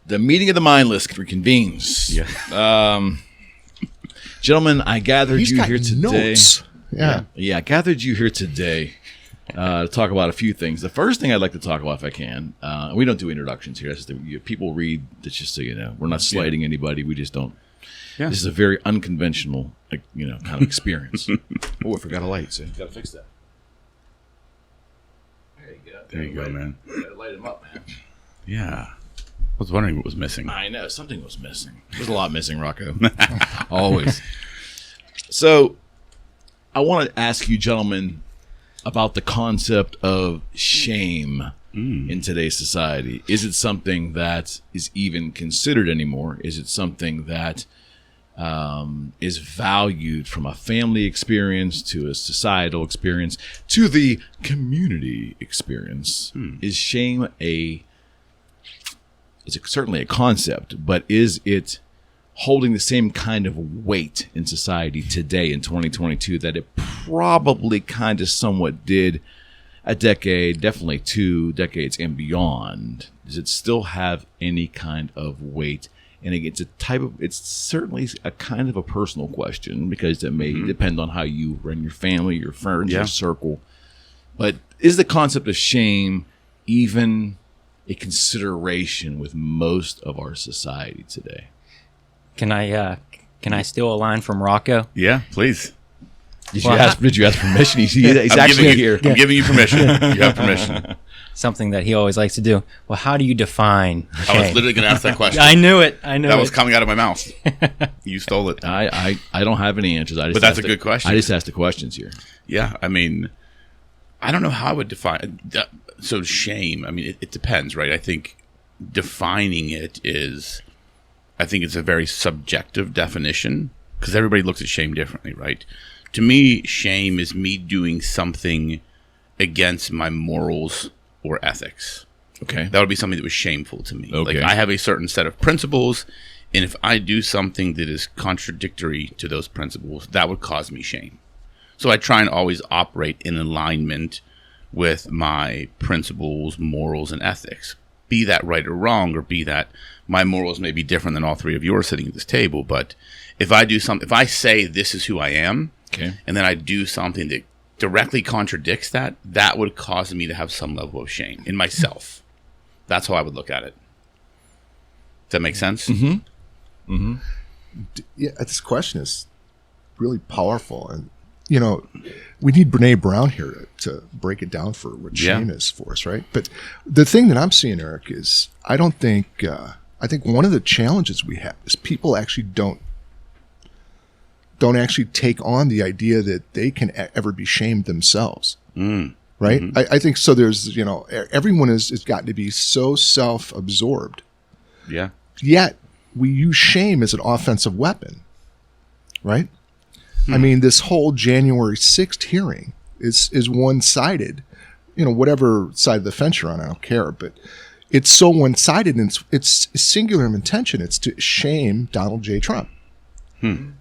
The meeting of the mindless reconvenes. Yeah. Gentlemen, I gathered you here today. Notes. Yeah. I gathered you here today to talk about a few things. The first thing I'd like to talk about, if I can, we don't do introductions here. That's just people read. That's just so you know, we're not slighting anybody. We just don't. Yeah. This is a very unconventional, kind of experience. Oh, I forgot a light. So. Got to fix that. There you go. There you go, man. Got to light him up, man. Yeah. I was wondering what was missing. I know. Something was missing. There's a lot missing, Rocco. Always. So, I want to ask you, gentlemen, about the concept of shame in today's society. Is it something that is even considered anymore? Is it something that is valued from a family experience to a societal experience to the community experience? Is shame it's certainly a concept, but is it holding the same kind of weight in society today in 2022 that it probably kind of somewhat did a decade, definitely 2 decades and beyond? Does it still have any kind of weight? And it's certainly a kind of a personal question because it may depend on how you run your family, your friends, your circle. But is the concept of shame even a consideration with most of our society today? Can I steal a line from Rocco? Yeah, please. Did you ask permission? He's actually here. I'm giving you permission. You have permission. Something that he always likes to do. Well, how do you define shame? I was literally going to ask that question. I knew it. That was coming out of my mouth. You stole it. I don't have any answers. But that's a good question. I just asked the questions here. Yeah, I mean, I don't know how I would define it. So shame, I mean, it depends, right? I think defining it I think it's a very subjective definition because everybody looks at shame differently, right? To me, shame is me doing something against my morals or ethics. Okay. That would be something that was shameful to me. Okay. Like I have a certain set of principles, and if I do something that is contradictory to those principles, that would cause me shame. So I try and always operate in alignment with my principles, morals, and ethics. Be that right or wrong, or be that my morals may be different than all three of yours sitting at this table. But if I say this is who I am, and then I do something that directly contradicts that, that would cause me to have some level of shame in myself. That's how I would look at it. Does that make sense? Mm-hmm. Mm-hmm. Yeah, this question is really powerful, and we need Brene Brown here to break it down for what shame is for us, right? But the thing that I'm seeing, Eric, is I think one of the challenges we have is people actually don't actually take on the idea that they can ever be shamed themselves, right? Mm-hmm. I think so. There's everyone has gotten to be so self-absorbed, yet we use shame as an offensive weapon, right? I mean, this whole January 6th hearing is one-sided. Whatever side of the fence you're on, I don't care. But it's so one-sided, and it's singular in intention. It's to shame Donald J. Trump,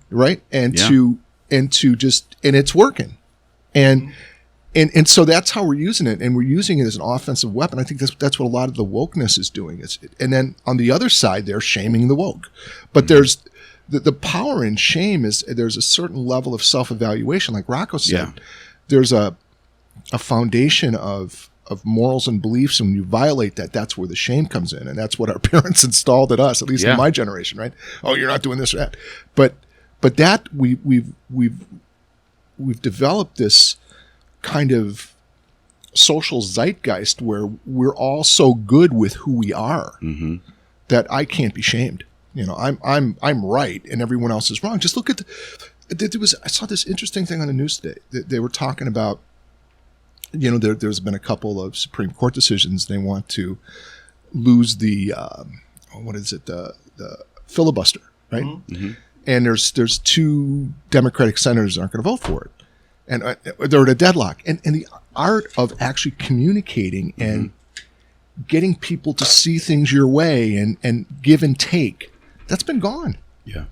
right? And it's working, and so that's how we're using it, and we're using it as an offensive weapon. I think that's what a lot of the wokeness is doing. And then on the other side, they're shaming the woke, but there's the power in shame is there's a certain level of self-evaluation. Like Rocco said, there's a foundation of morals and beliefs, and when you violate that, that's where the shame comes in, and that's what our parents installed at us, at least in my generation, right? Oh, you're not doing this or that. But that we've developed this kind of social zeitgeist where we're all so good with who we are that I can't be shamed. I'm right and everyone else is wrong. Just look at I saw this interesting thing on the news today. They were talking about, there's been a couple of Supreme Court decisions. They want to lose the filibuster, right? Mm-hmm. And there's 2 Democratic senators that aren't going to vote for it, and they're at a deadlock. And the art of actually communicating and getting people to see things your way and give and take, that's been gone. Yeah.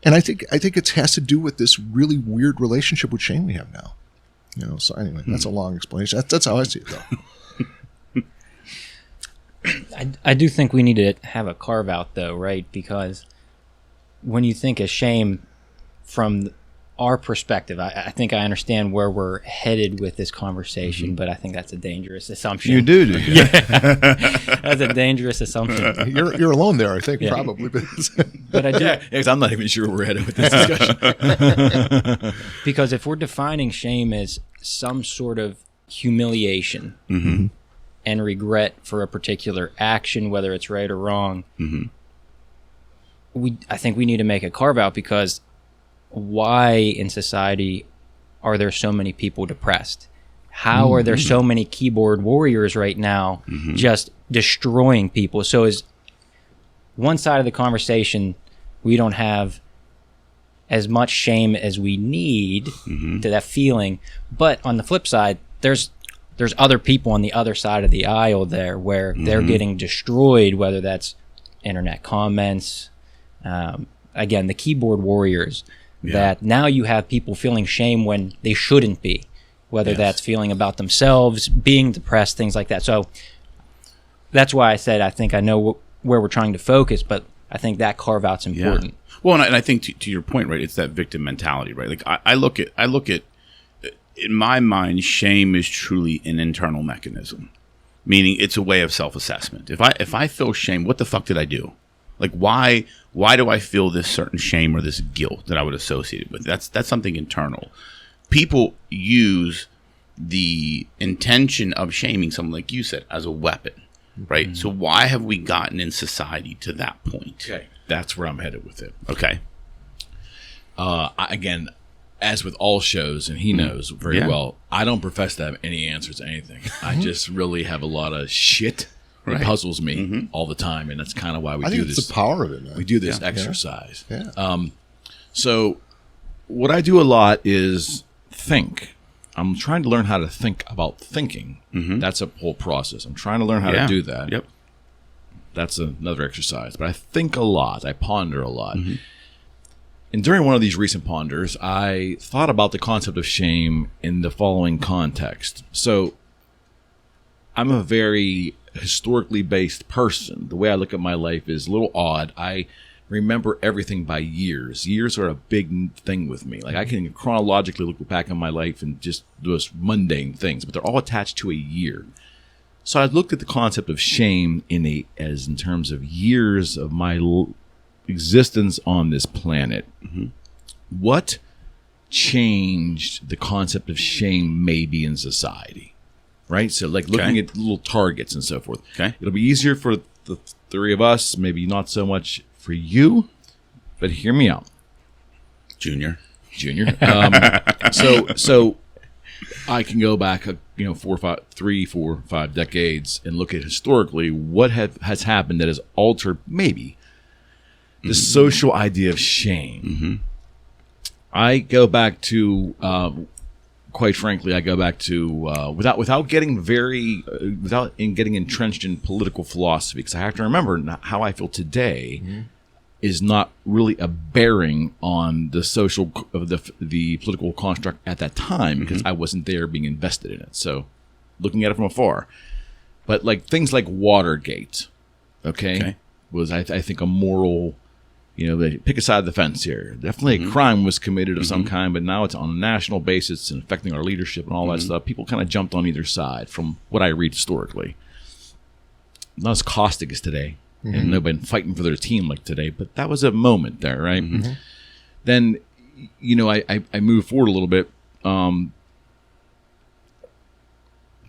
And I think it has to do with this really weird relationship with shame we have now. So anyway, that's a long explanation. That's how I see it, though. I do think we need to have a carve out, though, right? Because when you think of shame from our perspective, I think I understand where we're headed with this conversation, but I think that's a dangerous assumption. You do. Yeah. That's a dangerous assumption. You're alone there, I think, probably. But I do. Yeah, because I'm not even sure where we're headed with this discussion. Because if we're defining shame as some sort of humiliation and regret for a particular action, whether it's right or wrong, I think we need to make a carve out, because why in society are there so many people depressed? How are there so many keyboard warriors right now just destroying people? So is one side of the conversation, we don't have as much shame as we need to that feeling. But on the flip side, there's other people on the other side of the aisle there where they're getting destroyed, whether that's internet comments, again, the keyboard warriors. That now you have people feeling shame when they shouldn't be, whether that's feeling about themselves, being depressed, things like that. So that's why I said I think I know where we're trying to focus, but I think that carve out's important. Yeah. Well, and I think to your point, right, it's that victim mentality, right? Like I look at in my mind, shame is truly an internal mechanism, meaning it's a way of self-assessment. If I feel shame, what the fuck did I do? Like, why do I feel this certain shame or this guilt that I would associate it with? That's something internal. People use the intention of shaming someone, like you said, as a weapon, right? So why have we gotten in society to that point? Okay, that's where I'm headed with it. Okay. Again, as with all shows, and he knows very well, I don't profess to have any answers to anything. I just really have a lot of shit. It puzzles me all the time, and that's kind of why we do this. It's the power of it, man. We do this exercise. Yeah. So what I do a lot is think. I'm trying to learn how to think about thinking. That's a whole process. I'm trying to learn how to do that. Yep. That's another exercise. But I think a lot. I ponder a lot. And during one of these recent ponders, I thought about the concept of shame in the following context. So I'm a very historically based person. The way I look at my life is a little odd. I remember everything by years. Years are a big thing with me. Like I can chronologically look back on my life and just those mundane things, but they're all attached to a year. So I looked at the concept of shame in terms of years of my existence on this planet. What changed the concept of shame maybe in society? Right? So like looking at little targets and so forth. Okay. It'll be easier for the three of us, maybe not so much for you, but hear me out. Junior. So I can go back, 3, 4, 5 decades and look at historically what has happened that has altered maybe the social idea of shame. I go back to quite frankly, I go back to without getting getting entrenched in political philosophy, because I have to remember how I feel today is not really a bearing on the social of the political construct at that time, because I wasn't there being invested in it. So looking at it from afar, but like things like Watergate, was I think a moral. They pick a side of the fence here. Definitely a crime was committed of some kind, but now it's on a national basis and affecting our leadership and all that stuff. People kind of jumped on either side from what I read historically. Not as caustic as today, and nobody fighting for their team like today, but that was a moment there, right? Then, I moved forward a little bit, all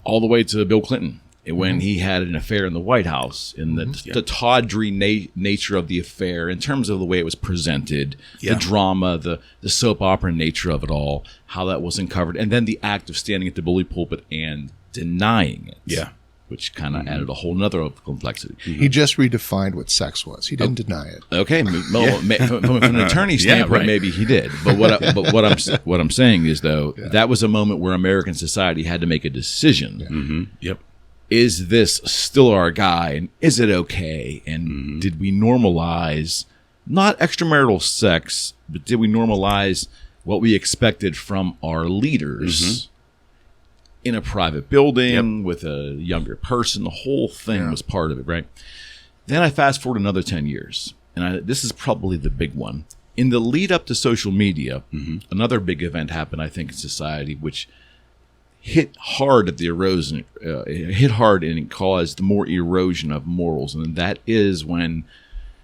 the way to Bill Clinton. When he had an affair in the White House, and the tawdry nature of the affair in terms of the way it was presented, the drama, the soap opera nature of it all, how that wasn't covered, and then the act of standing at the bully pulpit and denying it, which kind of added a whole nother complexity. He just redefined what sex was. He didn't deny it. Okay, from an attorney standpoint, maybe he did. But what I'm saying is, though, that was a moment where American society had to make a decision. Is this still our guy, and is it okay? And did we normalize not extramarital sex, but did we normalize what we expected from our leaders in a private building with a younger person. The whole thing was part of it, right? Then I fast forward another 10 years, and this is probably the big one. In the lead up to social media, another big event happened, I think, in society, which hit hard at the erosion, hit hard, and it caused more erosion of morals. And that is when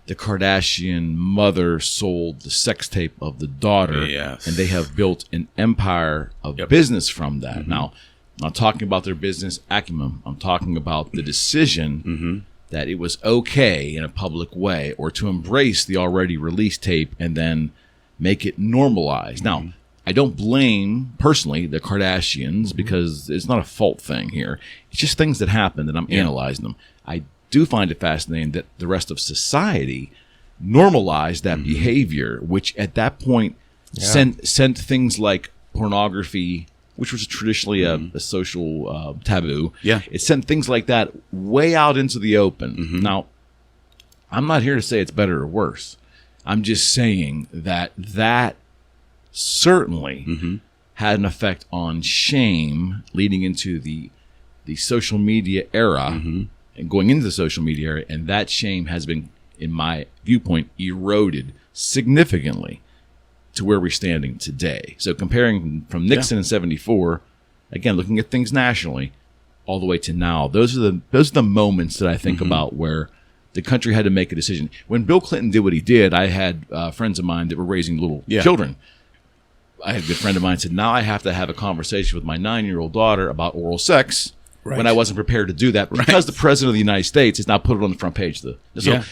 the Kardashian mother sold the sex tape of the daughter, and they have built an empire of business from that. Now, I'm not talking about their business acumen. I'm talking about the decision that it was okay in a public way, or to embrace the already released tape and then make it normalized. Now, I don't blame, personally, the Kardashians, because it's not a fault thing here. It's just things that happened, and I'm analyzing them. I do find it fascinating that the rest of society normalized that behavior, which at that point sent things like pornography, which was traditionally a social taboo. It sent things like that way out into the open. Now, I'm not here to say it's better or worse. I'm just saying that certainly had an effect on shame leading into the social media era and going into the social media era, and that shame has been, in my viewpoint, eroded significantly to where we're standing today. So comparing from Nixon in 74, again, looking at things nationally, all the way to now, those are the moments that I think about where the country had to make a decision. When Bill Clinton did what he did, I had friends of mine that were raising little children. I had a good friend of mine said, now I have to have a conversation with my 9-year-old daughter about oral sex. When I wasn't prepared to do that because the president of the United States has not put it on the front page. So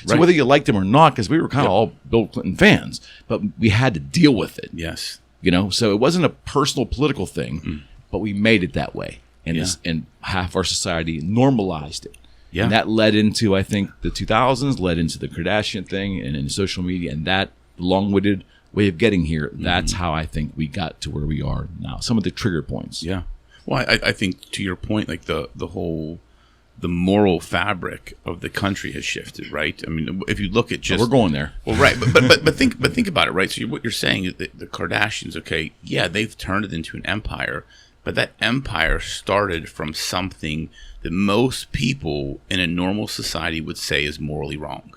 whether you liked him or not, because we were kind of all Bill Clinton fans, but we had to deal with it. So it wasn't a personal political thing, but we made it that way. And half our society normalized it. And that led into, I think, the 2000s, led into the Kardashian thing and in social media, and that long-winded way of getting here. That's how I think we got to where we are now. Some of the trigger points. Well, I think to your point, like the moral fabric of the country has shifted, right? I mean, if you look at just we're going there. Well, right, but think about it, right? So what you're saying is that the Kardashians, okay, they've turned it into an empire, but that empire started from something that most people in a normal society would say is morally wrong,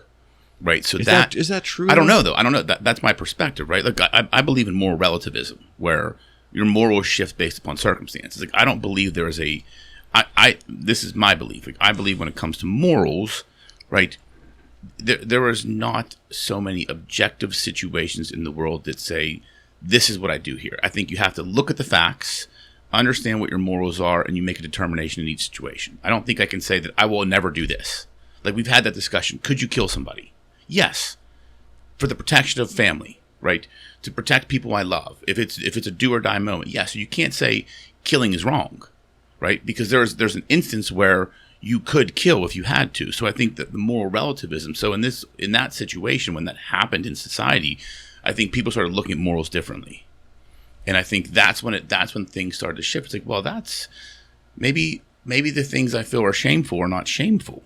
right? So is that true? I don't know, though. I don't know. That's my perspective, right? Like I believe in moral relativism, where your morals shift based upon circumstances. Like, I don't believe there is this is my belief. Like, I believe when it comes to morals, right, there is not so many objective situations in the world that say, this is what I do here. I think you have to look at the facts, understand what your morals are, and you make a determination in each situation. I don't think I can say that I will never do this. Like, we've had that discussion. Could you kill somebody? Yes. For the protection of family, right? To protect people I love. If it's a do or die moment, yes. You can't say killing is wrong, right? Because there's an instance where you could kill if you had to. So I think that the moral relativism. So in that situation, when that happened in society, I think people started looking at morals differently, and I think that's when things started to shift. It's like, well, that's maybe the things I feel are shameful are not shameful,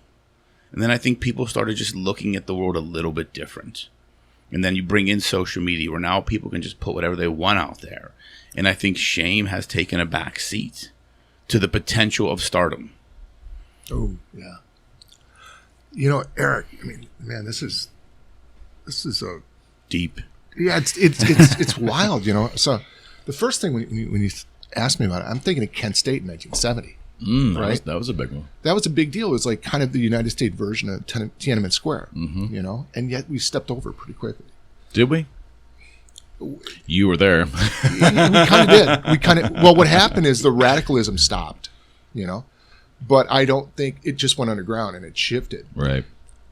and then I think people started just looking at the world a little bit different. And then you bring in social media where now people can just put whatever they want out there. And I think shame has taken a back seat to the potential of stardom. Oh, yeah. You know, Eric, I mean, man, this is a deep. Yeah, it's wild, you know. So the first thing when you asked me about it, I'm thinking of Kent State in 1970. Right? That was a big one. That was a big deal. It was like kind of the United States version of Tiananmen Square, you know, and yet we stepped over pretty quickly. Did we? You were there. We kind of did. Well, what happened is the radicalism stopped, you know, but I don't think it just went underground and it shifted. Right.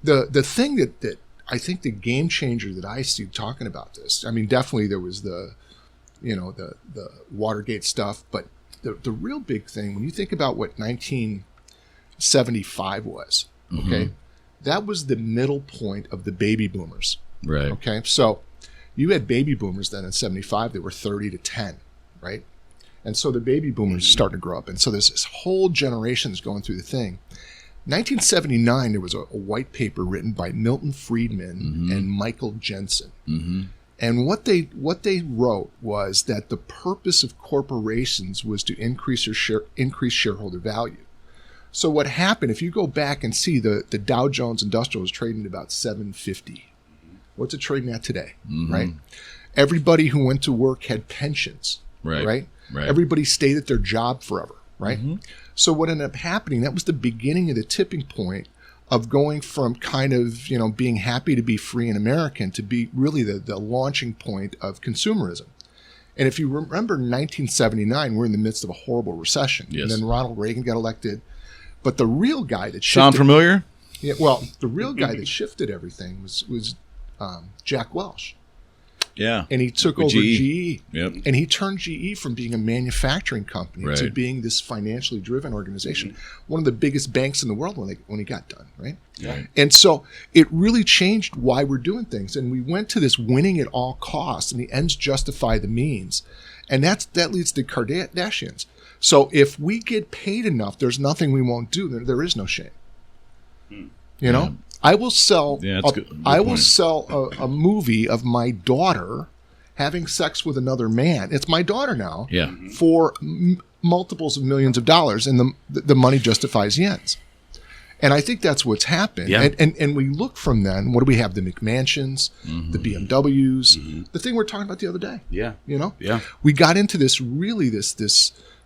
The thing that I think the game changer that I see talking about this, I mean, definitely there was the Watergate stuff, but the real big thing, when you think about what 1975 was, okay, that was the middle point of the baby boomers. Right. Okay. So you had baby boomers then in 75 that were 30 to 10, right? And so the baby boomers starting to grow up. And so there's this whole generation that's going through the thing. 1979, there was a white paper written by Milton Friedman and Michael Jensen. And what they wrote was that the purpose of corporations was to increase shareholder value. So what happened, if you go back and see the Dow Jones Industrial was trading at about 750. What's it trading at today, right? Everybody who went to work had pensions, right? Everybody stayed at their job forever, right? So what ended up happening, that was the beginning of the tipping point of going from kind of, being happy to be free and American to be really the launching point of consumerism. And if you remember 1979, we're in the midst of a horrible recession. Yes. And then Ronald Reagan got elected. But the real guy that shifted... Sound familiar? Yeah, well, the real guy that shifted everything was Jack Welch. Yeah. And he took over GE. Yep. And he turned GE from being a manufacturing company to being this financially driven organization, one of the biggest banks in the world when he got done, right? Yeah. And so it really changed why we're doing things. And we went to this winning at all costs, and the ends justify the means. And that leads to Kardashians. So if we get paid enough, there's nothing we won't do. There is no shame. You know? I will sell. Yeah, that's good. I will sell a movie of my daughter having sex with another man. It's my daughter now. Yeah. For multiples of millions of dollars, and the money justifies the ends. And I think that's what's happened. Yeah. And we look from then. What do we have? The McMansions, the BMWs, the thing we were talking about the other day. Yeah. Yeah. We got into this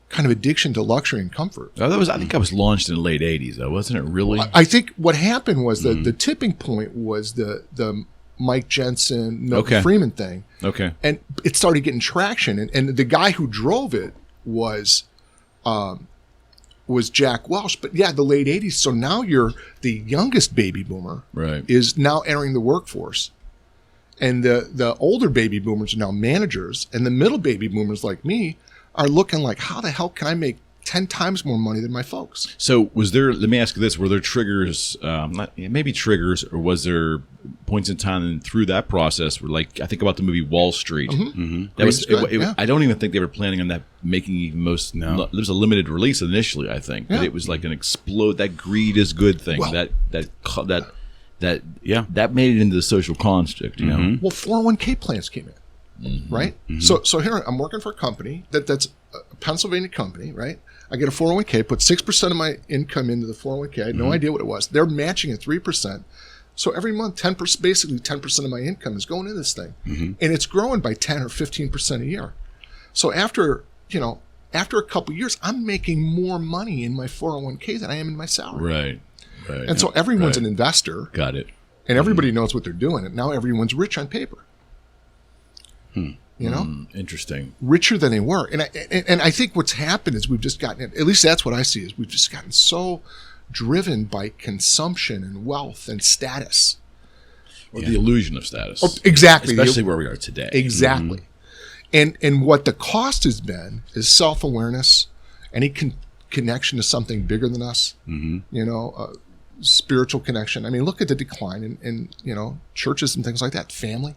kind of addiction to luxury and comfort. I think I was launched in the late 80s, though, wasn't it really? I think what happened was the tipping point was the Mike Jensen, Milton Freeman thing. Okay. And it started getting traction. And the guy who drove it was Jack Welch. But yeah, the late 80s. So now the youngest baby boomer is now entering the workforce. And the older baby boomers are now managers. And the middle baby boomers like me are looking like, how the hell can I make 10 times more money than my folks? So let me ask you this, were there triggers, maybe triggers, or was there points in time through that process where, like, I think about the movie Wall Street. That was, I don't even think they were planning on that making even there was a limited release initially, I think, but it was like an explode, that greed is good thing, Well, that made it into the social construct, you know? Well, 401k plans came in. Right? So here I'm working for a company that's a Pennsylvania company, right? I get a 401k, put 6% of my income into the 401k. I had no idea what it was. They're matching at 3%. So every month, basically 10% of my income is going into this thing. And it's growing by 10 or 15% a year. So after a couple of years, I'm making more money in my 401k than I am in my salary. Right. And so everyone's an investor. Got it. And everybody knows what they're doing. And now everyone's rich on paper. Interesting. Richer than they were. And I think what's happened is we've just gotten, at least that's what I see, is we've just gotten so driven by consumption and wealth and status. Or the illusion of status. Oh, exactly. Especially where we are today. Exactly. And what the cost has been is self-awareness, any connection to something bigger than us, spiritual connection. I mean, look at the decline in churches and things like that. Family,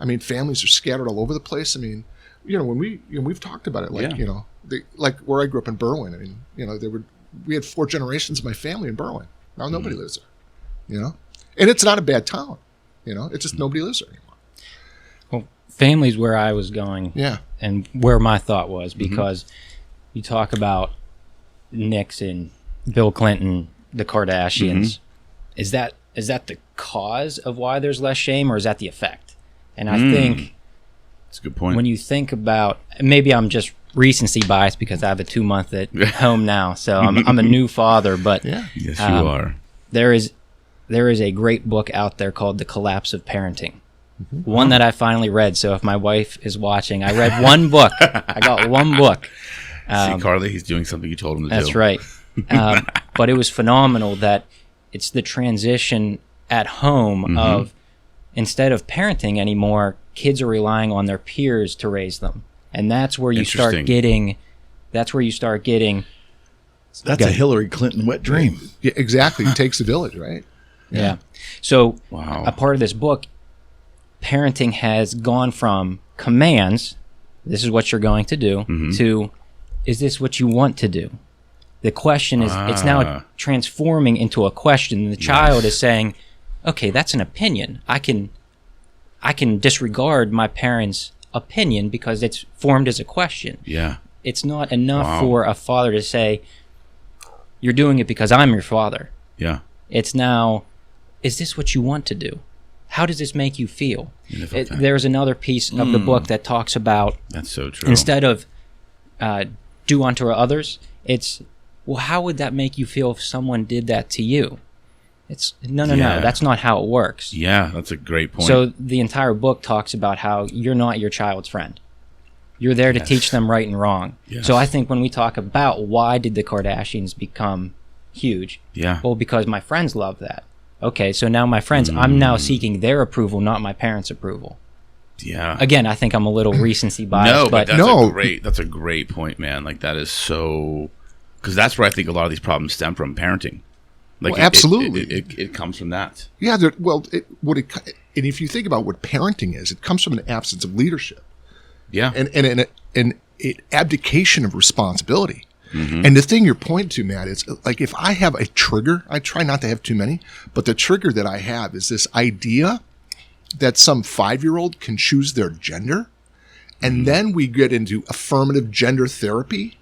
I mean, families are scattered all over the place. I mean, when we've talked about it, like where I grew up in Berwyn. I mean, we had 4 generations of my family in Berwyn. Now nobody lives there, and it's not a bad town, it's just nobody lives there anymore. Well, family's where I was going, and where my thought was, because you talk about Nixon, Bill Clinton, the Kardashians. Is that the cause of why there's less shame, or is that the effect? And I think that's a good point. When you think about, maybe I'm just recency bias because I have a 2-month at home now, so I'm a new father. But yes, you are. There is a great book out there called The Collapse of Parenting. One that I finally read. So if my wife is watching, I read one book. I got one book. See, Carly, he's doing something you told him to do. That's right. But it was phenomenal that it's the transition at home of, instead of parenting anymore, kids are relying on their peers to raise them. And that's where you start getting... That's a Hillary Clinton wet dream. Yeah, exactly. It takes a village, right? Yeah. So a part of this book, parenting has gone from commands, this is what you're going to do, to, is this what you want to do? The question is, it's now transforming into a question. The child is saying, okay, that's an opinion. I can I can disregard my parents' opinion because it's formed as a question. Yeah. It's not enough for a father to say, you're doing it because I'm your father. Yeah. It's now, is this what you want to do? How does this make you feel? There's another piece of the book that talks about, that's so true. Instead of do unto others, it's, well, how would that make you feel if someone did that to you? It's no, that's not how it works. Yeah, that's a great point. So the entire book talks about how you're not your child's friend. You're there to teach them right and wrong. Yes. So I think when we talk about why did the Kardashians become huge? Yeah. Well, because my friends love that. Okay, so now my friends, I'm now seeking their approval, not my parents' approval. Yeah. Again, I think I'm a little recency biased. No, but that's a great point, man. Like, that is so, because that's where I think a lot of these problems stem from, parenting. Like, absolutely, it comes from that. Yeah. And if you think about what parenting is, it comes from an absence of leadership. Yeah. And an abdication of responsibility. Mm-hmm. And the thing you're pointing to, Matt, is like, if I have a trigger, I try not to have too many, but the trigger that I have is this idea that some 5-year-old can choose their gender. And then we get into affirmative gender therapy.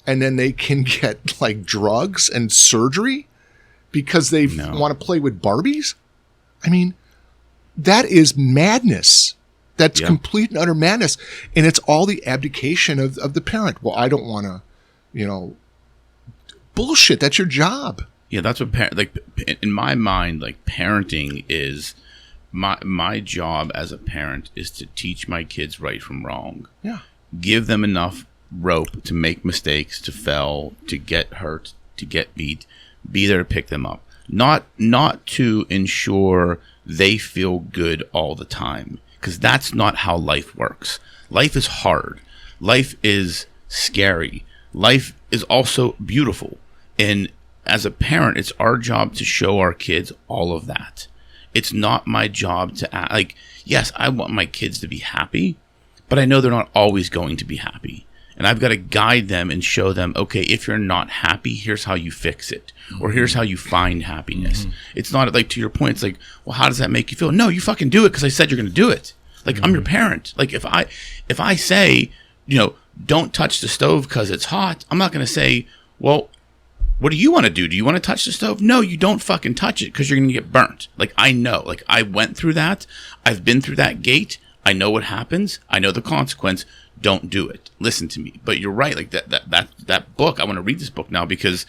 And then they can get like drugs and surgery because they want to play with Barbies. I mean, that is madness. That's complete and utter madness. And it's all the abdication of the parent. Well, I don't want to, bullshit. That's your job. Yeah, that's what in my mind, like, parenting is my job as a parent is to teach my kids right from wrong. Yeah. Give them enough rope to make mistakes, to fail, to get hurt, to get beat. Be there to pick them up. Not to ensure they feel good all the time, because that's not how life works. Life is hard. Life is scary. Life is also beautiful. And as a parent, it's our job to show our kids all of that. It's not my job to act like, yes, I want my kids to be happy, but I know they're not always going to be happy. And I've got to guide them and show them, okay, if you're not happy, here's how you fix it. Or here's how you find happiness. Mm-hmm. It's not like, to your point, it's like, well, how does that make you feel? No, you fucking do it because I said you're going to do it. Like, I'm your parent. Like, if I say, don't touch the stove because it's hot, I'm not going to say, well, what do you want to do? Do you want to touch the stove? No, you don't fucking touch it because you're going to get burnt. Like, I know. Like, I went through that. I've been through that gate. I know what happens. I know the consequence. Don't do it. Listen to me. But you're right. Like, that book, I want to read this book now because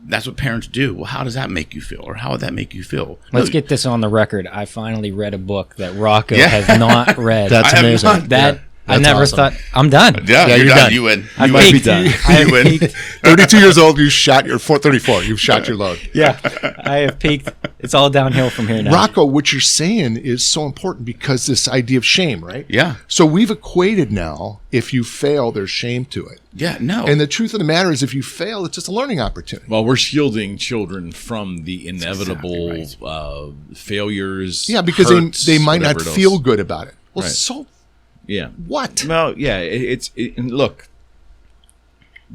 that's what parents do. Well, how does that make you feel? Or how would that make you feel? Let's get this on the record. I finally read a book that Rocco has not read. That's amazing. I never thought. I'm done. Yeah, you're done. You win. I might be done. You win. 32 years old, you shot your 434. You've shot your load. Yeah, I have peaked. It's all downhill from here now. Rocco, what you're saying is so important because this idea of shame, right? Yeah. So we've equated now, if you fail, there's shame to it. Yeah, no. And the truth of the matter is, if you fail, it's just a learning opportunity. Well, we're shielding children from the inevitable failures. Yeah, because hurts, they might not else. feel good about it. Well, Right. so Yeah. what? Well, yeah, and look,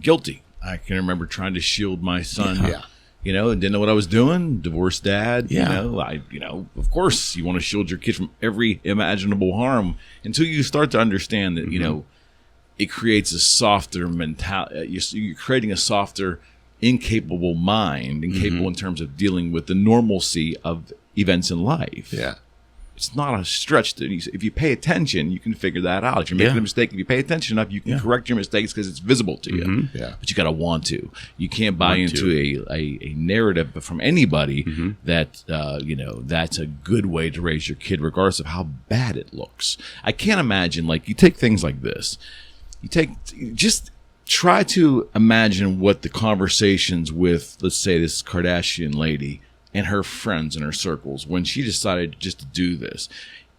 guilty. I can remember trying to shield my son. Yeah. And didn't know what I was doing. Divorced dad. Yeah. Of course you want to shield your kid from every imaginable harm until you start to understand that, it creates a softer mentality. You're creating a softer, incapable mind, incapable in terms of dealing with the normalcy of events in life. Yeah. It's not a stretch. If you pay attention, you can figure that out. If you're making a mistake, if you pay attention enough, you can correct your mistakes because it's visible to you. Mm-hmm. Yeah. But you got to want to. You can't buy into a narrative from anybody that that's a good way to raise your kid, regardless of how bad it looks. I can't imagine, like, you take things like this. Just try to imagine what the conversations with, let's say, this Kardashian lady and her friends in her circles, when she decided just to do this.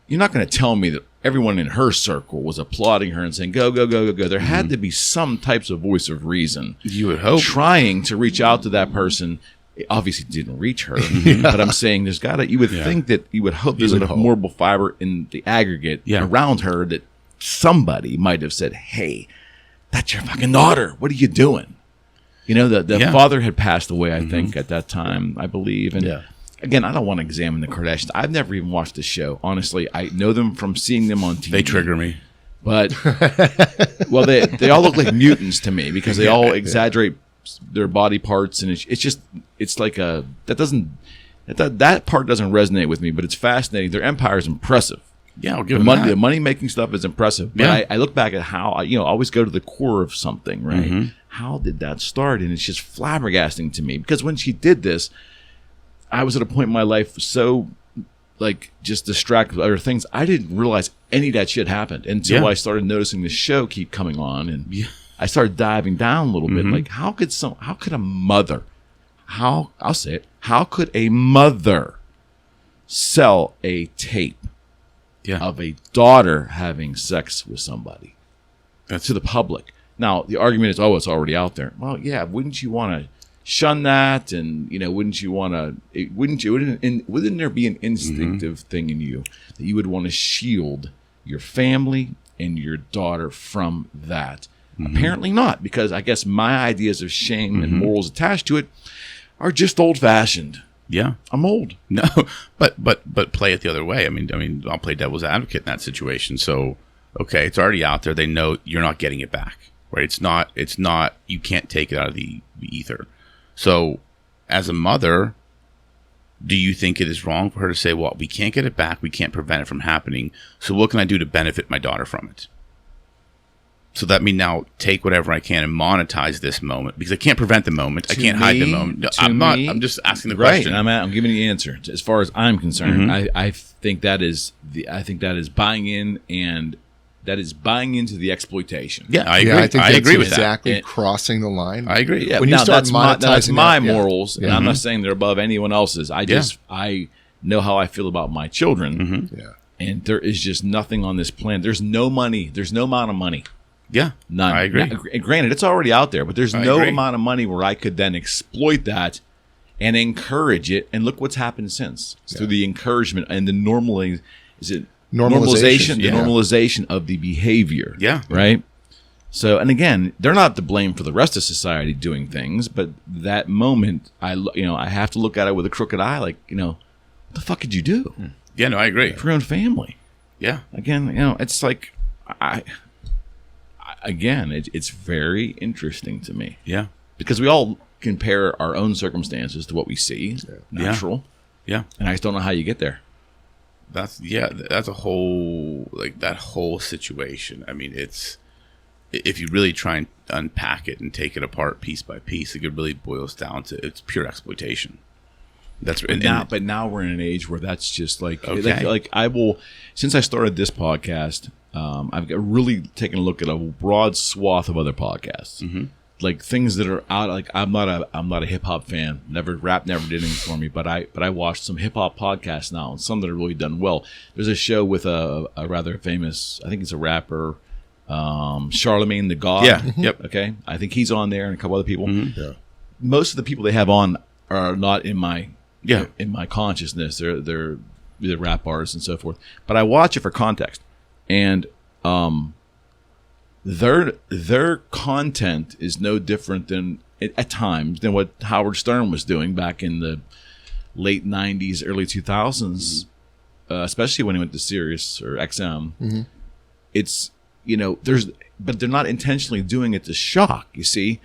You're not going to tell me that everyone in her circle was applauding her and saying, go, go, go, go, go. There had to be some types of voice of reason. You would hope. Trying to reach out to that person. It obviously didn't reach her. But I'm saying you would think that you would hope there's enough moral fiber in the aggregate around her that somebody might have said, hey, that's your fucking daughter. What are you doing? The father had passed away, I think, at that time, I believe. And again, I don't want to examine the Kardashians. I've never even watched the show. Honestly, I know them from seeing them on TV. They trigger me. But, well, they all look like mutants to me because they all exaggerate their body parts. And it's like that part doesn't resonate with me, but it's fascinating. Their empire is impressive. Yeah, I'll give them that. The money-making stuff is impressive. But I look back at how, I always go to the core of something, right? Mm-hmm. How did that start? And it's just flabbergasting to me. Because when she did this, I was at a point in my life so, like, just distracted with other things. I didn't realize any of that shit happened until I started noticing the show keep coming on. And I started diving down a little bit. Like, how could a mother, I'll say it, how could a mother sell a tape of a daughter having sex with somebody to the public? Now, the argument is, it's already out there. Well, yeah, wouldn't you want to shun that? And, wouldn't there be an instinctive thing in you that you would want to shield your family and your daughter from that? Apparently not, because I guess my ideas of shame and morals attached to it are just old-fashioned. Yeah, I'm old. No, but play it the other way. I mean, I'll play devil's advocate in that situation. So, okay, it's already out there. They know you're not getting it back, right? It's not. You can't take it out of the ether. So, as a mother, do you think it is wrong for her to say, "Well, we can't get it back. We can't prevent it from happening. So, what can I do to benefit my daughter from it?" So that means now take whatever I can and monetize this moment, because I can't prevent the moment. I can't hide the moment. No, I'm just asking the question. Right. I'm giving you the answer. As far as I'm concerned, I think that is buying in, and that is buying into the exploitation. Yeah, I agree. I think that's agree with exactly that. crossing the line. I agree. Yeah, when you start monetizing that's my morals, yeah. and I'm not saying they're above anyone else's. I know how I feel about my children. And there is just nothing on this planet. There's no money. There's no amount of money. Yeah, none. I agree. Now, granted, it's already out there, but there's no amount of money where I could then exploit that and encourage it. And look what's happened since through the encouragement and the normalization, the normalization of the behavior. Yeah, right. So, and again, they're not to blame for the rest of society doing things, but that moment, I have to look at it with a crooked eye, like, what the fuck did you do? Yeah, no, I agree. For your own family. Yeah. Again, it's like it's very interesting to me. Yeah. Because we all compare our own circumstances to what we see. Natural. Yeah. And I just don't know how you get there. That's a whole, like, that whole situation. I mean, it's, if you really try and unpack it and take it apart piece by piece, it really boils down to it's pure exploitation. But now we're in an age where that's just like I will, since I started this podcast, I've really taken a look at a broad swath of other podcasts, like things that are out. Like I'm not a hip hop fan. Rap never did anything for me. But I watched some hip hop podcasts now, and some that are really done well. There's a show with a rather famous, I think it's a rapper, Charlemagne the God. Yeah. Yep. Okay. I think he's on there, and a couple other people. Yeah. Most of the people they have on are not in my consciousness. They're either rap artists and so forth. But I watch it for context. And their content is no different than, at times, than what Howard Stern was doing back in the late 90s, early 2000s, especially when he went to Sirius or XM. It's, but they're not intentionally doing it to shock, you see.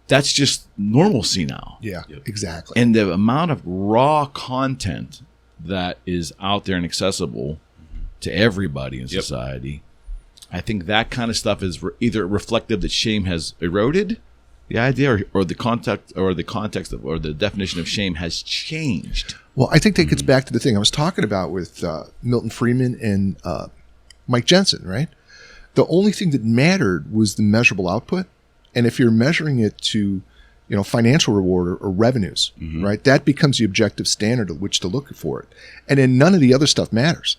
That's just normalcy now. Yeah, exactly. And the amount of raw content that is out there and accessible to everybody in society, I think that kind of stuff is either reflective that shame has eroded the idea, or the context or the definition of shame has changed. Well, I think that gets back to the thing I was talking about with Milton Friedman and Mike Jensen, right? The only thing that mattered was the measurable output. And if you're measuring it to, financial reward or revenues, right, that becomes the objective standard of which to look for it. And then none of the other stuff matters.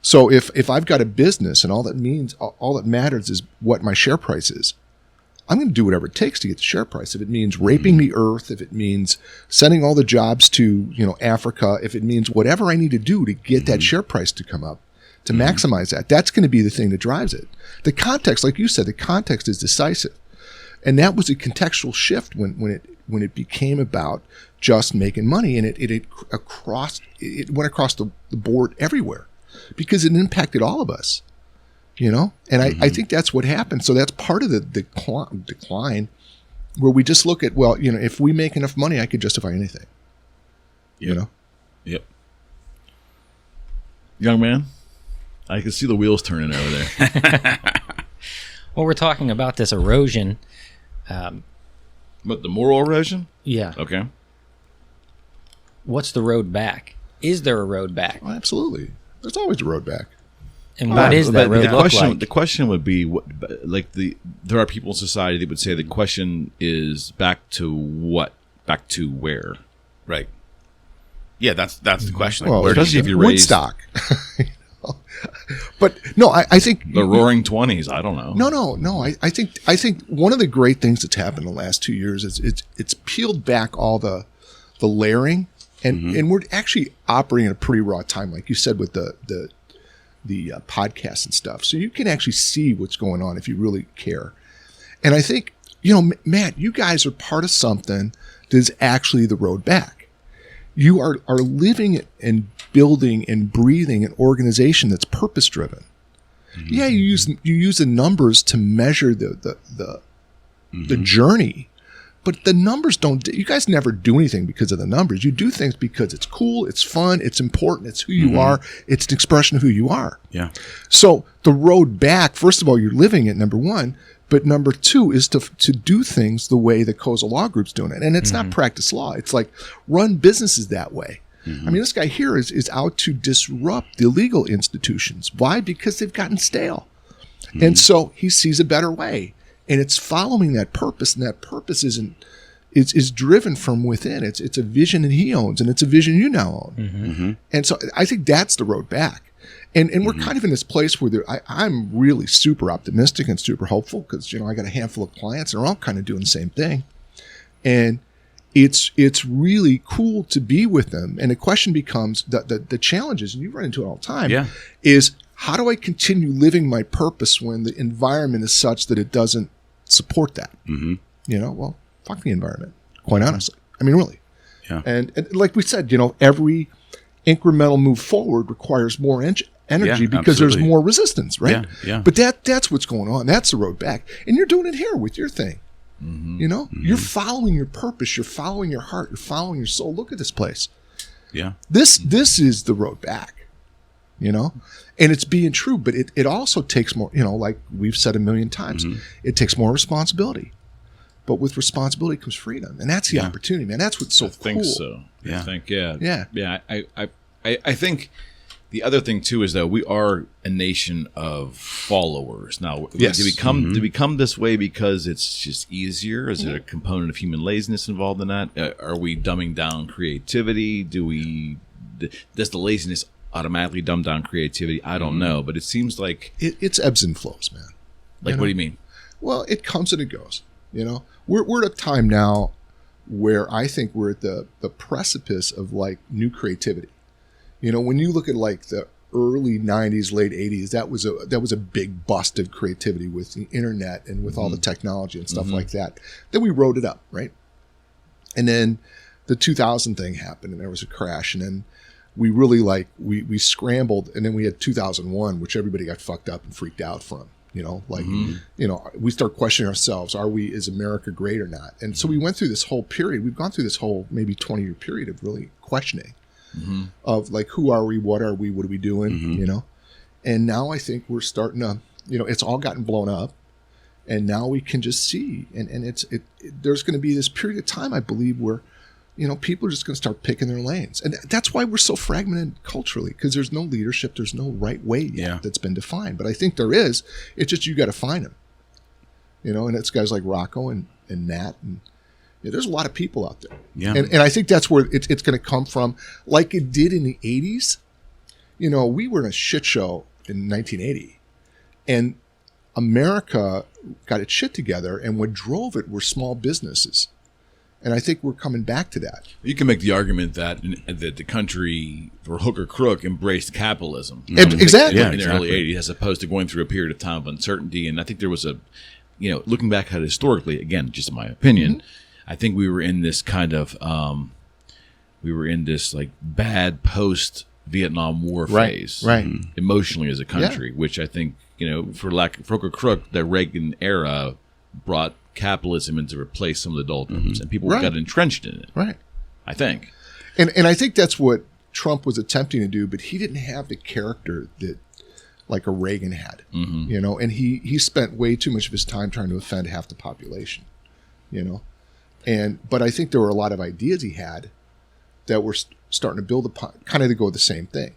So if I've got a business and all that matters is what my share price is, I'm going to do whatever it takes to get the share price. If it means raping the earth, if it means sending all the jobs to, Africa, if it means whatever I need to do to get that share price to come up, to maximize that, that's going to be the thing that drives it. The context, like you said, the context is decisive. And that was a contextual shift when it became about just making money, and it went across the board everywhere because it impacted all of us, you know? And I think that's what happened. So that's part of the decline where we just look at, well, you know, if we make enough money, I could justify anything, you know? Yep. Young man, I can see the wheels turning over there. Well, we're talking about this erosion. But the moral erosion? Yeah. Okay. What's the road back? Is there a road back? Well, absolutely. There's always a road back. And what is that road look like? The question would be, there are people in society that would say the question is back to what? Back to where? Right. Yeah, that's the question. Well, where especially if you're raised Woodstock. But no, I think the Roaring 20s. I don't know. No. I think one of the great things that's happened in the last 2 years is it's peeled back all the layering, and we're actually operating in a pretty raw time, like you said, with the podcasts and stuff. So you can actually see what's going on if you really care. And I think, you know, Matt, you guys are part of something that is actually the road back. You are living and building and breathing an organization that's purpose driven. Yeah, you use the numbers to measure the journey, but the numbers don't. You guys never do anything because of the numbers. You do things because it's cool, it's fun, it's important, it's who you are, it's an expression of who you are. Yeah. So the road back, first of all, you're living it, number one. But number two is to do things the way the Cozza Law Group's doing it. And it's not practice law. It's like run businesses that way. I mean, this guy here is out to disrupt the legal institutions. Why? Because they've gotten stale. And so he sees a better way. And it's following that purpose. And that purpose is driven from within. It's a vision that he owns, and it's a vision you now own. And so I think that's the road back. And we're kind of in this place where I'm really super optimistic and super hopeful because, you know, I got a handful of clients and they're all kind of doing the same thing. And it's really cool to be with them. And the question becomes the challenges, and you run into it all the time, is how do I continue living my purpose when the environment is such that it doesn't support that? You know, well, fuck the environment, quite honestly. I mean, really. Yeah. And like we said, you know, every incremental move forward requires more energy because there's more resistance, right? Yeah. But that's what's going on. That's the road back. And you're doing it here with your thing. You know, you're following your purpose. You're following your heart. You're following your soul. Look at this place. Yeah. This is the road back, you know, and it's being true, but it also takes more, you know, like we've said a million times, it takes more responsibility. But with responsibility comes freedom. And that's the opportunity, man. That's what's so cool. I think so. Yeah. I think, yeah. I think the other thing too is that we are a nation of followers. Now, to become this way because it's just easier? Is it a component of human laziness involved in that? Are we dumbing down creativity? Does the laziness automatically dumb down creativity? I don't know, but it seems like it's ebbs and flows, man. Like, what do you mean? Well, it comes and it goes. You know, we're at a time now where I think we're at the precipice of like new creativity. You know, when you look at like the early 90s, late 80s, that was a big bust of creativity with the internet and with all the technology and stuff like that. Then we rode it up, right? And then the 2000 thing happened and there was a crash. And then we really we scrambled. And then we had 2001, which everybody got fucked up and freaked out from. You know, like, you know, we start questioning ourselves. Is America great or not? And so we went through this whole period. We've gone through this whole maybe 20-year period of really questioning. Of like, who are we, what are we doing, you know? And now I think we're starting to, you know, it's all gotten blown up, and now we can just see, and there's going to be this period of time, I believe, where, you know, people are just going to start picking their lanes. And that's why we're so fragmented culturally, because there's no leadership, there's no right way yet that's been defined. But I think there is. It's just you got to find them, you know, and it's guys like Rocco and Matt and there's a lot of people out there. Yeah. And I think that's where it's going to come from, like it did in the 80s. You know, we were in a shit show in 1980, and America got its shit together, and what drove it were small businesses. And I think we're coming back to that. You can make the argument that the country, for hook or crook, embraced capitalism. Exactly. In the early 80s, as opposed to going through a period of time of uncertainty. And I think there was looking back at it historically, again, just in my opinion, I think we were in this kind of like bad post Vietnam War phase, right? Emotionally as a country, which I think for hook or crook, the Reagan era brought capitalism in to replace some of the doldrums, and people got entrenched in it. Right. I think, and I think that's what Trump was attempting to do, but he didn't have the character that like a Reagan had, and he spent way too much of his time trying to offend half the population, but I think there were a lot of ideas he had that were starting to build upon, kind of to go the same thing,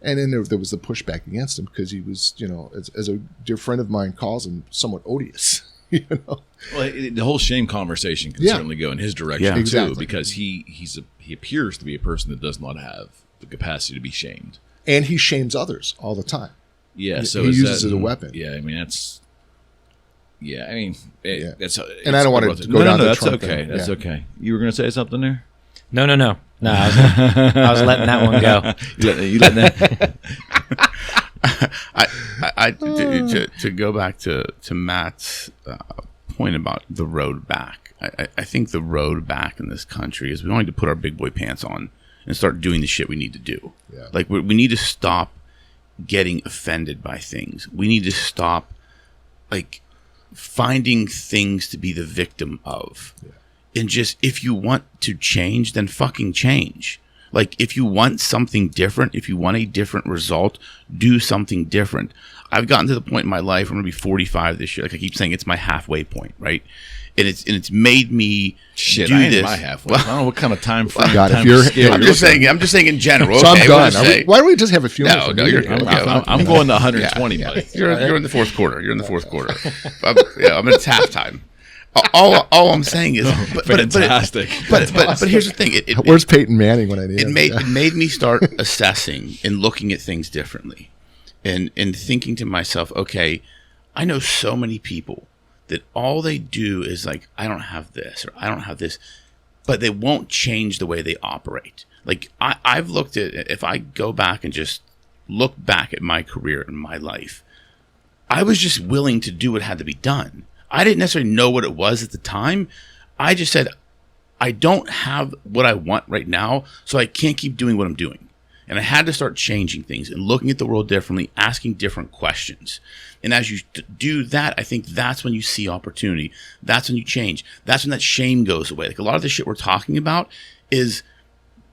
and then there was the pushback against him because he was, as a dear friend of mine calls him, somewhat odious. Well, the whole shame conversation can certainly go in his direction too, because he appears to be a person that does not have the capacity to be shamed, and he shames others all the time. Yeah, so he uses it as a weapon. Yeah, I mean that's. Yeah, I mean, that's. And I don't want to go down. No, that's Trump okay. That's okay. You were going to say something there? No. I was letting that one go. You letting that? To go back to Matt's point about the road back, I think the road back in this country is we don't need to put our big boy pants on and start doing the shit we need to do. Yeah. Like we need to stop getting offended by things. We need to stop like finding things to be the victim of. Yeah. And just, if you want to change, then fucking change. Like, if you want something different, if you want a different result, do something different. I've gotten to the point in my life, I'm going to be 45 this year. Like I keep saying, it's my halfway point, right? And it's made me do this. My halfway. I don't know what kind of time frame. I'm just saying in general. So okay, I'm done. Why don't we just have a few minutes? No, you're good. I'm going to 120, buddy. You're in the fourth quarter. You're in the fourth quarter. I'm it's halftime. All I'm saying is, fantastic. But here's the thing. Where's Peyton Manning when I need him? It made me start assessing and looking at things differently, and thinking to myself, okay, I know so many people that all they do is like, I don't have this or I don't have this, but they won't change the way they operate. Like I've looked at, if I go back and just look back at my career and my life, I was just willing to do what had to be done. I didn't necessarily know what it was at the time. I just said, I don't have what I want right now, so I can't keep doing what I'm doing. And I had to start changing things and looking at the world differently, asking different questions. And as you do that, I think that's when you see opportunity. That's when you change. That's when that shame goes away. Like a lot of the shit we're talking about is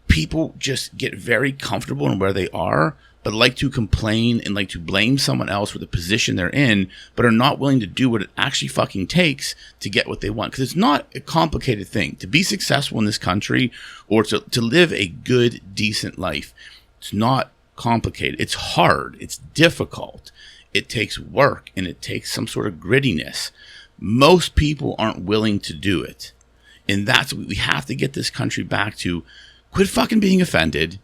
people just get very comfortable in where they are, but like to complain and like to blame someone else for the position they're in, but are not willing to do what it actually fucking takes to get what they want. Because it's not a complicated thing. To be successful in this country or to live a good, decent life, it's not complicated. It's hard. It's difficult. It takes work and it takes some sort of grittiness. Most people aren't willing to do it. And that's what we have to get this country back to. Quit fucking being offended.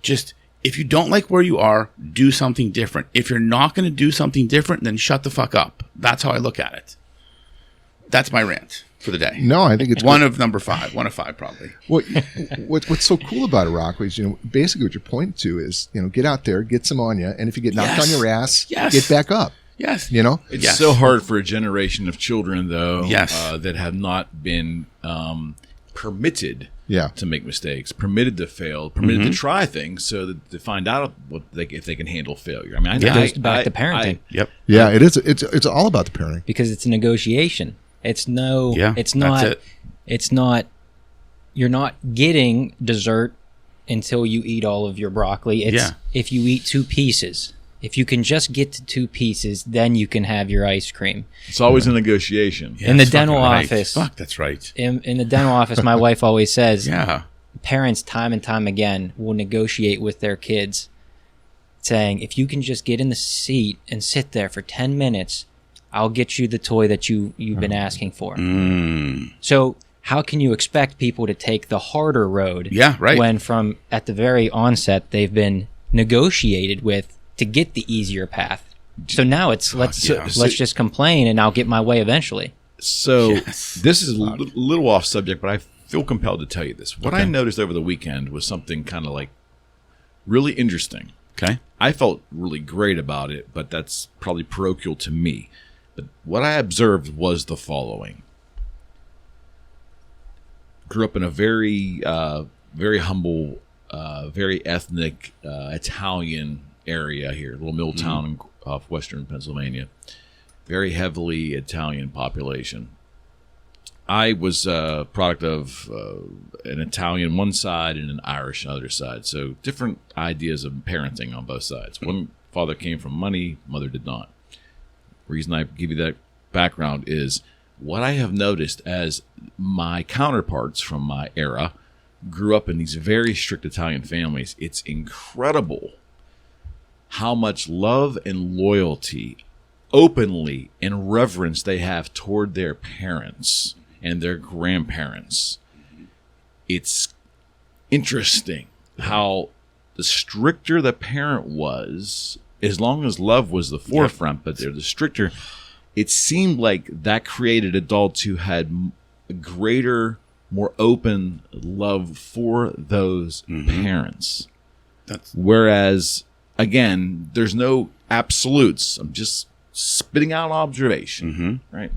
Just, if you don't like where you are, do something different. If you're not going to do something different, then shut the fuck up. That's how I look at it. That's my rant for the day. No, I think it's one of five probably. Well, what's so cool about it, Rocco, is basically what you're pointing to is get out there, get some on you, and if you get knocked on your ass, get back up. Yes, it's so hard for a generation of children though, that have not been permitted. To make mistakes, permitted to fail, permitted to try things, so that to find out if they can handle failure. I mean, it goes back to parenting. Yeah, it is. It's all about the parenting because it's a negotiation. It's no. Yeah, it's not. It's not. You're not getting dessert until you eat all of your broccoli. It's if you eat 2 pieces. If you can just get to 2 pieces, then you can have your ice cream. It's always a negotiation. In the dental office. Fuck, that's right. In the dental office, my wife always says, parents time and time again will negotiate with their kids, saying, if you can just get in the seat and sit there for 10 minutes, I'll get you the toy that you've been asking for. So how can you expect people to take the harder road when from at the very onset they've been negotiated with to get the easier path? So now it's let's just complain and I'll get my way eventually. So this is a little off subject, but I feel compelled to tell you this. What I noticed over the weekend was something kind of like really interesting. Okay. I felt really great about it, but that's probably parochial to me. But what I observed was the following. Grew up in a very, very humble, very ethnic Italian area here, a little middle town off western Pennsylvania. Very heavily Italian population. I was a product of an Italian one side and an Irish on the other side. So different ideas of parenting on both sides. One father came from money, mother did not. Reason I give you that background is what I have noticed as my counterparts from my era grew up in these very strict Italian families. It's incredible how much love and loyalty, openly and reverence they have toward their parents and their grandparents. It's interesting how the stricter the parent was, as long as love was the forefront, but they're the stricter, it seemed like that created adults who had a greater, more open love for those parents. Whereas, again, there's no absolutes. I'm just spitting out observation, right?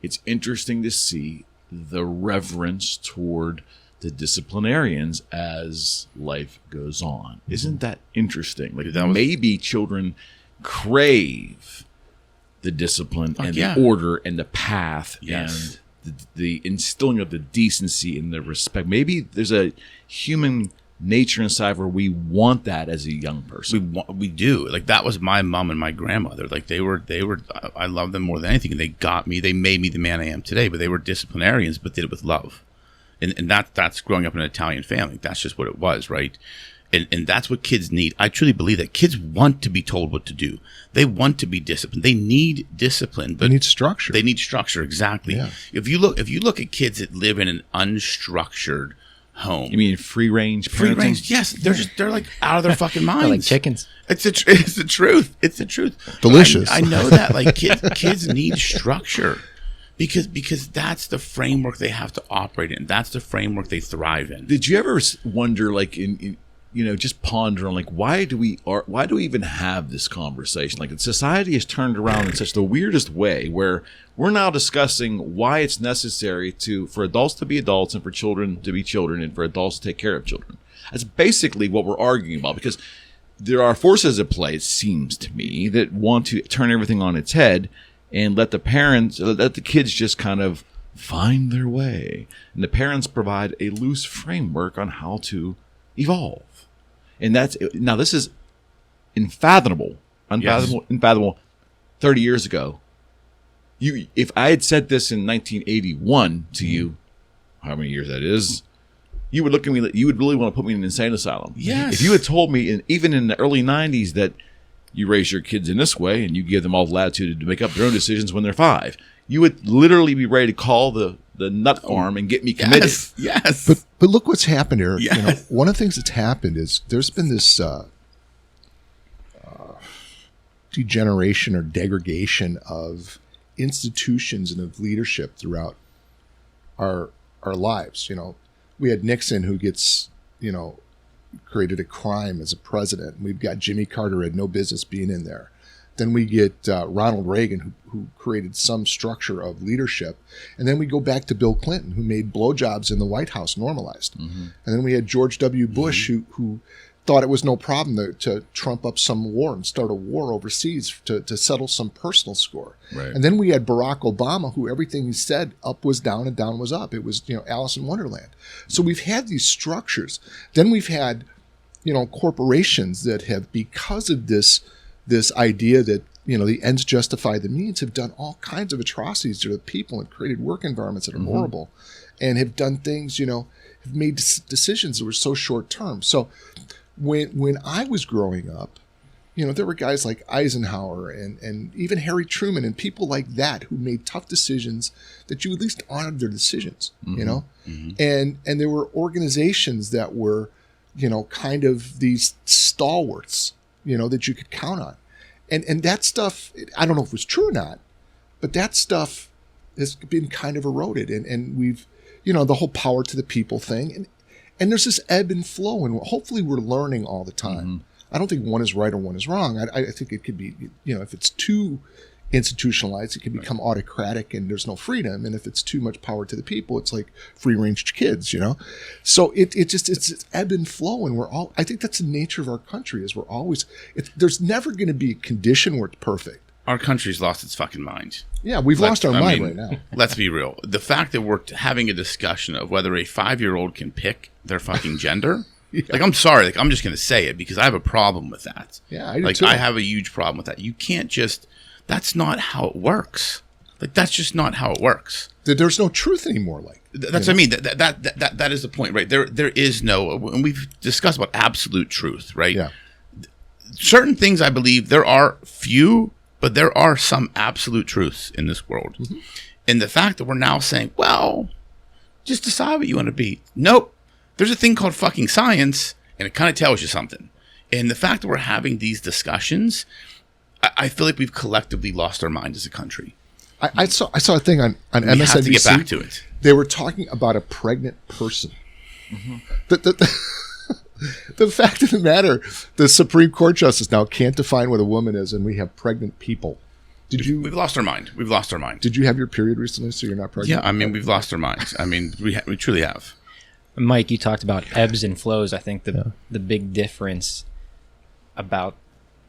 It's interesting to see the reverence toward the disciplinarians as life goes on. Isn't that interesting? Like maybe children crave the discipline and the order and the path and the instilling of the decency and the respect. Maybe there's a human nature inside where we want that as a young person. We do. Like that was my mom and my grandmother. Like they were I love them more than anything. And they got me, they made me the man I am today, but they were disciplinarians, but did it with love. And that's growing up in an Italian family. That's just what it was, right? And that's what kids need. I truly believe that kids want to be told what to do. They want to be disciplined. They need discipline. But they need structure. They need structure, exactly. Yeah. If you look at kids that live in an unstructured home. You mean free range parenting? Free range, yes. They're like out of their fucking minds. They're like chickens. It's the truth. It's the truth. Delicious. I know that. Like kids need structure. Because that's the framework they have to operate in. That's the framework they thrive in. Did you ever wonder, like, in just ponder on, like, why do we even have this conversation? Like, society has turned around in such the weirdest way, where we're now discussing why it's necessary for adults to be adults and for children to be children and for adults to take care of children. That's basically what we're arguing about, because there are forces at play, it seems to me, that want to turn everything on its head and let the kids just kind of find their way. And the parents provide a loose framework on how to evolve. And this is unfathomable 30 years ago. If I had said this in 1981 to you, how many years that is, you would look at me, you would really want to put me in an insane asylum. Yes. If you had told me, even in the early 90s, that you raise your kids in this way and you give them all the latitude to make up their own decisions when they're 5, you would literally be ready to call the nut farm and get me committed. Yes. But look what's happened here. Yes. One of the things that's happened is there's been this degeneration or degradation of institutions and of leadership throughout our lives. We had Nixon, who gets, created a crime as a president. We've got Jimmy Carter, had no business being in there. Then we get Ronald Reagan, who created some structure of leadership. And then we go back to Bill Clinton, who made blowjobs in the White House normalized. And then we had George W. Bush, who thought it was no problem to trump up some war and start a war overseas to settle some personal score. Right. And then we had Barack Obama, who everything he said, up was down and down was up. It was, Alice in Wonderland. So we've had these structures. Then we've had, corporations that have, because of this idea that, the ends justify the means, have done all kinds of atrocities to the people and created work environments that are horrible, and have done things, have made decisions that were so short term. So when I was growing up, there were guys like Eisenhower and even Harry Truman and people like that who made tough decisions that you at least honored their decisions, and there were organizations that were, kind of these stalwarts, that you could count on. And that stuff, I don't know if it was true or not, but that stuff has been kind of eroded. And we've, the whole power to the people thing. And there's this ebb and flow, and hopefully we're learning all the time. I don't think one is right or one is wrong. I think it could be, if it's too institutionalized. It can become autocratic, and there's no freedom. And if it's too much power to the people, it's like free-range kids, you know. So it's ebb and flow, and I think that's the nature of our country. Is there's never going to be a condition where it's perfect. Our country's lost its fucking mind. Yeah, we've lost our mind right now. Let's be real. The fact that we're having a discussion of whether a 5-year-old can pick their fucking gender, like, I'm sorry, like, I'm just going to say it because I have a problem with that. Yeah, I do like, too. I have a huge problem with that. You can't just, that's not how it works. Like, that's just not how it works. There's no truth anymore. Like, that's what I mean. That is the point, right? There is no, and we've discussed about absolute truth, right? Yeah. Certain things, I believe, there are few, but there are some absolute truths in this world. Mm-hmm. And the fact that we're now saying, well, just decide what you want to be. Nope. There's a thing called fucking science, and it kind of tells you something. And the fact that we're having these discussions, I feel like we've collectively lost our mind as a country. I saw a thing on MSNBC. We have to get back to it. They were talking about a pregnant person. Mm-hmm. The fact of the matter, the Supreme Court justice now can't define what a woman is, and we have pregnant people. We've lost our mind. We've lost our mind. Did you have your period recently, so you're not pregnant? Yeah, I mean, we've lost our minds. I mean, we truly have. Mike, you talked about ebbs and flows. I think the big difference about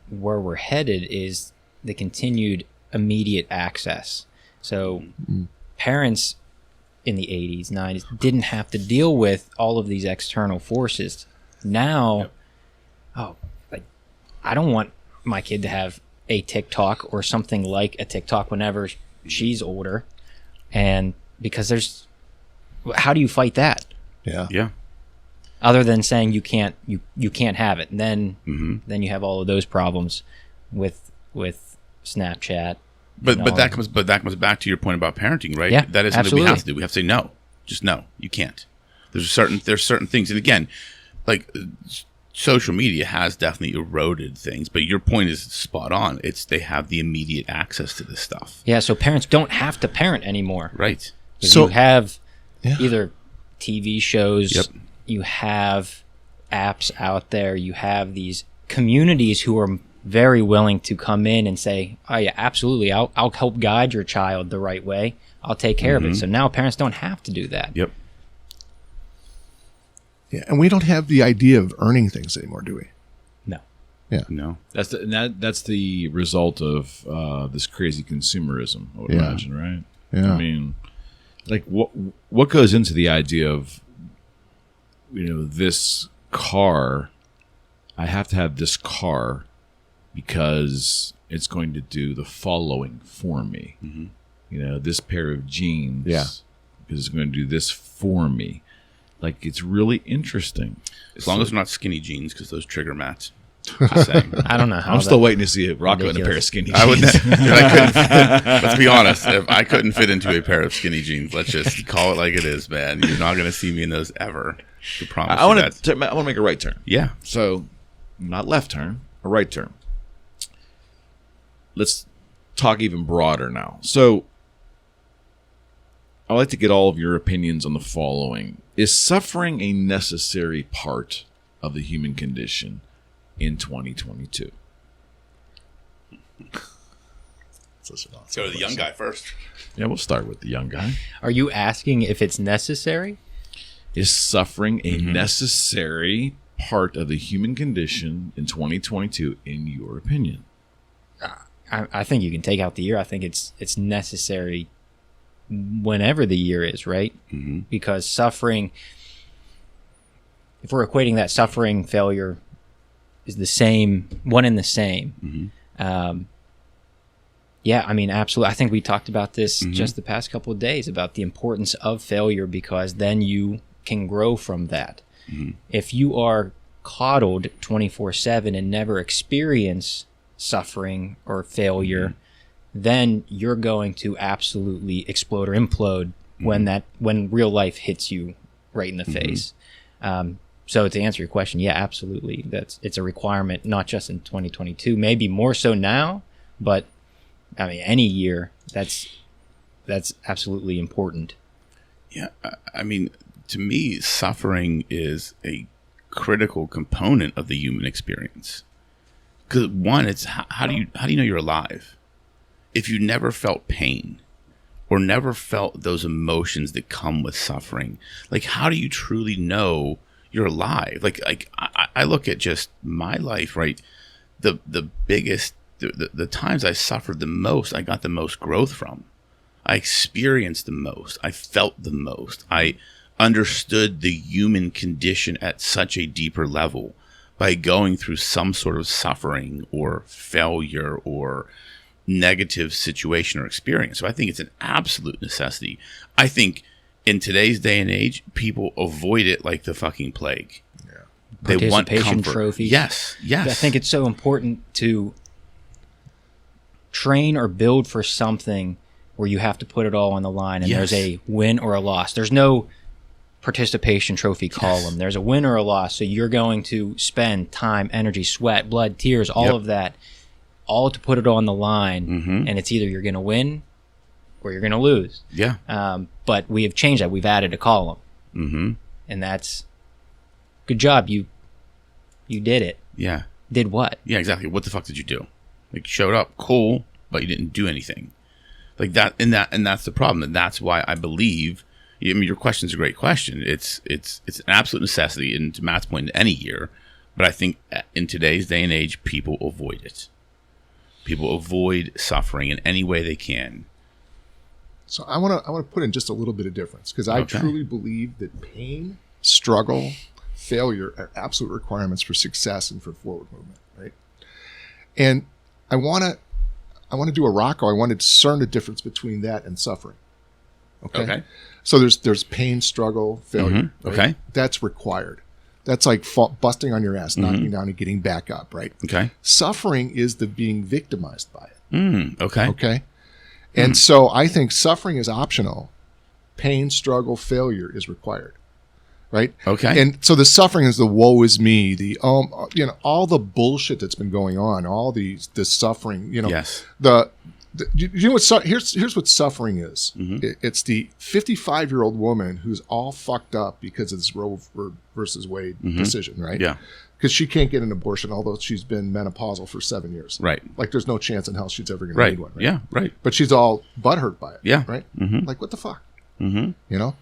where we're headed is the continued immediate access. So parents in the 80s, 90s didn't have to deal with all of these external forces. Now, I don't want my kid to have a TikTok or something like a TikTok whenever she's older. And because how do you fight that? Yeah. Other than saying you can't have it. And then you have all of those problems with Snapchat. But that comes back to your point about parenting, right? Yeah, that is something we have to do. We have to say no. Just no. You can't. There's certain things, and again, like, social media has definitely eroded things, but your point is spot on. They have the immediate access to this stuff. Yeah, so parents don't have to parent anymore. Right. So you have either TV shows, you have apps out there, you have these communities who are very willing to come in and say, oh yeah, absolutely, I'll help guide your child the right way. I'll take care of it. So now parents don't have to do that. Yep. Yeah, and we don't have the idea of earning things anymore, do we? No. Yeah. No. That's the result of this crazy consumerism, I would imagine, right? Yeah. I mean, like, what goes into the idea of, this car, I have to have this car because it's going to do the following for me. Mm-hmm. This pair of jeans because it's going to do this for me. Like, it's really interesting. As long as they're not skinny jeans, because those trigger Matt. Just saying. I don't know how. I'm still waiting to see Rocco in a pair of skinny jeans. I would. I couldn't fit, let's be honest. If I couldn't fit into a pair of skinny jeans, let's just call it like it is, man. You're not going to see me in those ever. I promise. I want to make a right turn. Yeah. So, not left turn, a right turn. Let's talk even broader now. So, I'd like to get all of your opinions on the following. Is suffering a necessary part of the human condition in 2022? Let's go to the young guy first. Yeah, we'll start with the young guy. Are you asking if it's necessary? Is suffering a necessary part of the human condition in 2022, in your opinion? I think you can take out the year. I think it's necessary whenever the year is, right? Mm-hmm. Because suffering, if we're equating that suffering, failure is the same, one and the same. Mm-hmm. Yeah, I mean, absolutely. I think we talked about this just the past couple of days about the importance of failure, because then you can grow from that. Mm-hmm. If you are coddled 24/7 and never experience suffering or failure, then you're going to absolutely explode or implode when real life hits you right in the face. So to answer your question, yeah, absolutely. It's a requirement, not just in 2022, maybe more so now, but I mean, any year, that's absolutely important. Yeah. I mean, to me, suffering is a critical component of the human experience. Because one, it's how do you know you're alive? if you never felt pain or never felt those emotions that come with suffering, like how do you truly know you're alive? Like I look at just my life, right? The biggest, the times I suffered the most, I got the most growth from. I experienced the most. I felt the most. I understood the human condition at such a deeper level by going through some sort of suffering or failure or negative situation or experience. So I think it's an absolute necessity. I think in today's day and age, people avoid it like the fucking plague. Yeah. They want Participation comfort. trophies. Yes. I think it's so important to train or build for something where you have to put it all on the line and there's a win or a loss. There's no participation trophy column. There's a win or a loss. So you're going to spend time, energy, sweat, blood, tears, all of that, all to put it on the line. And it's either you're going to win or you're going to lose. Yeah. But we have changed that. We've added a column. And that's good job. You did it. Yeah. Did what? Yeah, exactly. What the fuck did you do? Like, showed up, cool, but you didn't do anything. Like that, and that's the problem. And that's why I believe, I mean, your question's a great question. It's an absolute necessity, and to Matt's point, in any year. But I think in today's day and age, people avoid it. People avoid suffering in any way they can. So I want to put in just a little bit of difference, because I truly believe that pain, struggle, failure are absolute requirements for success and for forward movement, right? And I want to do a Rocco. I want to discern the difference between that and suffering. Okay. So there's pain, struggle, failure. Right? Okay. That's required. That's like busting on your ass, knocking down and getting back up, right? Okay. Suffering is the being victimized by it. Okay. Okay. And so I think suffering is optional. Pain, struggle, failure is required. Right. Okay. And so the suffering is the woe is me, the all the bullshit that's been going on, all the suffering. Yes. You know what? Here's what suffering is. It's the 55-year-old woman who's all fucked up because of this Roe versus Wade decision, right? Yeah. Because she can't get an abortion, although she's been menopausal for 7 years. Right. Like there's no chance in hell she's ever going to need one. Right? Yeah. Right. But she's all butthurt by it. Yeah. Right. Like what the fuck? You know.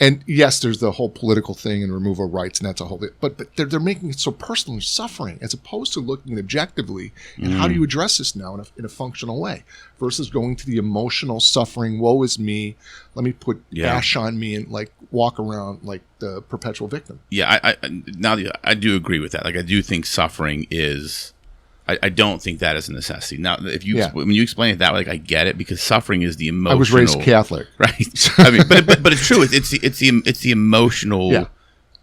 And yes, there's the whole political thing and removal of rights, and that's a whole thing. But they're making it so personal and suffering, as opposed to looking objectively and how do you address this now in a functional way, versus going to the emotional suffering. Woe is me. Let me put ash on me and like walk around like the perpetual victim. Yeah, I do agree with that. Like I do think suffering is. I don't think that is a necessity. Now, when you explain it that way, like I get it, because suffering is the emotional. I was raised Catholic, right? I mean, but it's true. It's the emotional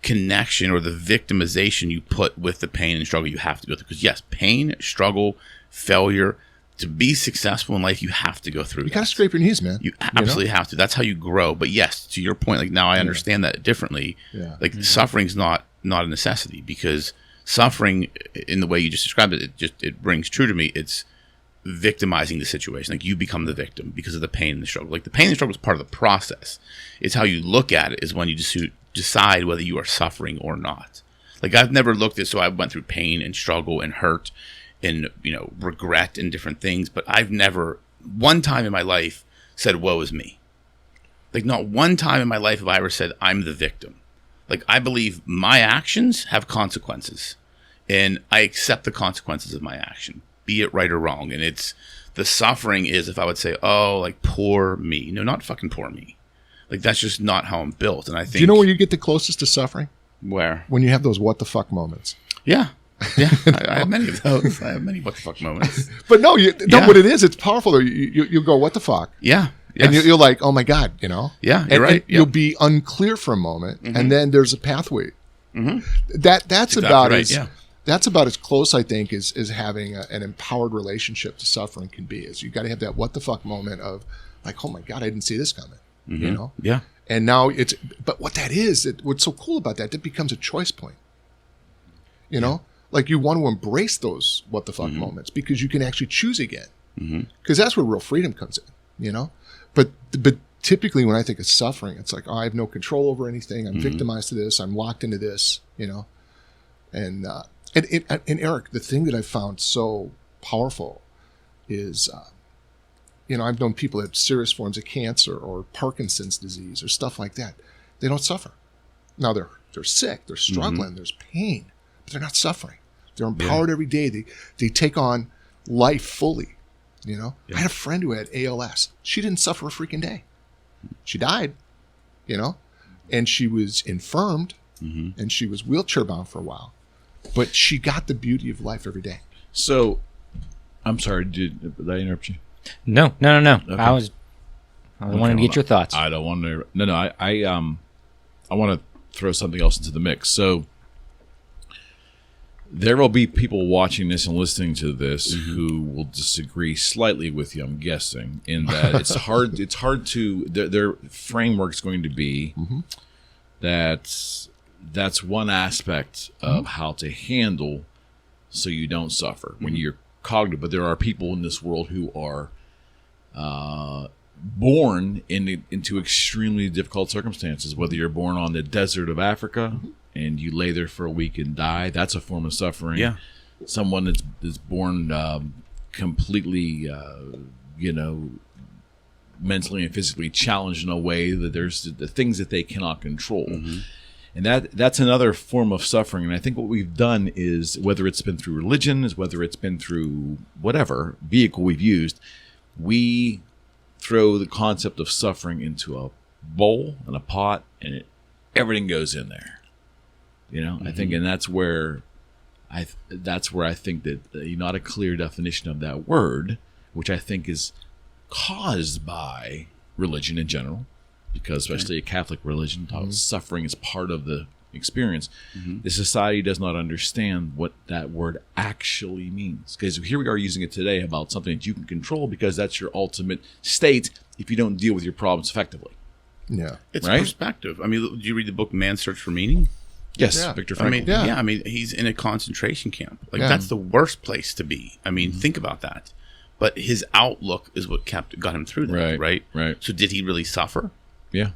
connection or the victimization you put with the pain and struggle you have to go through. Because yes, pain, struggle, failure. To be successful in life, you have to go through. You got to scrape your knees, man. You absolutely have to. That's how you grow. But yes, to your point, like now I understand that differently. Yeah. Like suffering's not a necessity, because suffering, in the way you just described it, it rings true to me. It's victimizing the situation. Like you become the victim because of the pain and the struggle. Like the pain and struggle is part of the process. It's how you look at it is when you decide whether you are suffering or not. Like I've never looked at, so I went through pain and struggle and hurt and, regret and different things, but I've never one time in my life said, woe is me. Like not one time in my life have I ever said, I'm the victim. Like, I believe my actions have consequences, and I accept the consequences of my action, be it right or wrong. And it's the suffering is if I would say, oh, like, poor me. No, not fucking poor me. Like, that's just not how I'm built. And I think. Do you know where you get the closest to suffering? Where? When you have those what the fuck moments. Yeah. Yeah. I have many of those. I have many what the fuck moments. But no, what it is, it's powerful though. You go, what the fuck? Yeah. Yes. And you're like, oh my God, Yeah, you're right. And you'll be unclear for a moment, and then there's a pathway. That's exactly about right. That's about as close, I think, as having an empowered relationship to suffering can be. Is you got to have that what the fuck moment of like, oh my God, I didn't see this coming. Yeah. And now but what that is, what's so cool about that becomes a choice point. Like you want to embrace those what the fuck moments because you can actually choose again. Because that's where real freedom comes in. But typically when I think of suffering, it's like, oh, I have no control over anything. I'm victimized to this. I'm locked into this, And Eric, the thing that I found so powerful is I've known people that have serious forms of cancer or Parkinson's disease or stuff like that. They don't suffer. Now they're sick, they're struggling, there's pain, but they're not suffering. They're empowered every day. They take on life fully. I had a friend who had ALS. She didn't suffer a freaking day. She died, and she was infirmed, and she was wheelchair bound for a while, but she got the beauty of life every day. So, I'm sorry, did I interrupt you? No. Okay. I was wanting to get your thoughts. I don't want to. No. I want to throw something else into the mix. So, there will be people watching this and listening to this who will disagree slightly with you, I'm guessing, in that it's hard to their framework's going to be that's one aspect of how to handle so you don't suffer when you're cognitive. But there are people in this world who are born into extremely difficult circumstances, whether you're born on the desert of Africa and you lay there for a week and die. That's a form of suffering. Yeah. Someone that's born completely, mentally and physically challenged in a way that there's the things that they cannot control. And that's another form of suffering. And I think what we've done is, whether it's been through religion, whether it's been through whatever vehicle we've used, we throw the concept of suffering into a bowl and a pot, and everything goes in there. I think, and that's where I think that not a clear definition of that word, which I think is caused by religion in general, because especially a Catholic religion talks suffering is part of the experience. The society does not understand what that word actually means, because here we are using it today about something that you can control, because that's your ultimate state if you don't deal with your problems effectively. Yeah, it's perspective. I mean, did you read the book Man's Search for Meaning? Yes, Viktor Frankl. I mean, he's in a concentration camp. That's the worst place to be. I mean, think about that. But his outlook is what got him through that, right? So did he really suffer? Yeah.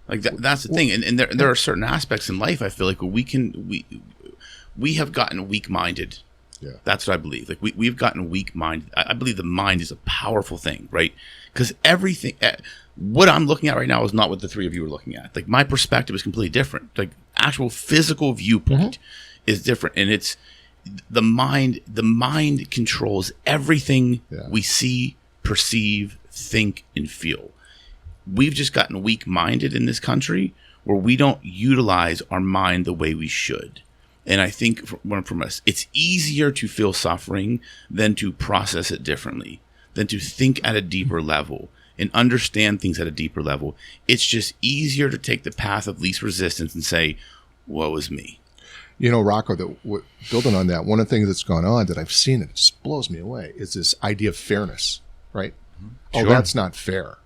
That's the thing. And there are certain aspects in life, I feel like, where we have gotten weak-minded. Yeah. That's what I believe. We've gotten weak-minded. I believe the mind is a powerful thing, right? Because everything... what I'm looking at right now is not what the three of you are looking at. My perspective is completely different. Actual physical viewpoint is different, and it's the mind. The mind controls everything we see, perceive, think, and feel. We've just gotten weak-minded in this country, where we don't utilize our mind the way we should. And I think from us, it's easier to feel suffering than to process it differently, than to think at a deeper level and understand things at a deeper level. It's just easier to take the path of least resistance and say, woe is me. Rocco, building on that, one of the things that's gone on that I've seen, it just blows me away, is this idea of fairness, right? Sure. Oh, that's not fair.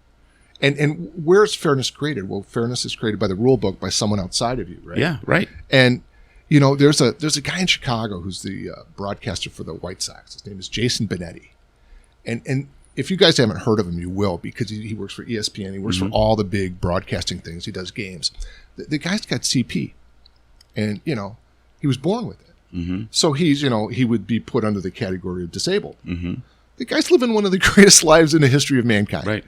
And where's fairness created? Well, fairness is created by the rule book, by someone outside of you, right? Yeah, right. And, there's a guy in Chicago who's the broadcaster for the White Sox. His name is Jason Benetti. And if you guys haven't heard of him, you will, because he works for ESPN. He works for all the big broadcasting things. He does games. The guy's got CP, and he was born with it. So he's he would be put under the category of disabled. The guy's living one of the greatest lives in the history of mankind. Right.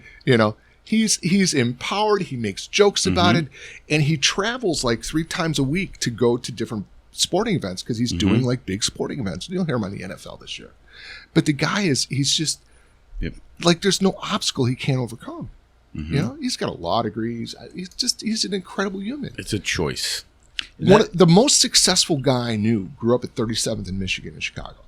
He's empowered. He makes jokes about it, and he travels 3 times a week to go to different sporting events, because he's doing big sporting events. You'll hear him on the NFL this year. But the guy he's just. Yep. There's no obstacle he can't overcome. He's got a law degree. He's an incredible human. It's a choice. The most successful guy I knew grew up at 37th in Michigan in Chicago,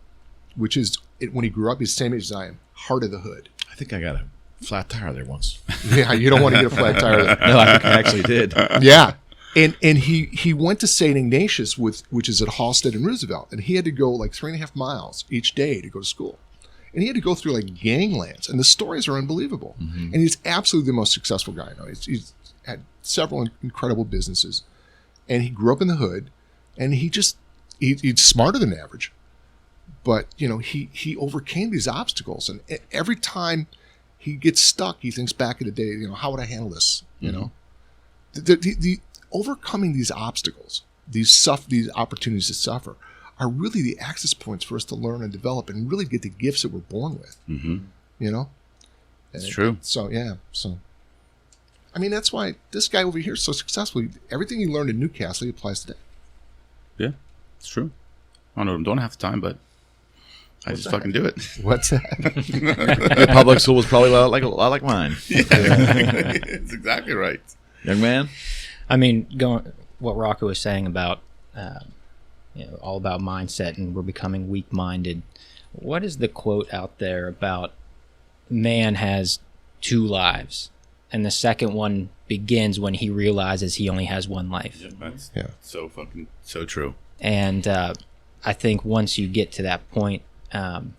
which is, when he grew up, he's the same age as I am, heart of the hood. I think I got a flat tire there once. Yeah, you don't want to get a flat tire there. No, I think I actually did. Yeah. And he went to St. Ignatius, which is at Halstead and Roosevelt, and he had to go 3.5 miles each day to go to school. And he had to go through ganglands, and the stories are unbelievable. And he's absolutely the most successful guy I know. He's had several incredible businesses, and he grew up in the hood, and he's smarter than average. But he overcame these obstacles, and every time he gets stuck, he thinks back in the day, how would I handle this? The overcoming these obstacles, these opportunities to suffer, are really the access points for us to learn and develop and really get the gifts that we're born with. It's true. So, yeah. So, I mean, that's why this guy over here is so successful. Everything he learned in Newcastle, he applies today. Yeah, it's true. I don't have the time, but I just fucking do it. What's that? Your public school was probably a lot like mine. Yeah, it's exactly right. Young man? I mean, what Rocco was saying about, all about mindset, and we're becoming weak-minded. What is the quote out there about man has 2 lives, and the second one begins when he realizes he only has 1 life? Yeah, that's so true. And I think once you get to that point, and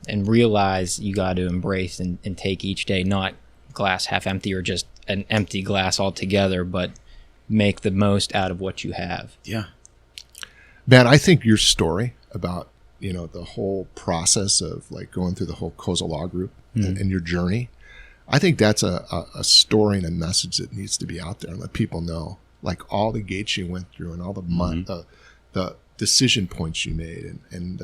realize you got to embrace and take each day, not glass half empty or just an empty glass altogether, but make the most out of what you have. Yeah. Man, I think your story about, the whole process of like going through the whole Cozza Law Group and your journey, I think that's a story and a message that needs to be out there and let people know, like all the gates you went through and all the the decision points you made and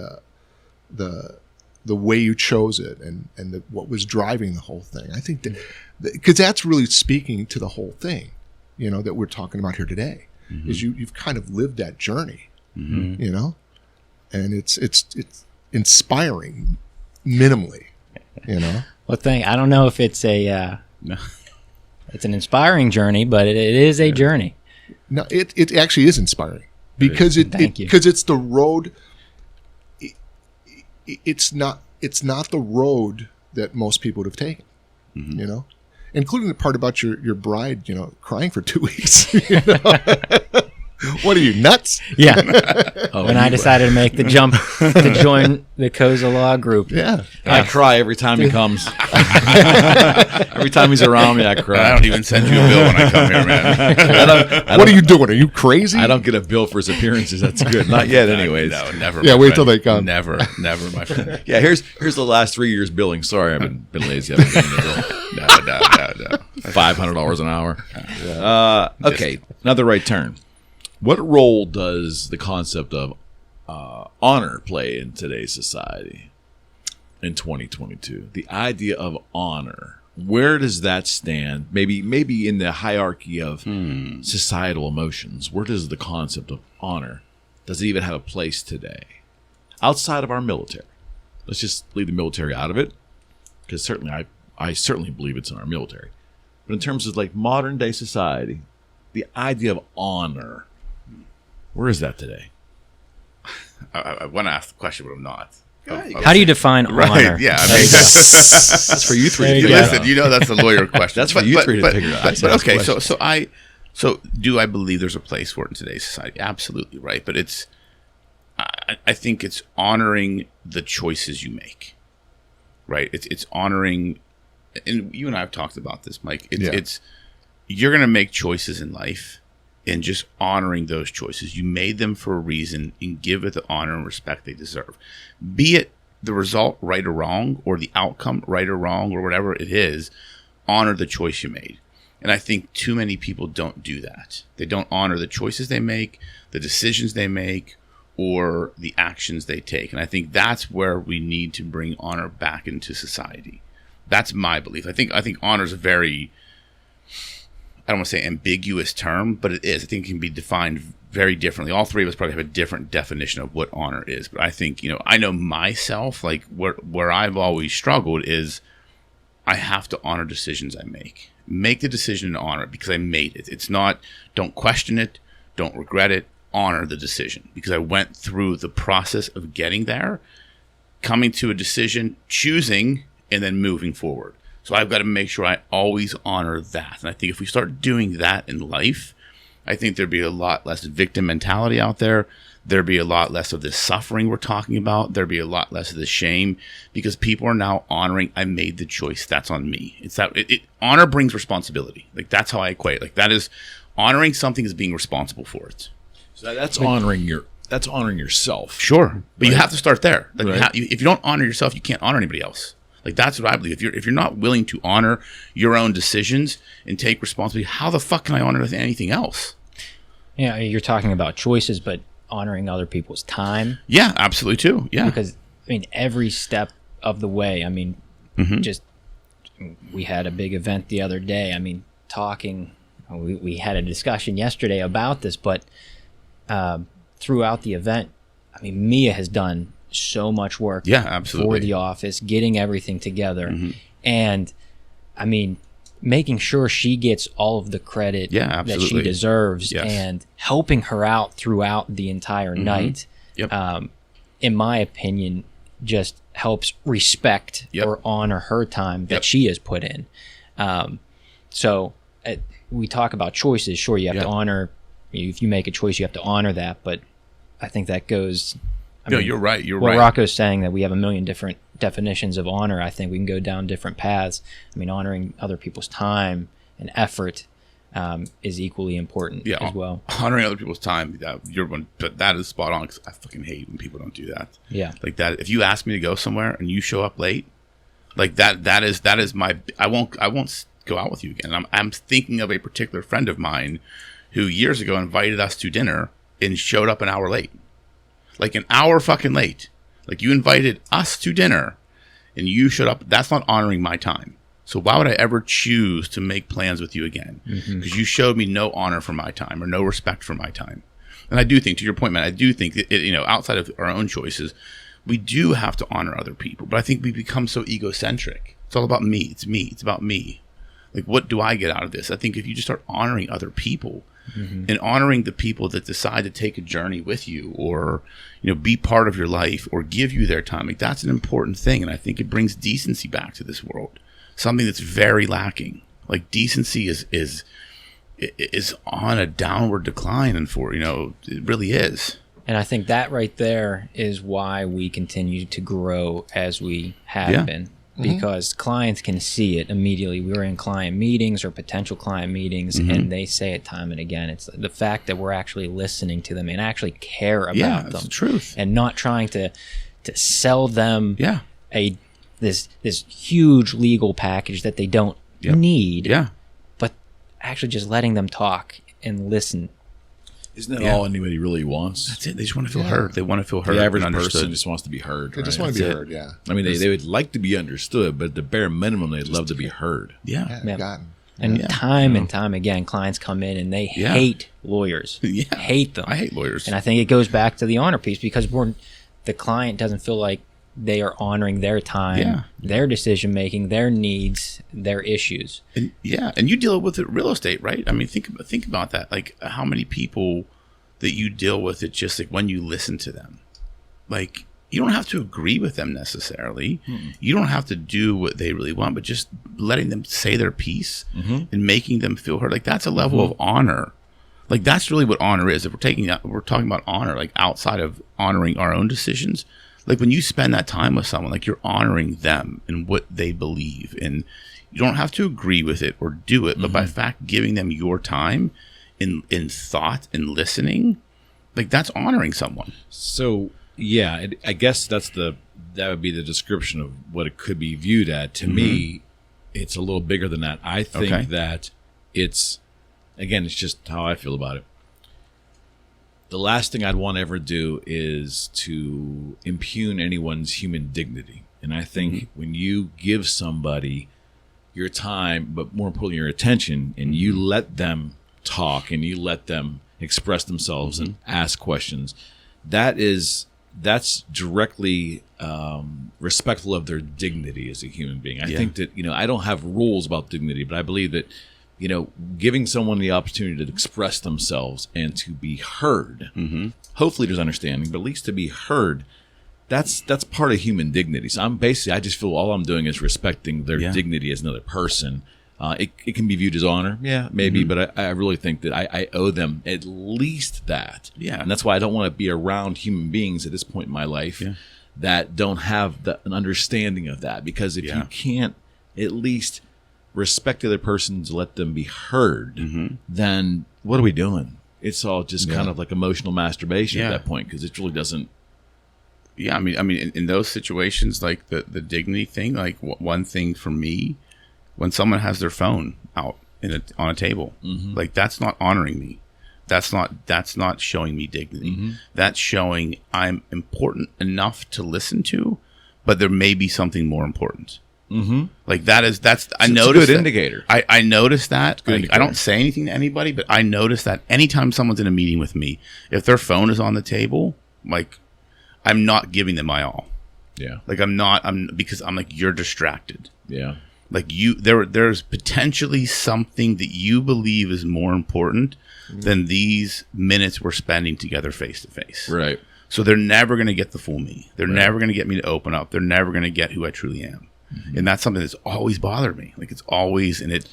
the way you chose it and what was driving the whole thing. I think that because that's really speaking to the whole thing, that we're talking about here today, is you've kind of lived that journey, and it's inspiring minimally, Well, I don't know if it's it's an inspiring journey, but it is a journey. No, it actually is inspiring because because it's the road. It's not the road that most people would have taken, including the part about your bride, crying for 2 weeks. What are you, nuts? Yeah. When I decided to make the jump to join the Cozza Law Group. Yeah. I cry every time he comes. Every time he's around me, I cry. I don't even send you a bill when I come here, man. What are you doing? Are you crazy? I don't get a bill for his appearances. That's good. Not yet, anyways. No, never. Yeah, wait till they come. Never, my friend. Yeah, here's the last 3 years billing. Sorry, I've been lazy. I haven't given a bill. No. $500 an hour. Okay, another right turn. What role does the concept of honor play in today's society in 2022? The idea of honor, where does that stand? Maybe in the hierarchy of societal emotions, where does the concept of honor, does it even have a place today? Outside of our military. Let's just leave the military out of it, because certainly I certainly believe it's in our military. But in terms of like modern day society, the idea of honor, where is that today? I want to ask the question, but I'm not. How do you define honor? Right, yeah. I mean, that's for you three to listen, that's a lawyer question. That's for you three to figure out. But okay, so do I believe there's a place for it in today's society? Absolutely, right. But I think it's honoring the choices you make, right? It's honoring, and you and I have talked about this, Mike. It's you're going to make choices in life. And just honoring those choices. You made them for a reason, and give it the honor and respect they deserve. Be it the result right or wrong, or the outcome right or wrong, or whatever it is, honor the choice you made. And I think too many people don't do that. They don't honor the choices they make, the decisions they make, or the actions they take. And I think that's where we need to bring honor back into society. That's my belief. I think honor is a very, I don't want to say ambiguous term, but it is. I think it can be defined very differently. All three of us probably have a different definition of what honor is. But I think, I know myself, like where I've always struggled is I have to honor decisions I make. Make the decision and honor it because I made it. It's not, don't question it, don't regret it, honor the decision because I went through the process of getting there, coming to a decision, choosing, and then moving forward. So I've got to make sure I always honor that. And I think if we start doing that in life, I think there'd be a lot less victim mentality out there. There'd be a lot less of this suffering we're talking about. There'd be a lot less of the shame because people are now honoring, I made the choice. That's on me. It's that honor brings responsibility. Like that's how I equate. Like that is honoring something is being responsible for it. So that's honoring yourself. Sure. But you have to start there. Like right. If you don't honor yourself, you can't honor anybody else. Like that's what I believe. If you're not willing to honor your own decisions and take responsibility, how the fuck can I honor anything else? Yeah, you're talking about choices, but honoring other people's time. Yeah, absolutely too. Yeah, because every step of the way. Just we had a big event the other day. I mean, we had a discussion yesterday about this, but throughout the event, I mean, Mia has done so much work absolutely. for the office, getting everything together. And I mean, making sure she gets all of the credit that she deserves and helping her out throughout the entire night, in my opinion, just helps respect or honor her time that she has put in. So we talk about choices. Sure, you have to honor, if you make a choice, you have to honor that. But I think that goes... you're right. What Rocco's saying, that we have a million different definitions of honor. I think we can go down different paths. I mean, honoring other people's time and effort is equally important as well. Honoring other people's time, that is spot on, because I fucking hate when people don't do that. Yeah. Like that, if you ask me to go somewhere and you show up late, like that is my, I won't go out with you again. I'm thinking of a particular friend of mine who years ago invited us to dinner and showed up an hour late. Like an hour fucking late. Like you invited us to dinner and you showed up. That's not honoring my time. So why would I ever choose to make plans with you again? Because you showed me no honor for my time or no respect for my time. And I do think, to your point, man, I do think that, outside of our own choices, we do have to honor other people. But I think we become so egocentric. It's all about me. It's me. It's about me. Like, what do I get out of this? I think if you just start honoring other people, and honoring the people that decide to take a journey with you, or be part of your life, or give you their time, like that's an important thing. And I think it brings decency back to this world, something that's very lacking. Like decency is on a downward decline, and it really is. And I think that right there is why we continue to grow as we have been. Because clients can see it immediately. We were in client meetings or potential client meetings, and they say it time and again. It's the fact that we're actually listening to them and actually care about them. That's the truth. And not trying to sell them this huge legal package that they don't need. Yeah. But actually just letting them talk and listen. Isn't that all anybody really wants? That's it. They just want to feel heard. They want to feel heard. The average person just wants to be heard. They just want to be heard, I mean, they would like to be understood, but at the bare minimum, they'd love to be heard. And time and time again, clients come in and they hate lawyers. Hate them. I hate lawyers. And I think it goes back to the honor piece, because the client doesn't feel like they are honoring their time, their decision making, their needs, their issues. And you deal with it real estate, right? I mean, think about that. Like how many people that you deal with, it's just like when you listen to them, like you don't have to agree with them necessarily. You don't have to do what they really want, but just letting them say their piece and making them feel heard. Like that's a level of honor. Like that's really what honor is. If we're talking about honor, like outside of honoring our own decisions, like when you spend that time with someone, like you're honoring them and what they believe, and you don't have to agree with it or do it, but by fact giving them your time in thought and listening, like that's honoring someone. So I guess that would be the description of what it could be viewed at. To me, it's a little bigger than that. I think that it's just how I feel about it. The last thing I'd want to ever do is to impugn anyone's human dignity. And I think when you give somebody your time, but more importantly, your attention, and you let them talk and you let them express themselves and ask questions, that's directly respectful of their dignity as a human being. I think that, I don't have rules about dignity, but I believe that, giving someone the opportunity to express themselves and to be heard, hopefully there's understanding, but at least to be heard, that's part of human dignity. So I just feel all I'm doing is respecting their dignity as another person. It can be viewed as honor, maybe, but I really think that I owe them at least that. And that's why I don't want to be around human beings at this point in my life that don't have an understanding of that. Because if you can't at least respect the other person to let them be heard, then what are we doing? It's all just kind of like emotional masturbation at that point, because it really doesn't. I mean, in those situations, like the dignity thing, like one thing for me, when someone has their phone out on a table, like that's not honoring me. That's not showing me dignity. That's showing I'm important enough to listen to, but there may be something more important. Mm-hmm. Like that's I It's noticed a good that. indicator. I noticed that. Like, indicator. I don't say anything to anybody, but I notice that anytime someone's in a meeting with me, if their phone is on the table, like I'm not giving them my all. Yeah. Like because I'm like, you're distracted. Yeah. Like there's potentially something that you believe is more important than these minutes we're spending together face to face. Right. So they're never going to get the full me. They're never going to get me to open up. They're never going to get who I truly am. Mm-hmm. And that's something that's always bothered me. Like it's always, and it,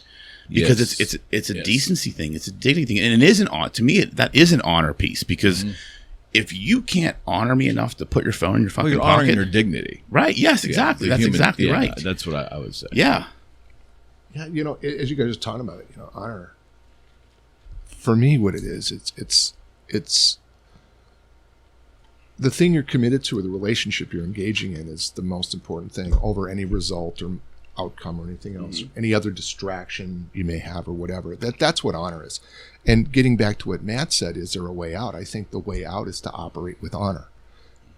because it's a decency thing. It's a dignity thing. And it is to me, that is an honor piece, because if you can't honor me enough to put your phone in your fucking you're pocket. honoring your dignity. Right. Yes, exactly. Yeah, that's exactly right. That's what I would say. Yeah. Yeah. You know, as you guys are talking about it, you know, honor, for me, what it is, it's the thing you're committed to, or the relationship you're engaging in, is the most important thing over any result or outcome or anything else, any other distraction you may have or whatever. That's what honor is. And getting back to what Matt said, is there a way out? I think the way out is to operate with honor.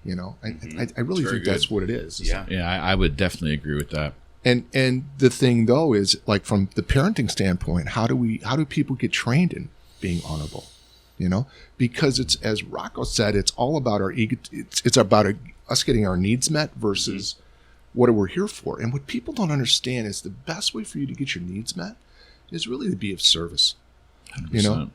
You know, I really think that's what it is. Yeah. Yeah, I would definitely agree with that. And the thing though is, like, from the parenting standpoint, how do people get trained in being honorable? You know, because it's, as Rocco said, it's all about our ego. It's about us getting our needs met versus what we're here for. And what people don't understand is the best way for you to get your needs met is really to be of service. 100%. You know,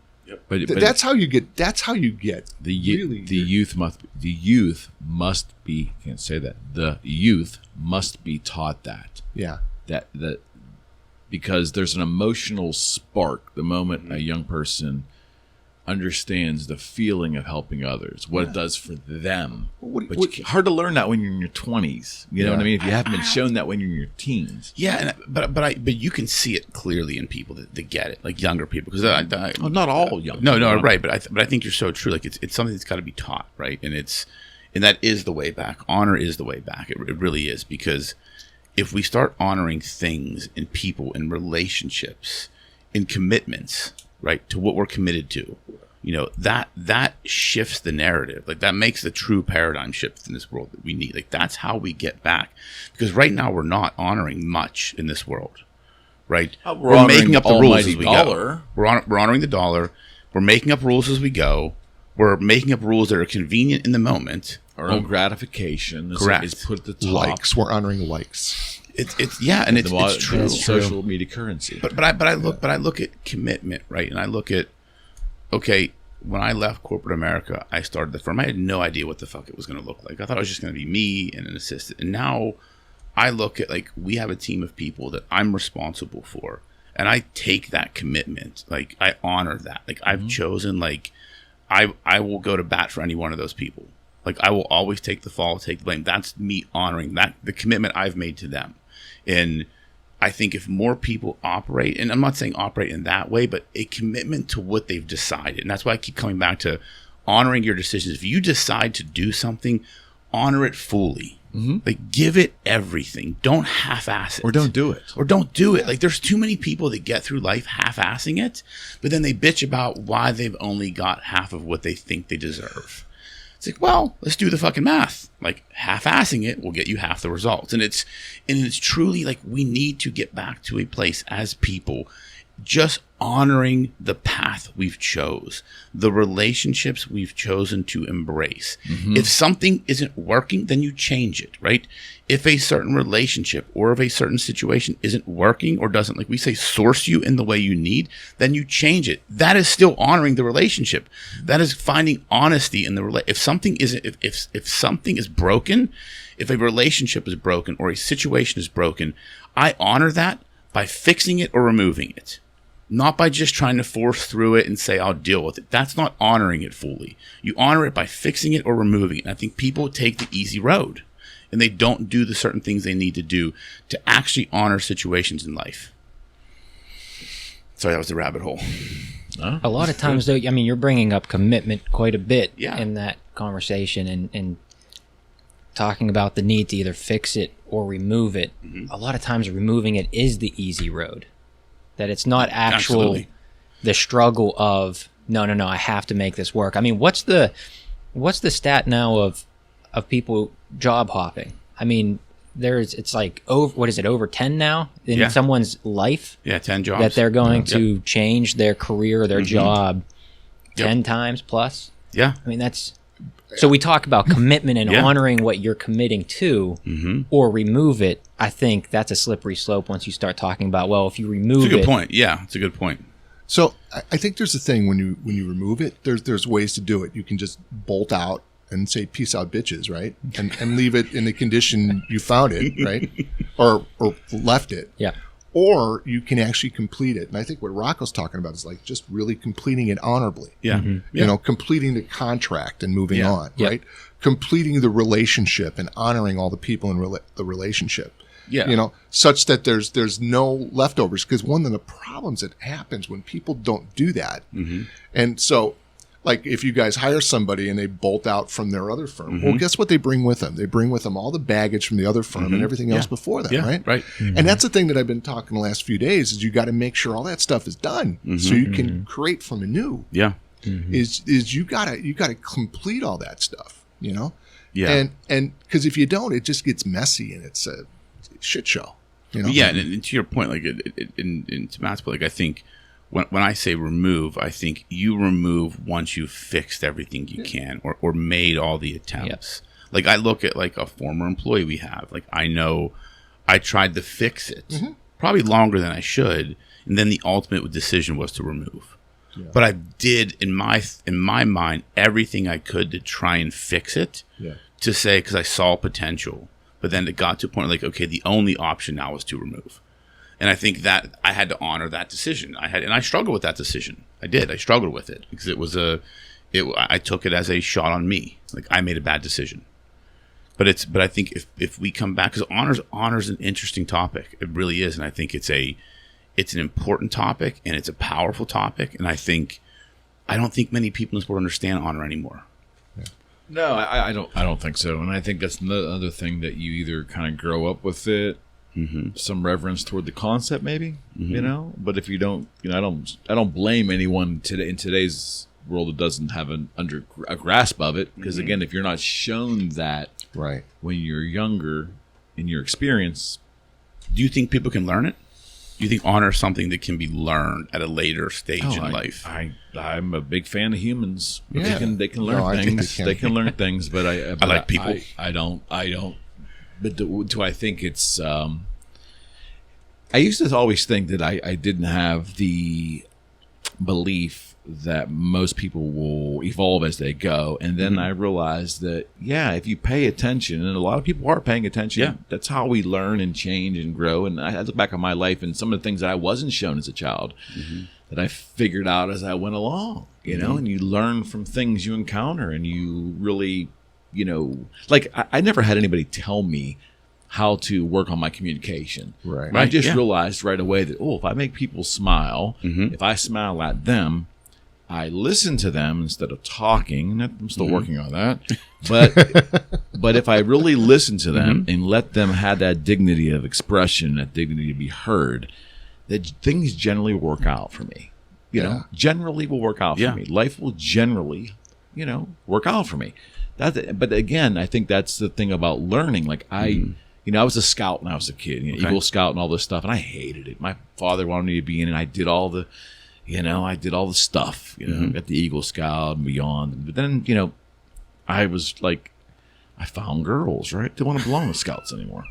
but that's how you get. the youth must be. Can't say that. The youth must be taught that. Yeah. That because there's an emotional spark the moment a young person understands the feeling of helping others, what it does for them. Hard to learn that when you're in your 20s. You know what I mean? If you haven't been shown that when you're in your teens. Yeah, but you can see it clearly in people that get it, like younger people. Because not all young. No, people. right. But I think you're so true. Like it's something that's got to be taught, right? And that is the way back. Honor is the way back. It really is, because if we start honoring things and people and relationships and commitments, right, to what we're committed to, you know, that shifts the narrative. Like that makes the true paradigm shift in this world that we need. Like that's how we get back, because right now we're not honoring much in this world, right? We're making up the rules as we dollar. go. We're honoring the dollar. We're making up rules as we go. We're making up rules that are convenient in the moment. Our own gratification is put at the top. Likes. We're honoring likes. It's yeah, and it's true. It's social media currency. But I look at commitment, right? And I look at, okay, when I left corporate America, I started the firm. I had no idea what the fuck it was going to look like. I thought it was just going to be me and an assistant. And now I look at, like, we have a team of people that I'm responsible for, and I take that commitment. Like, I honor that. Like, I've chosen, like, I will go to bat for any one of those people. Like, I will always take the fall, take the blame. That's me honoring that, the commitment I've made to them. And I think if more people operate, and I'm not saying operate in that way, but a commitment to what they've decided. And that's why I keep coming back to honoring your decisions. If you decide to do something, honor it fully. Like, give it everything. Don't half-ass it. Or don't do it. Like, there's too many people that get through life half-assing it, but then they bitch about why they've only got half of what they think they deserve. It's like, well, let's do the fucking math. Like, half-assing it will get you half the results. And it's truly like, we need to get back to a place as people just honoring the path we've chose, the relationships we've chosen to embrace. If something isn't working, then you change it, right? If a certain relationship or if a certain situation isn't working or doesn't, like we say, source you in the way you need, then you change it. That is still honoring the relationship. That is finding honesty in the if something isn't, if something is broken, if a relationship is broken or a situation is broken, I honor that by fixing it or removing it. Not by just trying to force through it and say, I'll deal with it. That's not honoring it fully. You honor it by fixing it or removing it. And I think people take the easy road, and they don't do the certain things they need to do to actually honor situations in life. Sorry, that was a rabbit hole. A lot of times, though, I mean, you're bringing up commitment quite a bit Yeah. in that conversation, and talking about the need to either fix it or remove it. A lot of times removing it is the easy road. That it's not Absolutely. the struggle of no, I have to make this work. I mean, what's the stat now of people job hopping? I mean, it's like over 10 now in someone's life. Yeah, 10 jobs that they're going to change their career, their job 10 times plus. Yeah, I mean so we talk about commitment and honoring what you're committing to, or remove it. I think that's a slippery slope once you start talking about, well, if you remove it. It's a good point. Yeah, it's a good point. So I think there's a thing when you remove it, there's ways to do it. You can just bolt out and say, peace out, bitches, right? And leave it in the condition you found it, right? Or left it. Yeah. Or you can actually complete it. And I think what Rocco's talking about is like just really completing it honorably. Yeah. You know, completing the contract and moving on, right? Completing the relationship and honoring all the people in the relationship. Yeah. You know, such that there's no leftovers. Because one of the problems that happens when people don't do that, and so like if you guys hire somebody and they bolt out from their other firm, well, guess what they bring with them? They bring with them all the baggage from the other firm and everything else before that, right? Right. And that's the thing that I've been talking the last few days is you got to make sure all that stuff is done so you can create from anew. Yeah. Is you gotta complete all that stuff, you know? Yeah. And because if you don't, it just gets messy and it's a shit show. You know? Yeah, and to your point, like in to Matt's point, like I think when I say remove, I think you remove once you've fixed everything you can or made all the attempts. Like I look at like a former employee we have. Like I know I tried to fix it probably longer than I should, and then the ultimate decision was to remove. Yeah. But I did in my mind everything I could to try and fix it. Yeah. To say because I saw potential, but then it got to a point like okay, the only option now was to remove. And I think that I had to honor that decision. I struggled with that decision. I struggled with it because it was I took it as a shot on me. Like I made a bad decision. But I think if we come back, because honor's an interesting topic. It really is. And I think it's an important topic and it's a powerful topic. And I don't think many people in this world understand honor anymore. Yeah. No, I don't think so. And I think that's another thing that you either kind of grow up with it, some reverence toward the concept, maybe, you know. But if you don't, you know, I don't blame anyone today in today's world that doesn't have a grasp of it. Because again, if you're not shown that right when you're younger in your experience, do you think people can learn it? Do you think honor is something that can be learned at a later stage in life? I'm a big fan of humans. Yeah. They can learn things. They can learn things, but I like people. I don't. But do I think it's? I used to always think that I didn't have the belief that most people will evolve as they go, and then I realized that if you pay attention, and a lot of people are paying attention, that's how we learn and change and grow. And I look back on my life and some of the things that I wasn't shown as a child that I figured out as I went along. You know, and you learn from things you encounter, and you really. You know, like I never had anybody tell me how to work on my communication. Right. I just realized right away that, if I make people smile, if I smile at them, I listen to them instead of talking. I'm still working on that. But if I really listen to them and let them have that dignity of expression, that dignity to be heard, that things generally work out for me. You know, generally will work out for me. Life will generally, work out for me. But again, I think that's the thing about learning. Like I was a scout when I was a kid, Eagle Scout and all this stuff, and I hated it. My father wanted me to be in it. And I did all the, stuff, at the Eagle Scout and beyond. But then, I was like, I found girls, right? Didn't want to belong with Scouts anymore.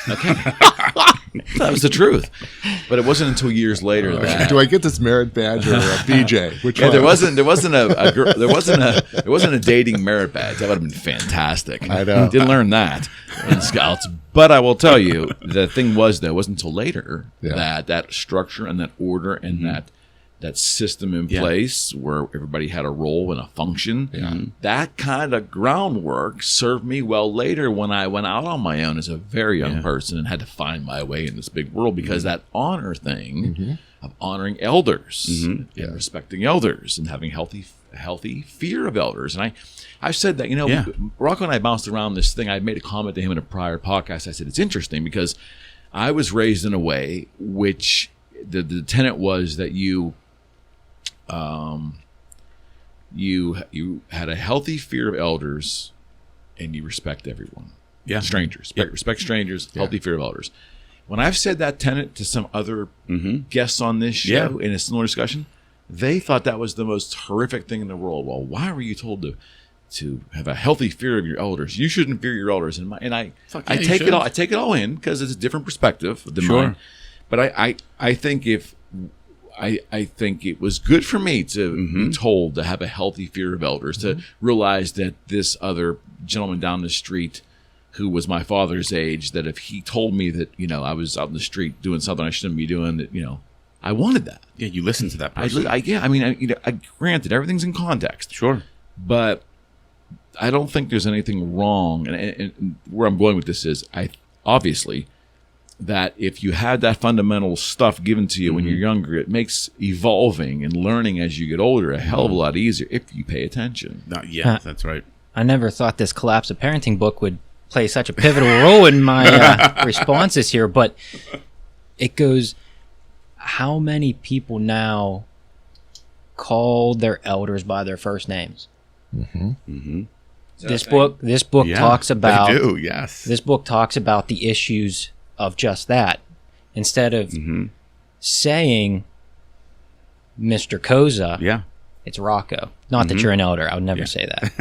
Okay. That was the truth. But it wasn't until years later that do I get this merit badge or a BJ? Which one? There wasn't a dating merit badge. That would have been fantastic. I know. Didn't learn that in Scouts. But I will tell you, the thing was that it wasn't until later that structure and that order and that system in place where everybody had a role and a function, that kind of groundwork served me well later when I went out on my own as a very young person and had to find my way in this big world, because that honor thing of honoring elders and respecting elders and having healthy fear of elders. And I've said that, Rocco and I bounced around this thing. I made a comment to him in a prior podcast. I said, it's interesting because I was raised in a way which the tenet was that you had a healthy fear of elders and you respect everyone. strangers. Respect strangers, healthy fear of elders. When I've said that tenet to some other guests on this show in a similar discussion, they thought that was the most horrific thing in the world. Well, why were you told to have a healthy fear of your elders? You shouldn't fear your elders. And I take it all. I take it all in because it's a different perspective than mine. But I think I think it was good for me to be told to have a healthy fear of elders, to realize that this other gentleman down the street who was my father's age, that if he told me that, I was out in the street doing something I shouldn't be doing, that, I wanted that. Yeah, you listen to that person. I granted, everything's in context. Sure. But I don't think there's anything wrong. And where I'm going with this is, obviously, that if you had that fundamental stuff given to you when you're younger, it makes evolving and learning as you get older a hell of a lot easier if you pay attention. That's right. I never thought this Collapse of Parenting book would play such a pivotal role in my responses here, but it goes, how many people now call their elders by their first names? This book talks about this book talks about the issues of just that. Instead of saying Mr. Cozza, it's Rocco. Not that you're an elder. I would never say that.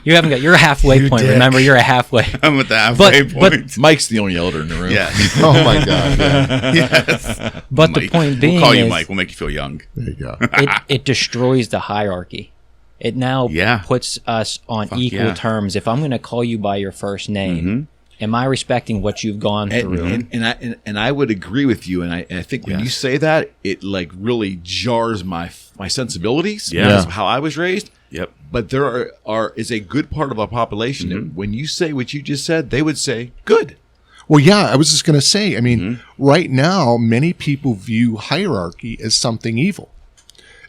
You haven't got your halfway point. Dick. Remember, you're a halfway. I'm at the halfway point. But Mike's the only elder in the room. Yes. Oh my God. Yeah. Yes. But Mike. The point being, we'll call you Mike. We'll make you feel young. There you go. It destroys the hierarchy. It now puts us on equal terms. If I'm going to call you by your first name, am I respecting what you've gone through? And I would agree with you. And I think when you say that, it really jars my sensibilities because of how I was raised. Yep. But there is a good part of our population that when you say what you just said, they would say, good. Well, yeah, I was just going to say, right now, many people view hierarchy as something evil.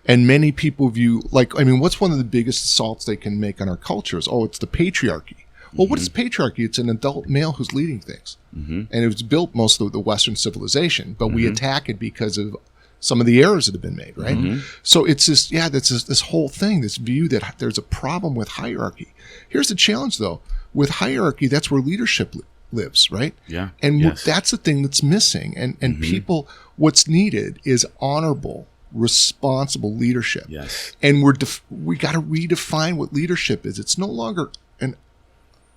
And many people view, what's one of the biggest assaults they can make on our culture is, it's the patriarchy. Well, what is patriarchy? It's an adult male who's leading things. And it was built most of the Western civilization, but we attack it because of some of the errors that have been made, right? So it's this, this whole thing, this view that there's a problem with hierarchy. Here's the challenge, though. With hierarchy, that's where leadership lives, right? Yeah. And that's the thing that's missing. And people, what's needed is honorable, responsible leadership. Yes. And we got to redefine what leadership is. It's no longer an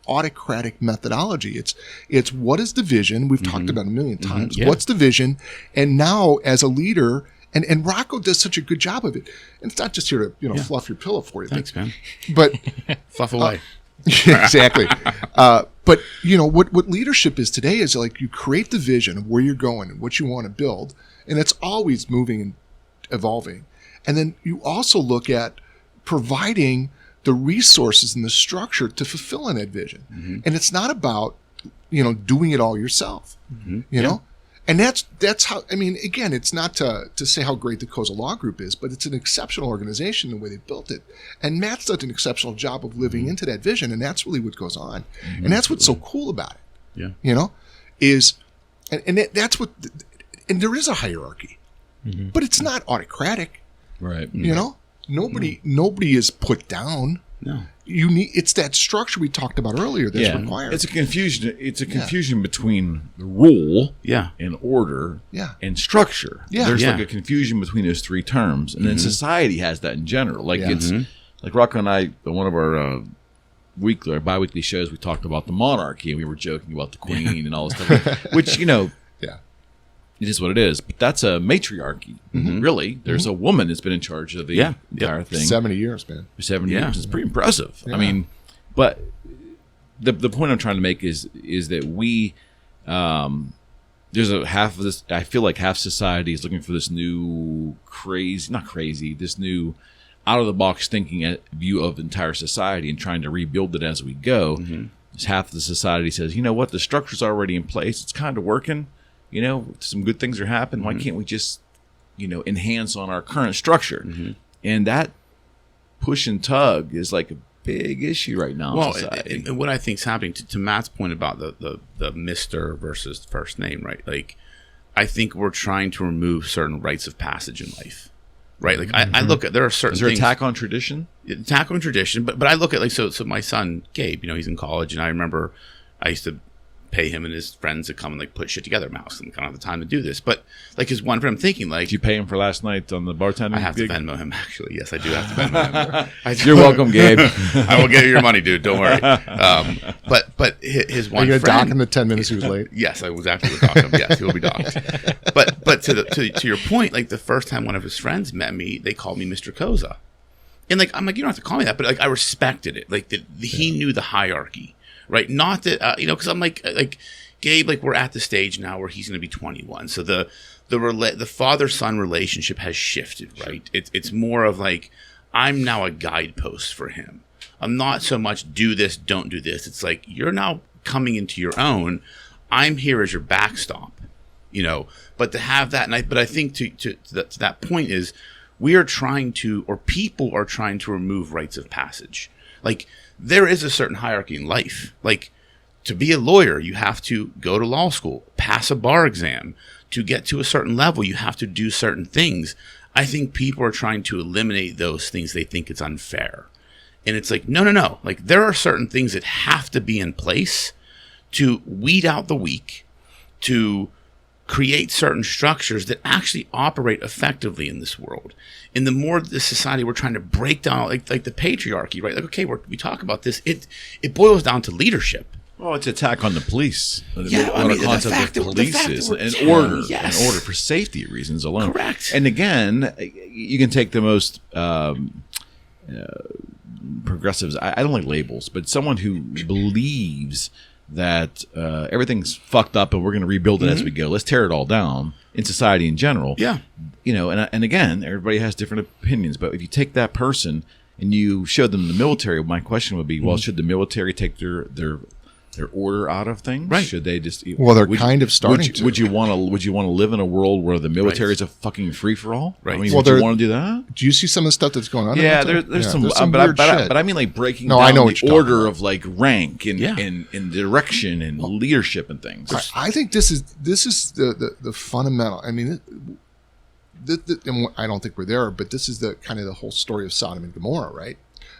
autocratic methodology. It's what is the vision? We've talked about it a million times. What's the vision? And now as a leader, and Rocco does such a good job of it. And it's not just here to fluff your pillow for you. Thanks, man. But fluff away. Exactly. But what leadership is today is you create the vision of where you're going and what you want to build, and it's always moving and evolving. And then you also look at providing the resources and the structure to fulfill that vision. And it's not about, doing it all yourself, you know? And that's how, again, it's not to say how great the Cozza Law Group is, but it's an exceptional organization the way they built it. And Matt's done an exceptional job of living into that vision. And that's really what goes on. And that's what's so cool about it. Yeah. That's what, and there is a hierarchy, but it's not autocratic. Right. Nobody is put down. No. It's that structure we talked about earlier that's required. It's a confusion. It's a confusion between the rule and order and structure. There's a confusion between those three terms. And then society has that in general. It's like Rocco and I, one of our weekly or bi-weekly shows, we talked about the monarchy and we were joking about the queen and all this stuff, which, it is what it is, but that's a matriarchy. Really, there's a woman that's been in charge of the entire thing. 70 years, man. 70 years. It's pretty impressive. Yeah. But the point I'm trying to make is that we there's a half of this. I feel like half society is looking for this new this new out of the box thinking view of the entire society and trying to rebuild it as we go. Half of the society says, you know what, the structure's already in place. It's kind of working. Some good things are happening. Why can't we just, enhance on our current structure? And that push and tug is like a big issue right now in society. And what I think is happening, to Matt's point about the Mr. versus first name, right? I think we're trying to remove certain rites of passage in life. right? Like I look at, there are certain Is there things. attack on tradition? Attack on tradition, but I look at like, so my son, Gabe, he's in college, and I remember I used to pay him and his friends to come and like put shit together. Mouse, and I don't have the time to do this, but like his one friend, I'm thinking like, Did you pay him for last night on the bartending? I have gig? to Venmo him, actually. Yes, I do have to Venmo him. You're welcome, Gabe. I will get you your money, dude. Don't worry. But his one Are you going to friend, dock him the 10 minutes he was late? yes, I was actually going to dock him. Yes, he will be docked. But to your point, like the first time one of his friends met me, they called me Mr. Cozza. And like, I'm like, you don't have to call me that, but like, I respected it. Like he knew the hierarchy, right? Not that, because I'm like Gabe, like we're at the stage now where he's going to be 21. So the father-son relationship has shifted, right? It's more of like, I'm now a guidepost for him. I'm not so much do this, don't do this. It's like, you're now coming into your own. I'm here as your backstop, but to have that, but I think to that point is, we are trying to, or people are trying to remove rites of passage. Like there is a certain hierarchy in life. Like to be a lawyer, you have to go to law school, pass a bar exam. To get to a certain level, you have to do certain things. I think people are trying to eliminate those things. They think it's unfair. And it's like, no. Like there are certain things that have to be in place to weed out the weak, to create certain structures that actually operate effectively in this world. And the more the society we're trying to break down, like the patriarchy, right? Like, okay, we talk about this. It boils down to leadership. Well, it's attack on the police. Yeah, what the concept of police is, and order, yes. and order for safety reasons alone. Correct. And again, you can take the most progressives. I don't like labels, but someone who believes that everything's fucked up and we're going to rebuild it as we go. Let's tear it all down in society in general. Yeah. And again, everybody has different opinions, but if you take that person and you show them the military, my question would be, well, should the military take their order out of things? Right. Should they just? Well, they're kind of starting to. Would you want to live in a world where the military is a fucking free for all? Right. I mean, Well, would you want to do that? Do you see some of the stuff that's going on? Yeah, there's some weird shit. but I mean like breaking No, down I know what the you're talking order about. of like rank and direction and leadership and things. I think this is the fundamental. I mean, and I don't think we're there, but this is the kind of the whole story of Sodom and Gomorrah, right?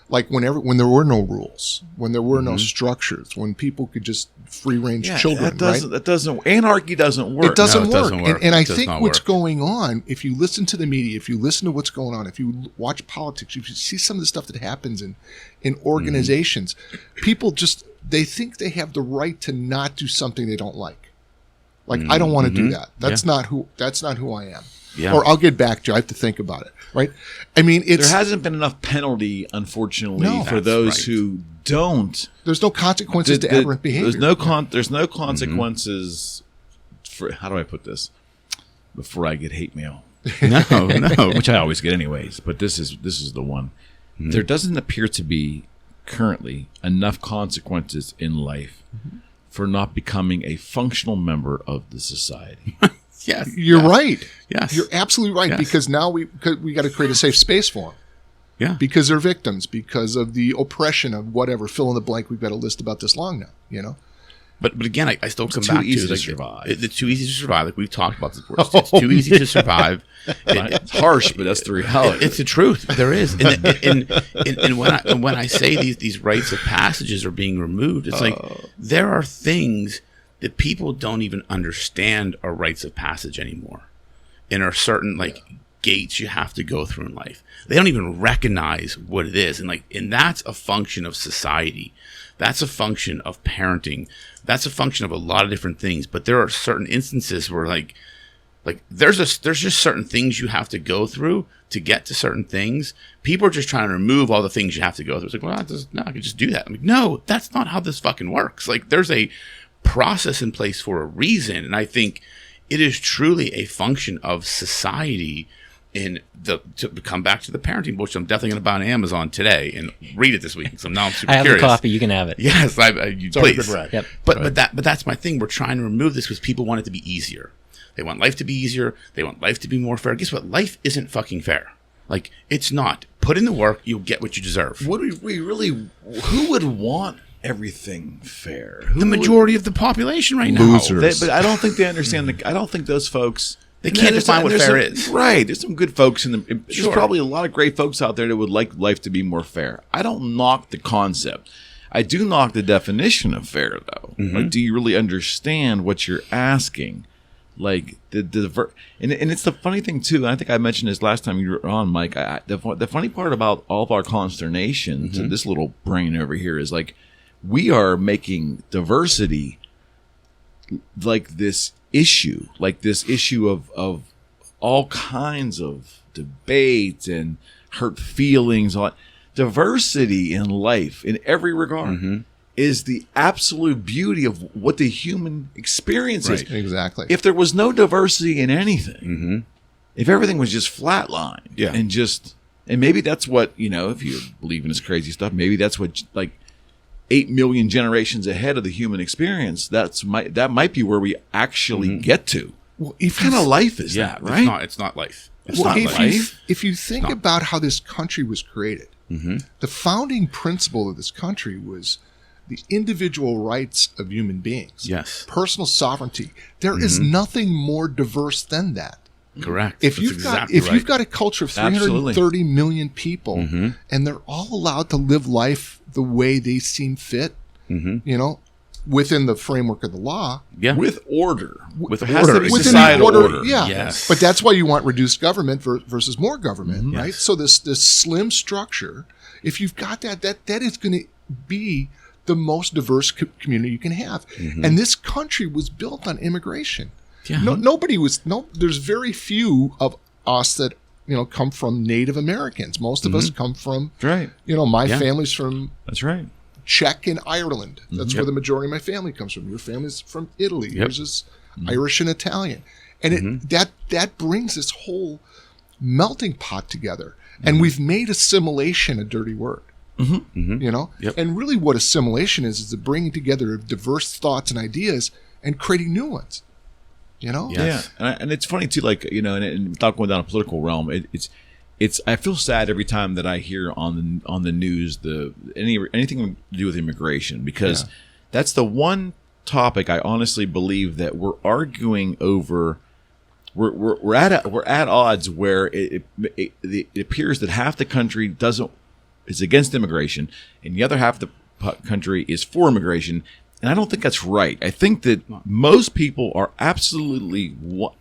Like when there were no rules, when there were no structures, when people could just free range children, that doesn't anarchy doesn't work. It doesn't No, it work. doesn't work. And I It does think not what's work. going on, if you listen to the media, if you listen to what's going on, if you watch politics, if you see some of the stuff that happens in organizations, people they think they have the right to not do something they don't like. Like, I don't want to do that. That's not who I am. Yeah. Or I'll get back to you. I have to think about it. Right. I mean, There hasn't been enough penalty, unfortunately, No. for That's those right. who don't. there's no consequences to aberrant behavior. There's no consequences for, how do I put this before I get hate mail, No. which I always get anyways. But this is the one. There doesn't appear to be currently enough consequences in life for not becoming a functional member of the society. Yes. You're right. Yes. You're absolutely right. Yes. Because now we got to create a safe space for them. Yeah. Because they're victims, because of the oppression of whatever, fill in the blank. We've got a list about this long now, But again, I still come too back easy to to survive. It's too easy to survive. Like we've talked about this before. It's too easy to survive. It's harsh, but that's the reality. It's the truth. There is, and when I say these rites of passages are being removed, it's like there are things that people don't even understand are rites of passage anymore, and are certain gates you have to go through in life. They don't even recognize what it is, and that's a function of society. That's a function of parenting. That's a function of a lot of different things. But there are certain instances where there's just certain things you have to go through to get to certain things. People are just trying to remove all the things you have to go through. It's like, well, I can just do that. I'm like, no, that's not how this fucking works. Like, there's a process in place for a reason. And I think it is truly a function of society. And to come back to the parenting book, which I'm definitely going to buy on Amazon today and read it this week. So now I'm super I have curious. the copy. You can have it. Yes, It's already please. been read. Yep. But that's my thing. We're trying to remove this because people want it to be easier. They want life to be easier. They want life to be more fair. Guess what? Life isn't fucking fair. Like, it's not. Put in the work, you'll get what you deserve. Who would want everything fair? The majority of the population right now. Losers. But I don't think they understand. I don't think those folks They can't define what fair is. Right. There's some good folks there's Sure. probably a lot of great folks out there that would like life to be more fair. I don't knock the concept. I do knock the definition of fair, though. Like, do you really understand what you're asking? Like and it's the funny thing too. And I think I mentioned this last time you were on, Mike. The funny part about all of our consternation to this little brain over here is like we are making diversity like this issue of all kinds of debate and hurt feelings. Diversity in life, in every regard, is the absolute beauty of what the human experience is. Exactly. If there was no diversity in anything, if everything was just flatlined, and maybe that's what, if you believe in this crazy stuff, maybe that's what, like, 8 million generations ahead of the human experience, that might be where we actually get to. Well, what kind of life is that, right? It's not life. If you think about how this country was created, the founding principle of this country was the individual rights of human beings. Yes. Personal sovereignty. There is nothing more diverse than that. Correct. If you've got a culture of 330 million people and they're all allowed to live life the way they seem fit, within the framework of the law, with order, with order, within societal order. Yeah. Yes. But that's why you want reduced government versus more government, right? So this slim structure, if you've got that is going to be the most diverse community you can have. And this country was built on immigration. Yeah. There's very few of us that, come from Native Americans. Most of us come from, my family's from That's right. Czech and Ireland. That's where the majority of my family comes from. Your family's from Italy. Yours is Irish and Italian. And that brings this whole melting pot together. And we've made assimilation a dirty word. And really what assimilation is the bringing together of diverse thoughts and ideas and creating new ones. Yes. Yeah, and it's funny too. Like and without going down a political realm, it's. I feel sad every time that I hear on the news anything to do with immigration, because that's the one topic I honestly believe that we're arguing over. We're at odds where it appears that half the country is against immigration, and the other half of the country is for immigration. And I don't think that's right. I think that most people are absolutely,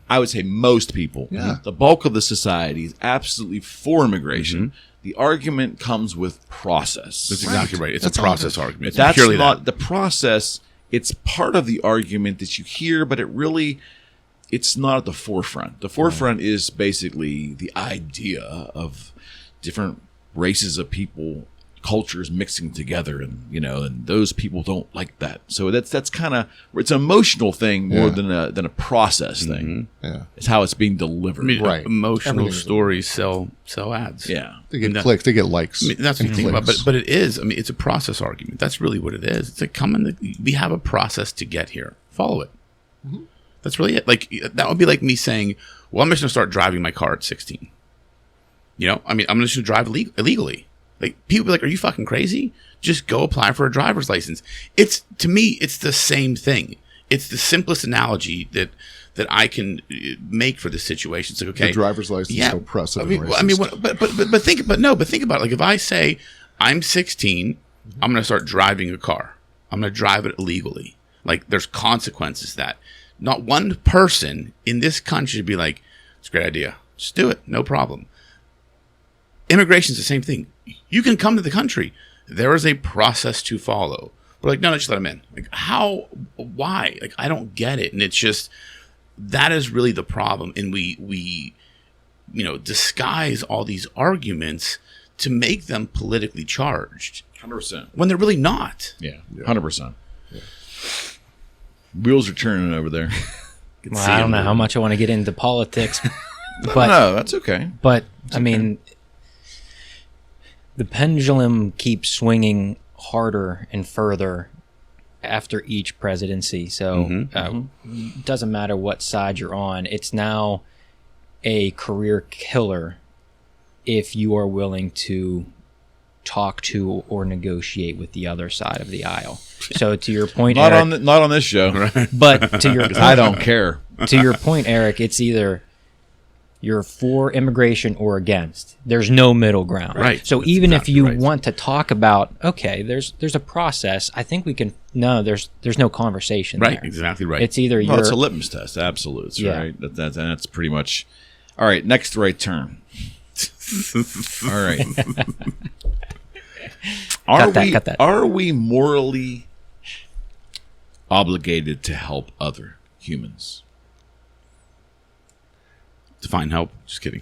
I would say most people, the bulk of the society is absolutely for immigration. The argument comes with process. That's exactly right. It's a process argument. It's That's purely not the process. It's part of the argument that you hear, but it's not at the forefront. The forefront is basically the idea of different races of people, cultures mixing together, and those people don't like that. So that's kind of, it's an emotional thing more than a process thing. It's how it's being delivered. Right. Emotional stories sell ads. Yeah. They get clicks, they get likes. That's what you think about. But it is. It's a process argument. That's really what it is. It's like we have a process to get here. Follow it. That's really it. Like, that would be like me saying, well, I'm just going to start driving my car at 16. I'm just going to drive illegally. Like, people be like, are you fucking crazy? Just go apply for a driver's license. To me, it's the same thing. It's the simplest analogy that I can make for this situation. It's like, okay, the driver's license is so oppressive. But think about it. Like, if I say I'm 16, I'm going to start driving a car. I'm going to drive it illegally. Like, there's consequences to that. Not one person in this country should be like, it's a great idea. Just do it. No problem. Immigration is the same thing. You can come to the country. There is a process to follow. We're like, no, just let them in. Like, how? Why? Like, I don't get it. And it's just, that is really the problem. And we disguise all these arguments to make them politically charged. 100%. When they're really not. Yeah, 100%. Yeah. Wheels are turning over there. Well, I don't know how much I want to get into politics. But no, that's okay. But, I mean, the pendulum keeps swinging harder and further after each presidency. So it doesn't matter what side you're on. It's now a career killer if you are willing to talk to or negotiate with the other side of the aisle. So to your point, not Eric, on this show. But to your point, I don't care. To your point, Eric, it's either You're for immigration or against. There's no middle ground. Right. So That's even exactly if you right. want to talk about, okay, there's a process, I think we can, no, there's no conversation Right. there. Exactly right. It's either Well, it's a you're, litmus test, absolutes, Yeah. right? That's pretty much. All right, next right turn. All right. Cut that. Are we morally obligated to help other humans? Define help. Just kidding.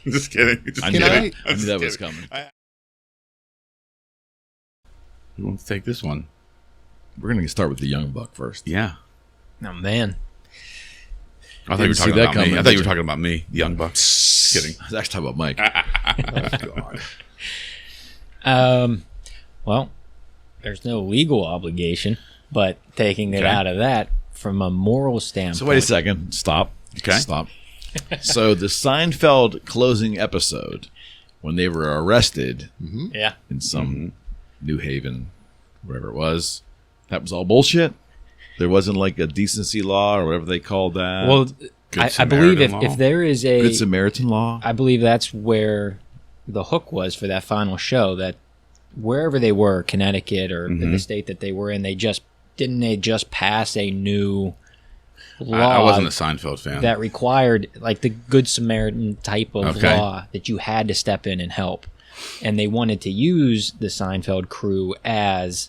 Just kidding. Just I kidding. knew I'm just that was kidding. coming. Who wants to take this one? We're going to start with the young buck first. Yeah. oh man, I thought you were Didn't see talking that about me. coming, I thought did you were you? talking about me, the young buck. Just kidding. I was actually talking about Mike. well, there's no legal obligation, but taking it Okay. out of that from a moral standpoint. So wait a second. Stop. Okay. Stop. So the Seinfeld closing episode, when they were arrested Yeah. in some New Haven, wherever it was, that was all bullshit. There wasn't like a decency law or whatever they called that. Well, Good I believe Samaritan law. if there is a, Good Samaritan law. I believe that's where the hook was for that final show, that wherever they were, Connecticut or the state that they were in, they just pass a new law I wasn't a Seinfeld fan. that required like the Good Samaritan type of Okay. law that you had to step in and help. And they wanted to use the Seinfeld crew as,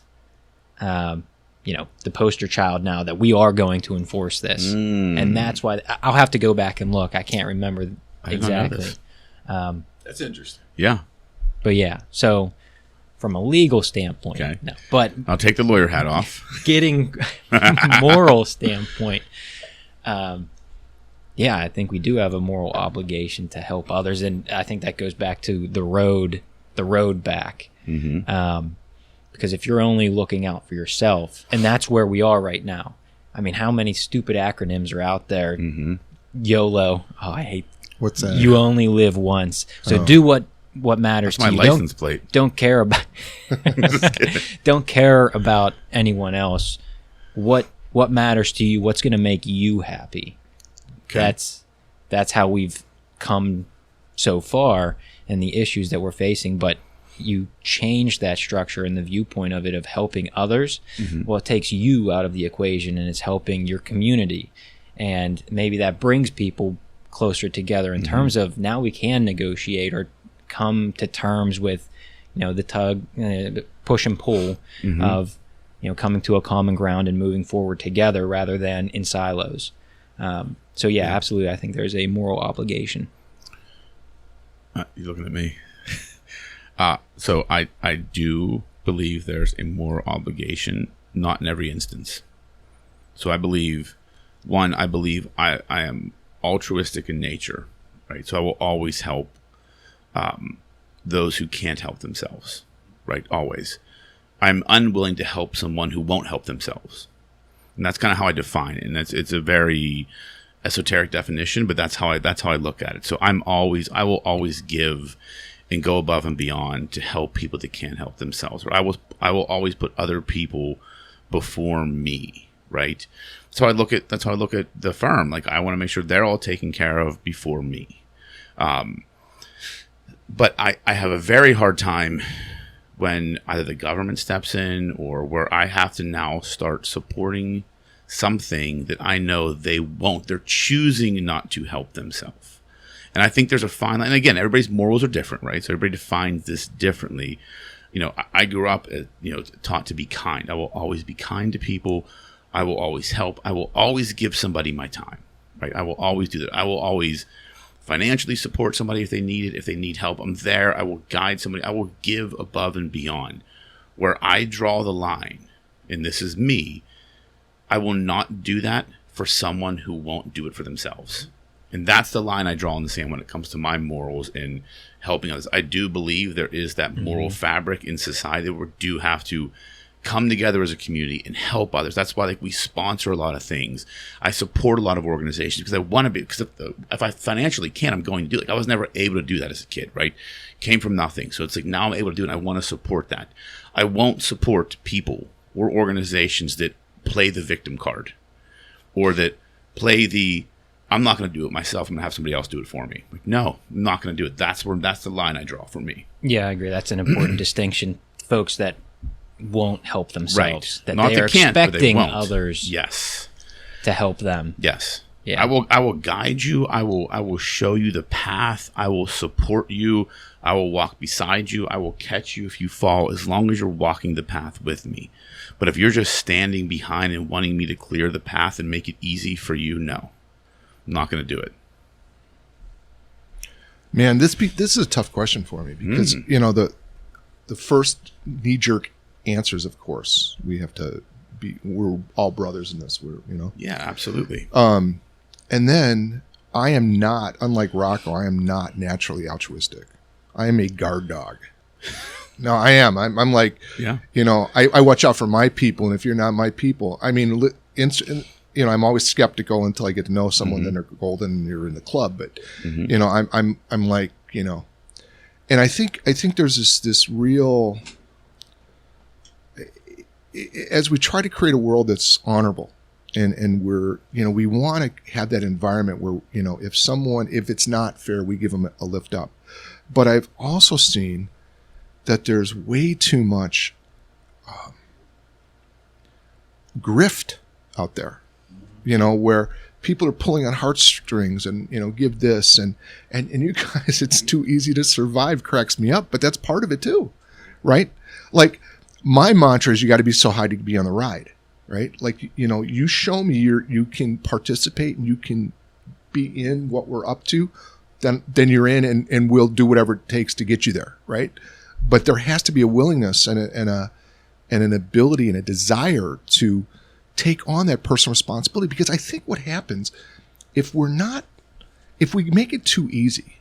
the poster child now that we are going to enforce this. And that's why I'll have to go back and look. I can't remember I did not know exactly. this. That's interesting. Yeah. But yeah, so from a legal standpoint, Okay. no. But I'll take the lawyer hat off. getting moral standpoint, I think we do have a moral obligation to help others, and I think that goes back to the road back. Because if you're only looking out for yourself, and that's where we are right now. I mean, how many stupid acronyms are out there? YOLO. Oh, I hate. What's that? You only live once, so do what matters That's my to you. license plate. Don't care about don't care about anyone else. What matters to you? What's going to make you happy? Okay. That's how we've come so far and the issues that we're facing. But you change that structure and the viewpoint of it of helping others. Well, it takes you out of the equation and it's helping your community, and maybe that brings people closer together in terms of now we can negotiate or come to terms with, the tug, push and pull of, coming to a common ground and moving forward together rather than in silos. So yeah, absolutely. I think there's a moral obligation. You're looking at me. So I do believe there's a moral obligation, not in every instance. So I believe I am altruistic in nature, right? So I will always help those who can't help themselves, right? Always. I'm unwilling to help someone who won't help themselves. And that's kind of how I define it. And it's a very esoteric definition, but that's how I look at it. So I will always give and go above and beyond to help people that can't help themselves. Or I will always put other people before me, right? That's how I look at the firm. Like, I want to make sure they're all taken care of before me. But I have a very hard time when either the government steps in or where I have to now start supporting something that I know they won't. They're choosing not to help themselves. And I think there's a fine line. And again, everybody's morals are different, right? So everybody defines this differently. I grew up, taught to be kind. I will always be kind to people. I will always help. I will always give somebody my time, right? I will always do that. I will always financially support somebody if they need it. If they need help, I'm there. I will guide somebody. I will give above and beyond. Where I draw the line, and this is me, I will not do that for someone who won't do it for themselves. And that's the line I draw in the sand when it comes to my morals and helping others. I do believe there is that moral fabric in society that we do have to come together as a community and help others. That's why we sponsor a lot of things. I support a lot of organizations because I want to be, because if I financially can, I'm going to do it. I was never able to do that as a kid, right? Came from nothing. So it's now I'm able to do it and I want to support that. I won't support people or organizations that play the victim card or that play the I'm not going to do it myself. I'm going to have somebody else do it for me. Like, no, I'm not going to do it. That's the line I draw for me. Yeah, I agree. That's an important distinction. Folks that won't help themselves, that Not they that are can't, but they expecting won't. others Yes. to help them. Yes. Yeah. I will guide you. I will show you the path. I will support you. I will walk beside you. I will catch you if you fall, as long as you're walking the path with me. But if you're just standing behind and wanting me to clear the path and make it easy for you, no. I'm not going to do it. Man, this is a tough question for me because the first knee-jerk answers, of course, we have to be. We're all brothers in this. Yeah, absolutely. And then I am not, unlike Rocco, I am not naturally altruistic. I am a guard dog. No, I am. I'm like, I watch out for my people, and if you're not my people, I mean, I'm always skeptical until I get to know someone. Then they're golden, and you're in the club. But I'm like, and I think there's this real, as we try to create a world that's honorable, and we're we want to have that environment where if it's not fair, we give them a lift up. But I've also seen that there's way too much grift out there. Where people are pulling on heartstrings and, give this and you guys, it's too easy to survive, cracks me up, but that's part of it too, right? Like my mantra is you got to be so high to be on the ride, right? Like, you show me you can participate and you can be in what we're up to, then you're in and we'll do whatever it takes to get you there, right? But there has to be a willingness and an ability and a desire to take on that personal responsibility, because I think what happens if we make it too easy,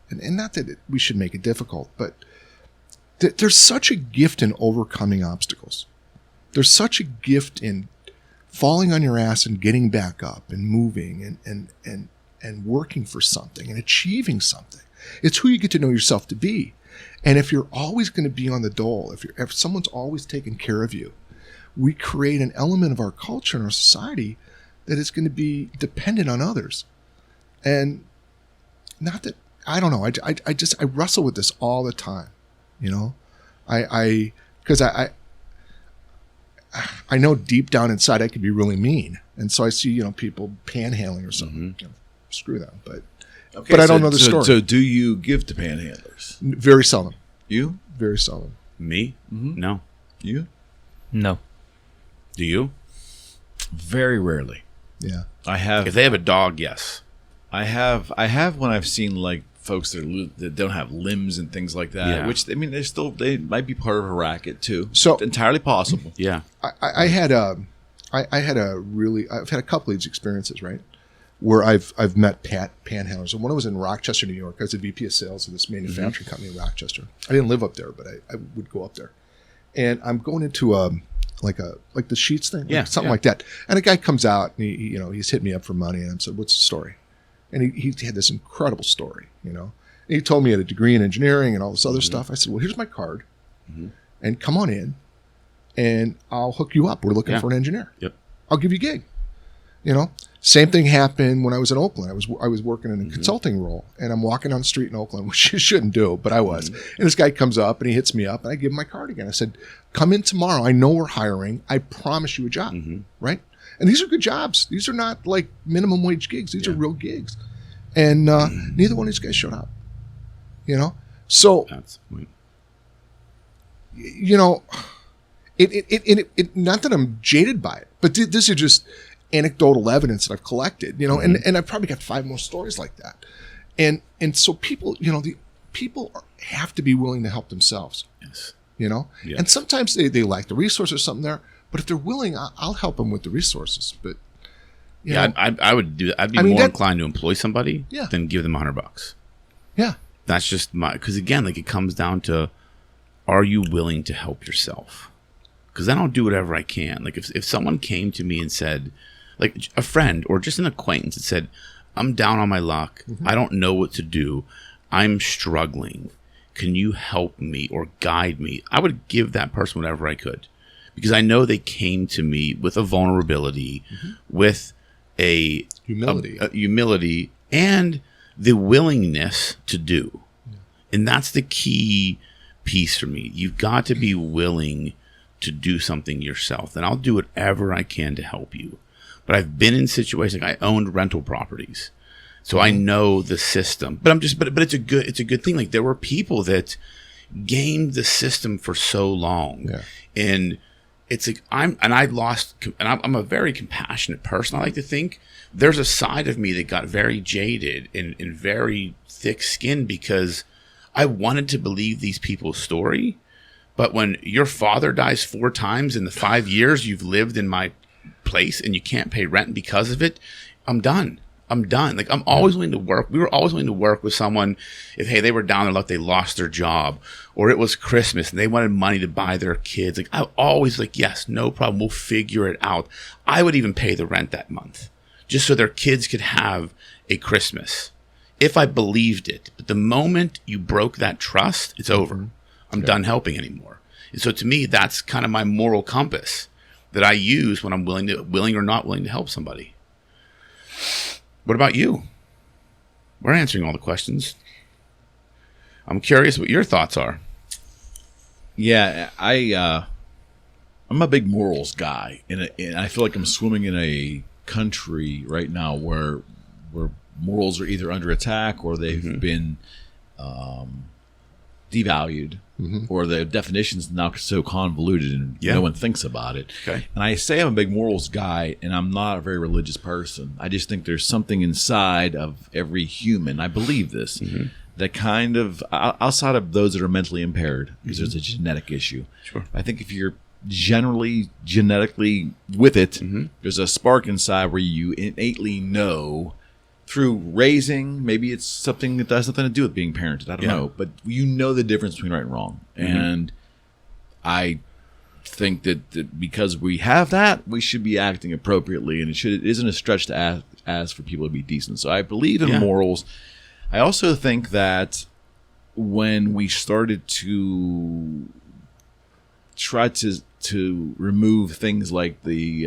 and not that we should make it difficult, but there's such a gift in overcoming obstacles. There's such a gift in falling on your ass and getting back up and moving and working for something and achieving something. It's who you get to know yourself to be. And if you're always going to be on the dole, if someone's always taking care of you, we create an element of our culture and our society that is going to be dependent on others. And not that, I don't know, I wrestle with this all the time, because I know deep down inside I could be really mean. And so I see, people panhandling or something, screw them. But I don't know the story. So do you give to panhandlers? Very seldom. You? Very seldom. Me? Mm-hmm. No. You? No. Do you? Very rarely. Yeah. I have. If they have a dog, yes. I have when I've seen like folks that don't have limbs and things like that, Yeah. which they might be part of a racket too. So it's entirely possible. Yeah. I've had a couple of these experiences, right? Where I've met panhandlers. And one was in Rochester, New York. I was a VP of sales of this manufacturing company in Rochester. I didn't live up there, but I would go up there. And I'm going into like the sheets thing, something like that. And a guy comes out and he's hit me up for money, and I said, "What's the story?" And he had this incredible story, And he told me he had a degree in engineering and all this other stuff. I said, "Well, here's my card, and come on in, and I'll hook you up. We're looking for an engineer. Yep. I'll give you a gig." Same thing happened when I was in Oakland. I was working in a consulting role, and I'm walking down the street in Oakland, which you shouldn't do, but I was. And this guy comes up and he hits me up, and I give him my card again. I said, "Come in tomorrow. I know we're hiring. I promise you a job." Right? And these are good jobs. These are not like minimum wage gigs. These are real gigs. And neither one of these guys showed up. So That's it not that I'm jaded by it, but this is just anecdotal evidence that I've collected, and I've probably got 5 more stories like that. And so people, have to be willing to help themselves. Yes. Yes. And sometimes they lack the resources or something there, but if they're willing, I'll help them with the resources. But I would do that. I'd be more inclined to employ somebody than give them $100. Yeah. That's just because again, like it comes down to, are you willing to help yourself? Because I don't do whatever I can. Like if someone came to me and said, like a friend or just an acquaintance that said, "I'm down on my luck. I don't know what to do. I'm struggling. Can you help me or guide me?" I would give that person whatever I could, because I know they came to me with a vulnerability, with a humility and the willingness to do. Yeah. And that's the key piece for me. You've got to be willing to do something yourself. And I'll do whatever I can to help you. But I've been in situations like I owned rental properties. So I know the system. But it's a good thing. Like there were people that gamed the system for so long. Yeah. And it's like I'm a very compassionate person. I like to think there's a side of me that got very jaded and very thick-skinned because I wanted to believe these people's story. But when your father dies 4 times in the 5 years you've lived in my place and you can't pay rent because of it, I'm done. Like I'm always willing to work. We were always willing to work with someone if, hey, they were down their luck, they lost their job, or it was Christmas and they wanted money to buy their kids. Like I always like, yes, no problem. We'll figure it out. I would even pay the rent that month just so their kids could have a Christmas if I believed it. But the moment you broke that trust, it's over. I'm done helping anymore. And so to me, that's kind of my moral compass that I use when I'm willing or not willing to help somebody. What about you? We're answering all the questions. I'm curious what your thoughts are. Yeah, I'm a big morals guy, and I feel like I'm swimming in a country right now where morals are either under attack or they've been devalued, or the definition's now so convoluted and no one thinks about it. Okay. And I say I'm a big morals guy, and I'm not a very religious person. I just think there's something inside of every human, I believe this, that kind of, outside of those that are mentally impaired, because there's a genetic issue. Sure. I think if you're generally genetically with it, there's a spark inside where you innately know through raising, maybe it's something that has nothing to do with being parented. I don't know. But you know the difference between right and wrong. And I think that because we have that, we should be acting appropriately. And it isn't a stretch to ask for people to be decent. So I believe in morals. I also think that when we started to try to remove things like the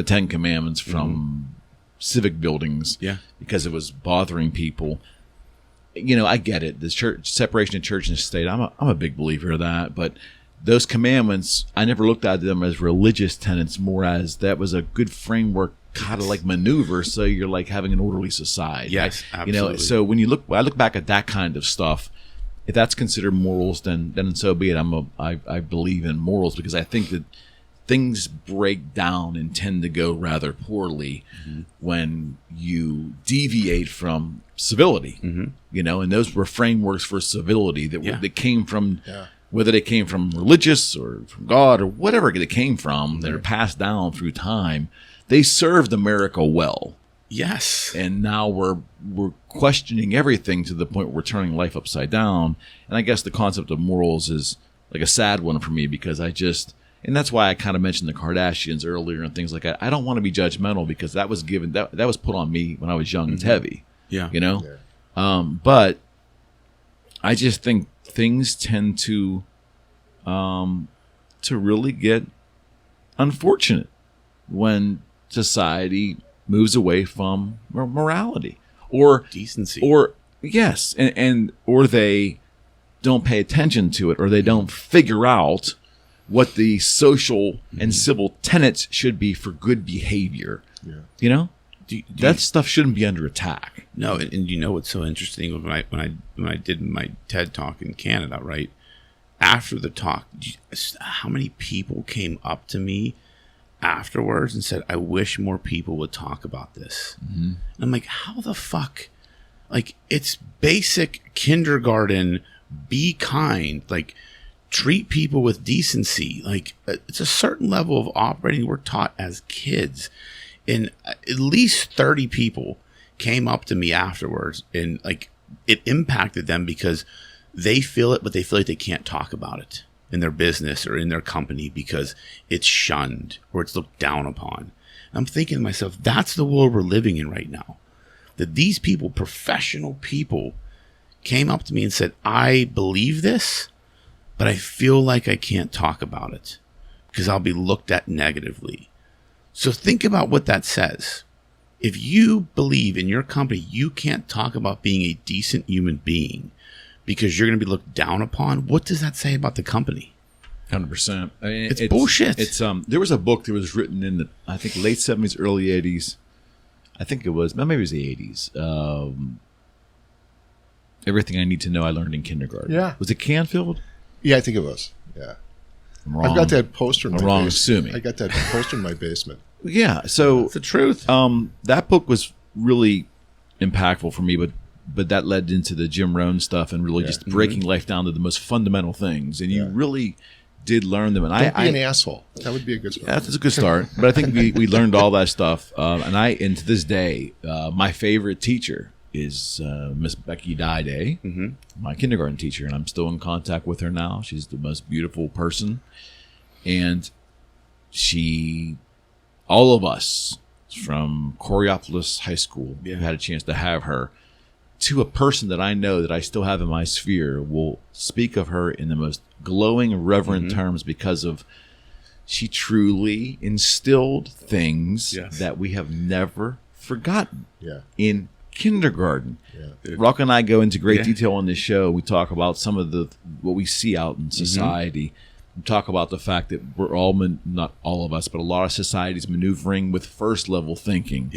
Ten Commandments from civic buildings, because it was bothering people. I get it. The church separation of church and state. I'm a big believer of that. But those commandments, I never looked at them as religious tenets, more as that was a good framework, kind of like maneuver. So you're like having an orderly society. Yes, absolutely. So when I look back at that kind of stuff, if that's considered morals, then so be it. I believe in morals because I think that things break down and tend to go rather poorly when you deviate from civility, and those were frameworks for civility that came from, whether they came from religious or from God or whatever they came from, that are passed down through time. They served America well. Yes. And now we're questioning everything to the point where we're turning life upside down. And I guess the concept of morals is like a sad one for me because and that's why I kind of mentioned the Kardashians earlier and things like that. I don't want to be judgmental because that was given that was put on me when I was young. It's heavy, but I just think things tend to really get unfortunate when society moves away from morality or decency, or or they don't pay attention to it, or they don't figure out what the social and civil tenets should be for good behavior. That stuff shouldn't be under attack. No, and you know what's so interesting when I did my TED talk in Canada, right? After the talk, how many people came up to me afterwards and said, "I wish more people would talk about this." And I'm like, how the fuck? Like, it's basic kindergarten. Be kind. Like, treat people with decency. Like, it's a certain level of operating we're taught as kids. And at least 30 people came up to me afterwards, and like, it impacted them because they feel it, but they feel like they can't talk about it in their business or in their company because it's shunned or it's looked down upon. And I'm thinking to myself, that's the world we're living in right now. That these people, professional people, came up to me and said, I believe this, but I feel like I can't talk about it because I'll be looked at negatively. So think about what that says. If you believe in your company you can't talk about being a decent human being because you're going to be looked down upon, what does that say about the company? 100%. I mean, it's bullshit. It's there was a book that was written in the, I think, late 70s, early 80s. I think it was, maybe it was the 80s. Everything I Need to Know I Learned in Kindergarten. Yeah. Was it Canfield? Yeah, I think it was. Yeah. I'm wrong. I've got that poster in my basement. Assuming. I got that poster in my basement. Yeah. So That's the truth. that book was really impactful for me, but that led into the Jim Rohn stuff and really just breaking life down to the most fundamental things. And you really did learn them. And Don't be an asshole. That would be a good start. That's a good start. But I think we learned all that stuff. And to this day, my favorite teacher is Miss Becky Dyday, my kindergarten teacher, and I'm still in contact with her now. She's the most beautiful person, and all of us from Coriopolis High School who had a chance to have her, to a person that I know that I still have in my sphere, will speak of her in the most glowing, reverent terms because of she truly instilled things that we have never forgotten in kindergarten. Rocco and I go into great detail on this show. We talk about some of what we see out in society. We talk about the fact that we're all, not all of us, but a lot of societies maneuvering with first level thinking.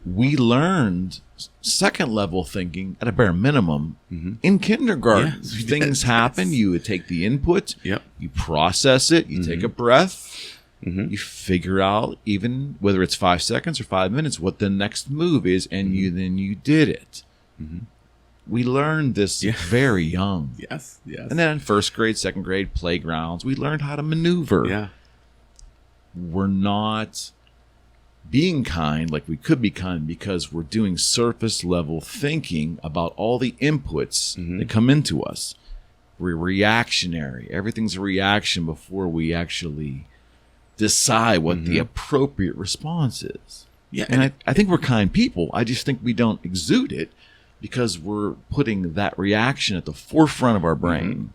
We learned second level thinking at a bare minimum in kindergarten. Things happen. You would take the input, you process it, you take a breath, you figure out, even whether it's 5 seconds or 5 minutes, what the next move is, and then you did it. We learned this very young. Yes. And then in first grade, second grade, playgrounds, we learned how to maneuver. We're not being kind like we could be kind because we're doing surface level thinking about all the inputs that come into us. We're reactionary. Everything's a reaction before we actually decide what the appropriate response is. And I think we're kind people. I just think we don't exude it because we're putting that reaction at the forefront of our brain.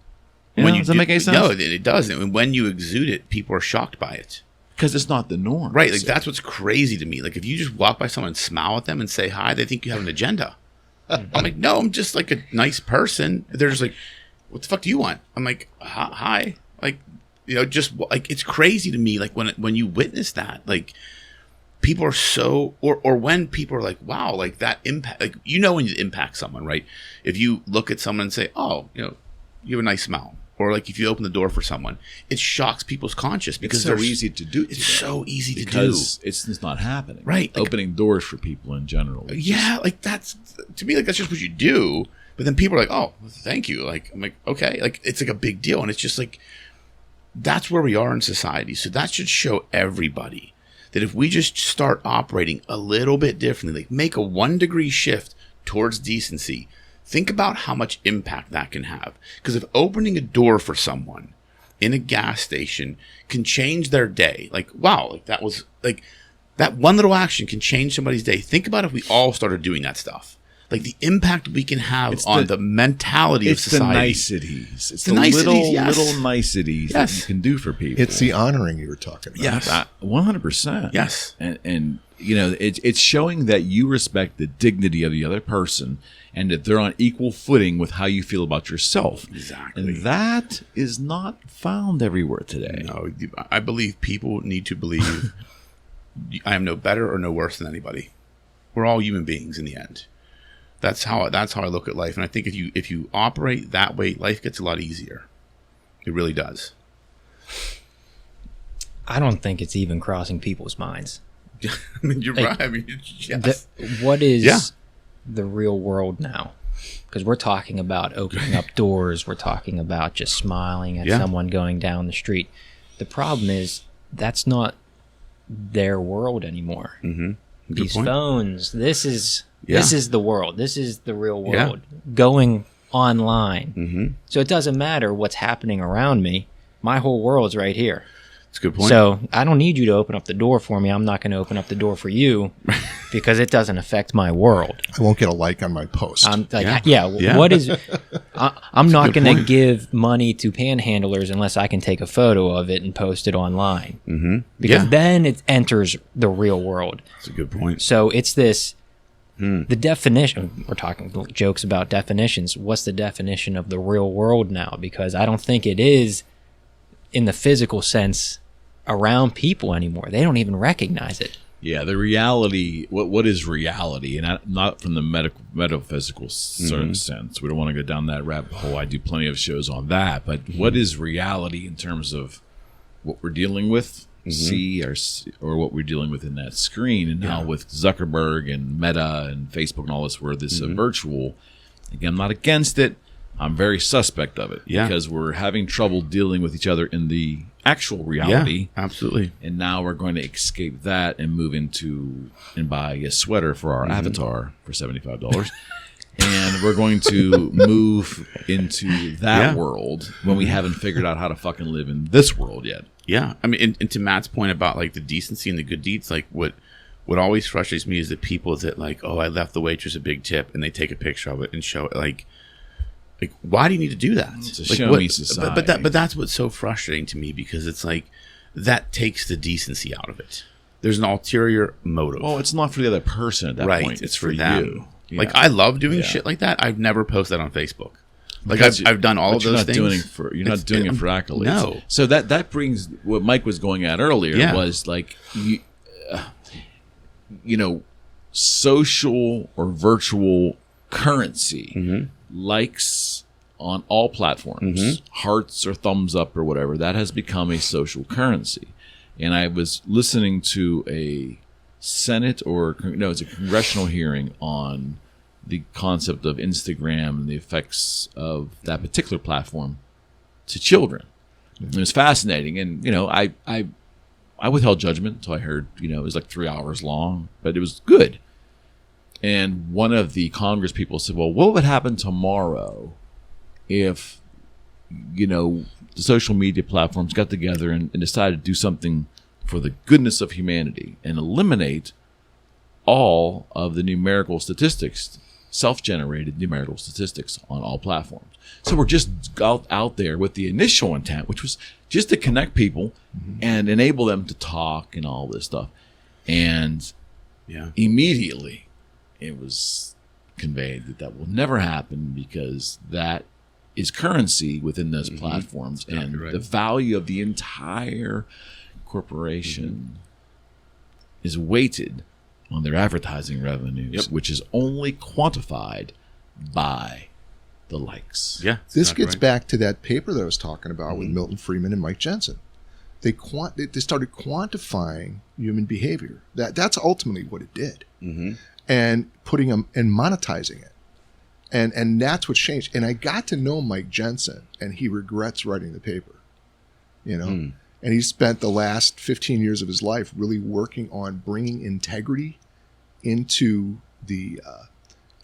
Does that make any sense? No, it doesn't. And when you exude it, people are shocked by it. Because it's not the norm. Right. Like, that's what's crazy to me. Like, if you just walk by someone and smile at them and say hi, they think you have an agenda. I'm like, no, I'm just like a nice person. They're just like, what the fuck do you want? I'm like, hi. Like, just like, it's crazy to me. Like, when you witness that, like, people are so, or when people are like, wow, like that impact, like, when you impact someone, right? If you look at someone and say, oh, you have a nice smile. Or like if you open the door for someone, it shocks people's conscience because it's so easy to do. It's so easy to do because it's not happening. Right, like, opening doors for people in general. Like that's, to me, like that's just what you do. But then people are like, "Oh, thank you." Like I'm like, okay, like it's like a big deal, and it's just like that's where we are in society. So that should show everybody that if we just start operating a little bit differently, like make a 1 degree shift towards decency. Think about how much impact that can have. Because if opening a door for someone in a gas station can change their day, like, wow, like that was like that one little action can change somebody's day. Think about if we all started doing that stuff. Like the impact we can have on the mentality of society. It's the niceties. It's the little niceties that you can do for people. It's the honoring you were talking about. Yes. 100%. Yes. And it's showing that you respect the dignity of the other person and that they're on equal footing with how you feel about yourself. Exactly. And that is not found everywhere today. No, I believe people need to believe I am no better or no worse than anybody. We're all human beings in the end. That's how I look at life. And I think if you operate that way, life gets a lot easier. It really does. I don't think it's even crossing people's minds. I mean, you're right. I mean, yes. What is the real world now? Because we're talking about opening up doors. We're talking about just smiling at someone going down the street. The problem is that's not their world anymore. These phones, this is the world. This is the real world going online. So it doesn't matter what's happening around me. My whole world's right here. That's a good point. So I don't need you to open up the door for me. I'm not going to open up the door for you because it doesn't affect my world. I won't get a like on my post. I'm like, what is? I'm not going to give money to panhandlers unless I can take a photo of it and post it online. Mm-hmm. Because then it enters the real world. That's a good point. So it's this. The definition, we're talking jokes about definitions. What's the definition of the real world now? Because I don't think it is in the physical sense around people anymore. They don't even recognize it. Yeah, the reality, what is reality? And not from the metaphysical certain sense. We don't want to go down that rabbit hole. I do plenty of shows on that. But what is reality in terms of what we're dealing with? Or what we're dealing with in that screen, and now with Zuckerberg and Meta and Facebook and all this, where this is virtual. Again, I'm not against it. I'm very suspect of it because we're having trouble dealing with each other in the actual reality. Yeah, absolutely. And now we're going to escape that and move into and buy a sweater for our avatar for $75. And we're going to move into that world when we haven't figured out how to fucking live in this world yet. Yeah. I mean, and to Matt's point about like the decency and the good deeds, like what always frustrates me is the people that like, oh, I left the waitress a big tip, and they take a picture of it and show it. Like why do you need to do that? It's a like, show me society. But that's what's so frustrating to me, because it's like that takes the decency out of it. There's an ulterior motive. Well, it's not for the other person at that point. It's for them. you. Yeah. Like I love doing shit like that. I've never posted that on Facebook. Like I've done all of those things. You're not doing it for accolades. No. So that brings what Mike was going at earlier was like social or virtual currency, likes on all platforms, hearts or thumbs up or whatever. That has become a social currency. And I was listening to a it's a congressional hearing on the concept of Instagram and the effects of that particular platform to children. It was fascinating. And, I withheld judgment until I heard, it was like 3 hours long, but it was good. And one of the Congress people said, well, what would happen tomorrow if, the social media platforms got together and decided to do something for the goodness of humanity and eliminate all of the numerical statistics, self-generated numerical statistics on all platforms. So we're just out there with the initial intent, which was just to connect people and enable them to talk and all this stuff. And immediately it was conveyed that will never happen, because that is currency within those platforms, and the value of the entire corporation is weighted on their advertising revenues, which is only quantified by the likes. Yeah, this gets back to that paper that I was talking about with Milton Friedman and Mike Jensen. They started quantifying human behavior. That's ultimately what it did, and putting them and monetizing it, and that's what changed. And I got to know Mike Jensen, and he regrets writing the paper, And he spent the last 15 years of his life really working on bringing integrity into the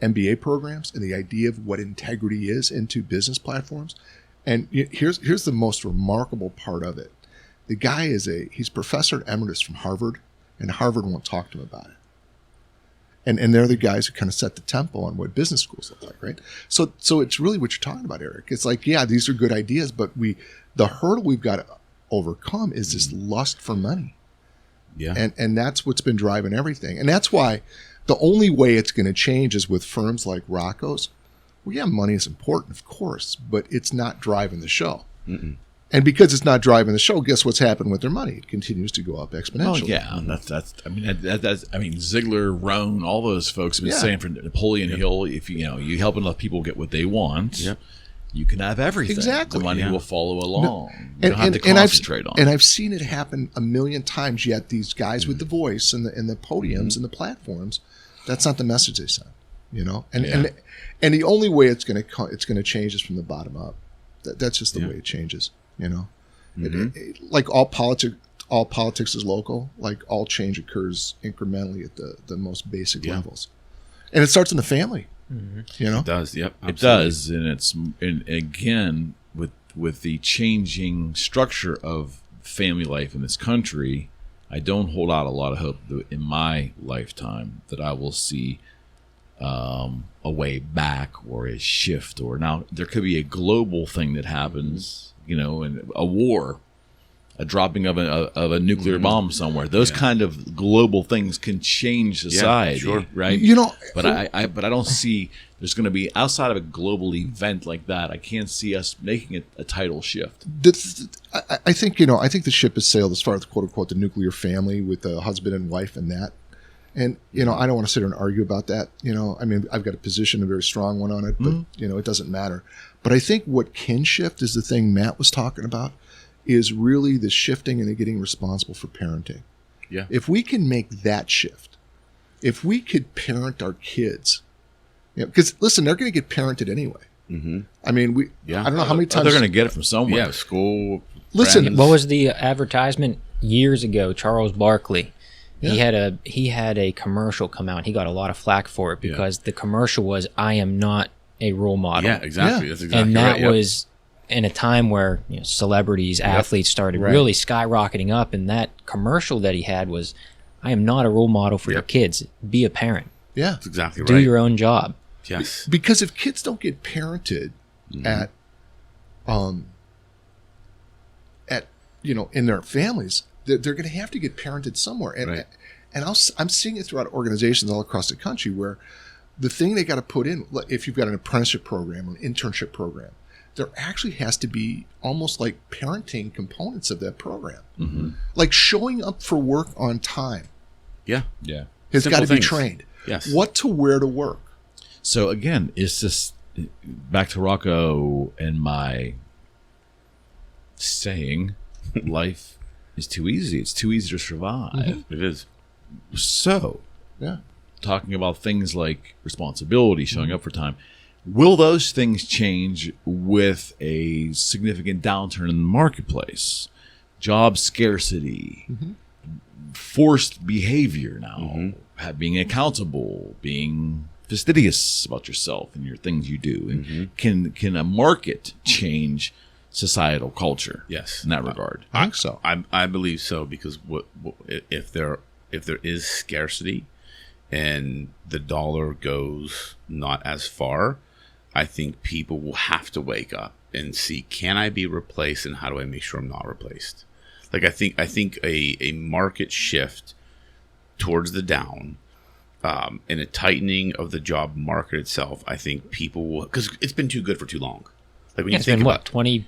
MBA programs and the idea of what integrity is into business platforms. And here's the most remarkable part of it. The guy he's professor emeritus from Harvard, and Harvard won't talk to him about it. And they're the guys who kind of set the tempo on what business schools look like, right? So it's really what you're talking about, Eric. It's like, these are good ideas, but the hurdle we've got to overcome is this lust for money. Yeah. And that's what's been driving everything. And that's why the only way it's going to change is with firms like Rocco's. Well, money is important, of course, but it's not driving the show. And because it's not driving the show, guess what's happened with their money? It continues to go up exponentially. Ziegler, Rohn, all those folks have been saying for Napoleon Hill, if you help enough people get what they want, you can have everything. Exactly. The money will follow along. You don't have to concentrate on it. And I've seen it happen a million times, yet these guys with the voice and the podiums and the platforms, that's not the message they send. And the only way it's going to change is from the bottom up. That's just the way it changes. Like all politics is local. Like all change occurs incrementally at the most basic levels, and it starts in the family. It does. Yep, absolutely. It does, and again with the changing structure of family life in this country, I don't hold out a lot of hope that in my lifetime that I will see a way back or a shift. Or now there could be a global thing that happens, and a war, a dropping of a nuclear bomb somewhere. Those kind of global things can change society, right? But I don't see there's going to be, outside of a global event like that, I can't see us making a tidal shift. I think the ship has sailed as far as quote unquote the nuclear family with the husband and wife and that. And I don't want to sit here and argue about that. I mean, I've got a position, a very strong one on it, but it doesn't matter. But I think what can shift is the thing Matt was talking about, is really the shifting and the getting responsible for parenting. Yeah. If we can make that shift, if we could parent our kids, because listen, they're going to get parented anyway. Mm-hmm. I mean, I don't know how many times they're going to get it from somewhere. Yeah, school. Listen, friends. What was the advertisement years ago? Charles Barkley. Yeah. He had a commercial come out. He got a lot of flack for it because the commercial was, "I am not a role model." Yeah, exactly. Yeah. That's exactly And that right. Yep. was in a time where celebrities, athletes started really skyrocketing up, and that commercial that he had was, "I am not a role model for your kids. Be a parent. Yeah. That's exactly right. Do your own job." Yes. Because if kids don't get parented at in their families, they're going to have to get parented somewhere. And I'm seeing it throughout organizations all across the country where the thing they got to put in, if you've got an apprenticeship program or an internship program, there actually has to be almost like parenting components of that program. Mm-hmm. Like showing up for work on time. Yeah. Has got to be things. trained. Yes. What to wear to work. So again, it's just back to Rocco and my saying, life is too easy. It's too easy to survive. Mm-hmm. It is. So, talking about things like responsibility, showing up for time, will those things change with a significant downturn in the marketplace? Job scarcity, forced behavior now, being accountable, being fastidious about yourself and your things you do. And can a market change societal culture? Yes, in that regard. I think so. I believe so, because what if there is scarcity and the dollar goes not as far, I think people will have to wake up and see, can I be replaced, and how do I make sure I'm not replaced? Like I think a market shift towards the down, and a tightening of the job market itself, I think people will, because it's been too good for too long. Like when you It's think been about 20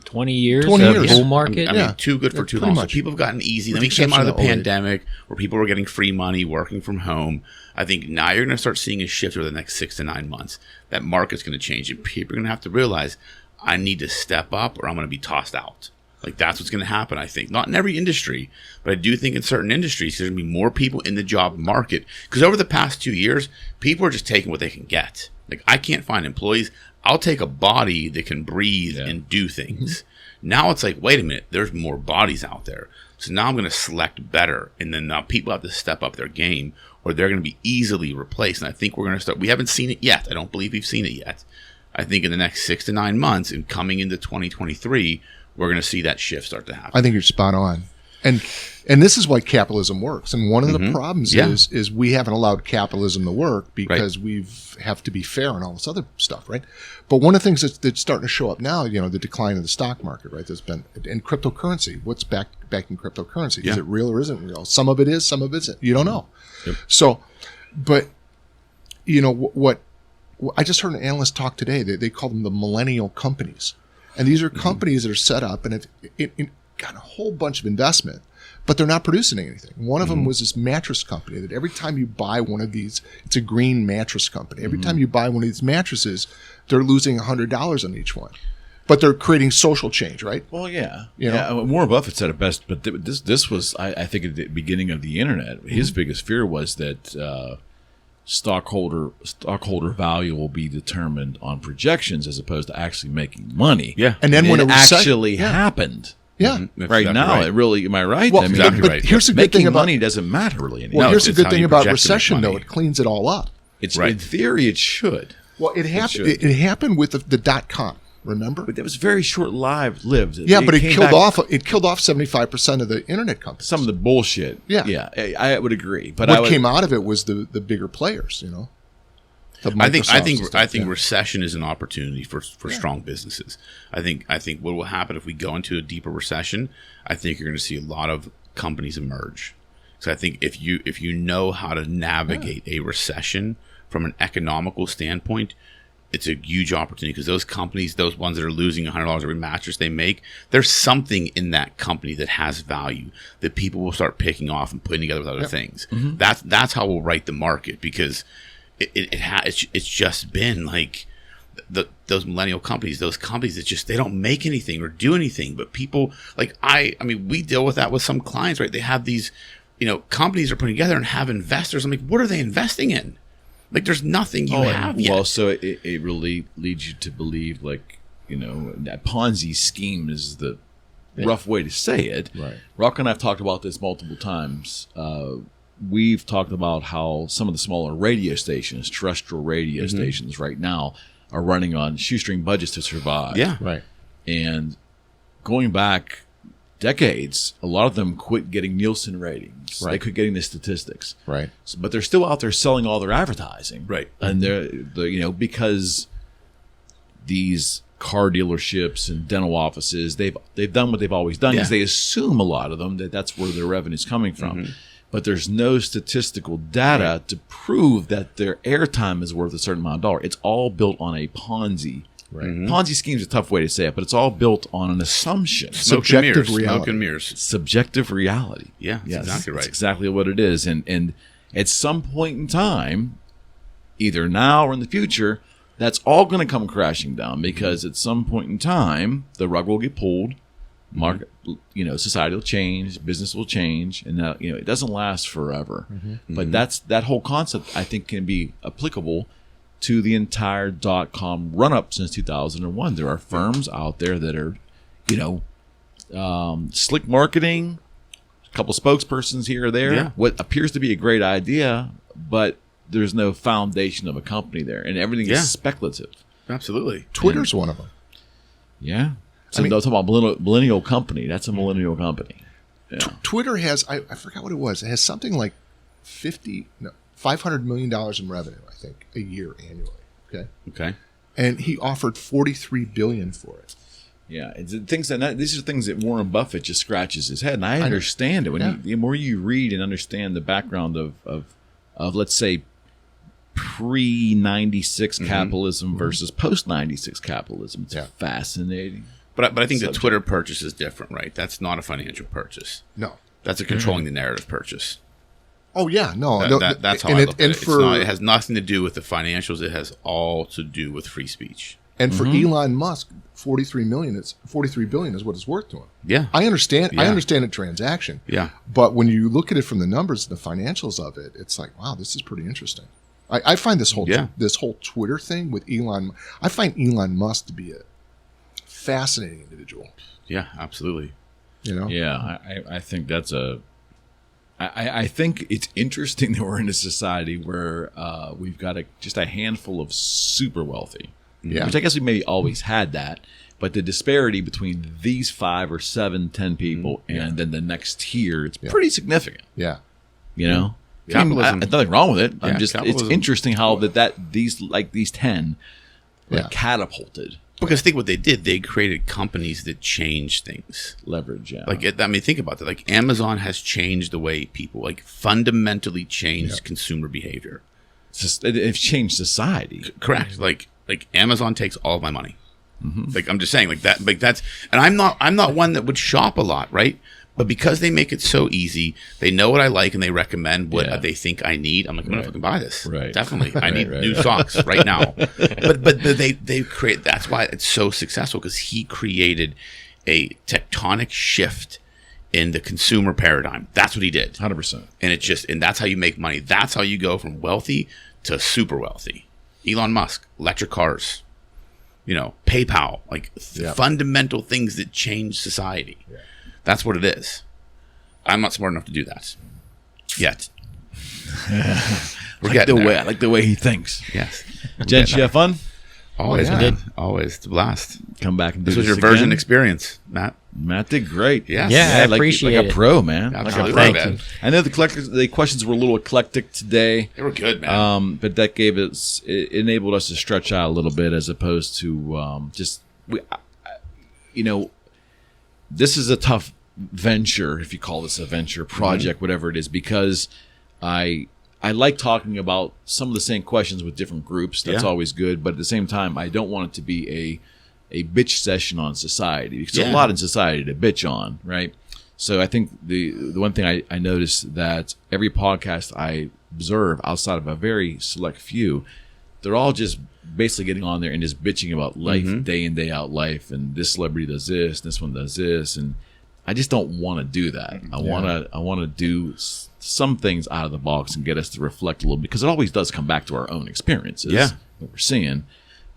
20 years years. of bull market. I mean, too good for too pretty long. much. So people have gotten easy. With Then we the came out of the exception of 08. pandemic where people were getting free money, working from home. I think now you're going to start seeing a shift over the next 6 to 9 months. That market's going to change, and people are going to have to realize, I need to step up or I'm going to be tossed out. Like that's what's going to happen, I think. Not in every industry, but I do think in certain industries there's going to be more people in the job market. Because over the past 2 years, people are just taking what they can get. Like I can't find employees. I'll take a body that can breathe and do things. Now it's like, wait a minute, there's more bodies out there. So now I'm going to select better. And then now people have to step up their game or they're going to be easily replaced. And I think we're going to start, we haven't seen it yet. I don't believe we've seen it yet. I think in the next 6 to 9 months and coming into 2023, we're going to see that shift start to happen. I think you're spot on. And this is why capitalism works. And one of the problems is we haven't allowed capitalism to work because we have to be fair and all this other stuff, right? But one of the things that's starting to show up now, the decline of the stock market, right? There's been, and cryptocurrency. What's back in cryptocurrency? Is it real or isn't real? Some of it is, some of it isn't. You don't know. Yep. So, but what I just heard an analyst talk today. They call them the millennial companies, and these are companies that are set up and have got a whole bunch of investment, but they're not producing anything. One of them was this mattress company that every time you buy one of these, it's a green mattress company. Every time you buy one of these mattresses, they're losing $100 on each one. But they're creating social change, right? Well, yeah. Warren Buffett said it best, but this was, I think, at the beginning of the internet. His biggest fear was that stockholder value will be determined on projections as opposed to actually making money. Yeah. And then when it actually happened. Yeah. Right now, it really, am I right? Well, I mean, exactly right. Here's a good making thing about money doesn't matter really anymore. Well, here's a it's good how thing you about project to make recession, though. money. It cleans it all up. It's in theory, it should. Well, it happened with the .com. Remember? But that was very short-lived. Yeah, but it killed off 75% of the internet companies. Some of the bullshit. Yeah. I would agree. But what came out of it was the bigger players, you know. I think recession is an opportunity for strong businesses. I think what will happen if we go into a deeper recession, I think you're going to see a lot of companies emerge. So I think if you know how to navigate a recession from an economical standpoint, it's a huge opportunity, because those companies, those ones that are losing $100 every mattress they make, there's something in that company that has value that people will start picking off and putting together with other things. Mm-hmm. That's how we'll right the market, because it's just been like those millennial companies, those companies that just, they don't make anything or do anything, but people like I mean, we deal with that with some clients, right? They have these, companies are putting together and have investors. I'm like, what are they investing in? Like, there's nothing you have yet. Well, so it really leads you to believe, like, that Ponzi scheme is the rough way to say it. Right. Rocco and I have talked about this multiple times. We've talked about how some of the smaller radio stations, terrestrial radio stations right now, are running on shoestring budgets to survive. Yeah. Right. And going back decades, a lot of them quit getting Nielsen ratings. Right. They quit getting the statistics. Right. So, but they're still out there selling all their advertising. Right. And they're because these car dealerships and dental offices, they've done what they've always done, because they assume, a lot of them, that's where their revenue's coming from. Mm-hmm. But there's no statistical data to prove that their airtime is worth a certain amount of dollars. It's all built on a Ponzi. Right. Mm-hmm. Ponzi scheme is a tough way to say it, but it's all built on an assumption. Subjective reality. Smoke and mirrors. Subjective reality. Yeah, that's exactly right. That's exactly what it is. And at some point in time, either now or in the future, that's all going to come crashing down, because at some point in time, the rug will get pulled. Market, society will change, business will change, and it doesn't last forever. Mm-hmm. But that whole concept, I think, can be applicable to the entire .com run-up since 2001. There are firms out there that are, slick marketing, a couple spokespersons here or there, what appears to be a great idea, but there's no foundation of a company there, and everything is speculative. Absolutely. Twitter's one of them. Yeah. So they'll talk about millennial company. That's a millennial company. Yeah. Twitter has, I forgot what it was. It has something like $500 million in revenue, I think, a year annually. Okay. And he offered $43 billion for it. Yeah, these are things that Warren Buffett just scratches his head, and I understand it. The more you read and understand the background of let's say pre-96 capitalism versus post-96 capitalism, it's fascinating. But I think the Twitter purchase is different, right? That's not a financial purchase. No. That's a controlling the narrative purchase. Oh, yeah. No. That's how I look at it. It has nothing to do with the financials. It has all to do with free speech. And for Elon Musk, $43 billion is what it's worth to him. Yeah. I understand the transaction. Yeah. But when you look at it from the numbers and the financials of it, it's like, wow, this is pretty interesting. I find this whole Twitter thing with Elon, I find Elon Musk to be a fascinating individual. Yeah, absolutely. Yeah, I think that's I think it's interesting that we're in a society where we've got just a handful of super wealthy. Yeah. Which I guess we maybe always had that, but the disparity between these 5 or 7, 10 people and then the next tier, it's pretty significant. Yeah. Capitalism. There's nothing wrong with it. Yeah, it's interesting how these 10 catapulted. Because think what they did. They created companies that changed things. Leverage, yeah. Think about that. Like, Amazon has changed the way people, fundamentally changed consumer behavior. It's changed society. Correct. Like Amazon takes all of my money. Mm-hmm. I'm just saying, that's, and I'm not one that would shop a lot, right? But because they make it so easy, they know what I like and they recommend what they think I need. I'm like, I'm gonna fucking buy this. Right. Definitely. I need new socks right now. But they create, that's why it's so successful, because he created a tectonic shift in the consumer paradigm. That's what he did. 100%. And that's how you make money. That's how you go from wealthy to super wealthy. Elon Musk, electric cars, PayPal, fundamental things that change society. Yeah. That's what it is. I'm not smart enough to do that yet. I like the way he thinks. Yes. Gents, you have fun? Always, yeah. man. Always. It's a blast. Come back and do This was your again. version experience, Matt. Matt did great. Yes. Yeah, I like, appreciate like a it. pro, man. Absolutely, Like a pro. Thank man. you. I know the questions were a little eclectic today. They were good, man. But that it enabled us to stretch out a little bit as opposed to this is a tough venture, if you call this a venture, project, whatever it is, because I like talking about some of the same questions with different groups. That's Yeah. always good. But at the same time, I don't want it to be a bitch session on society, because there's a Yeah. lot in society to bitch on, right? So I think the one thing I noticed that every podcast I observe outside of a very select few, they're all just basically getting on there and just bitching about life, day in, day out life, and this celebrity does this one does this, and I just don't want to do that. I want to do some things out of the box and get us to reflect a little, because it always does come back to our own experiences, what we're seeing.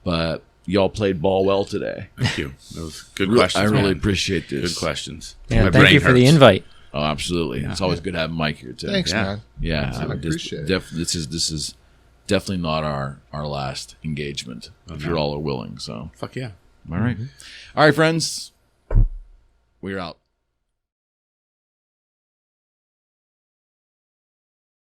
But y'all played ball well today. Thank you. That was good questions. I really man. appreciate this. Good questions. Yeah, My thank brain you for the hurts. invite. Oh, absolutely. It's always good having Mike here too. Thanks, Yeah. man. Yeah, I appreciate it. This is definitely not our last engagement, if you're all are willing. So, Fuck yeah. all right, all right, friends, we're out.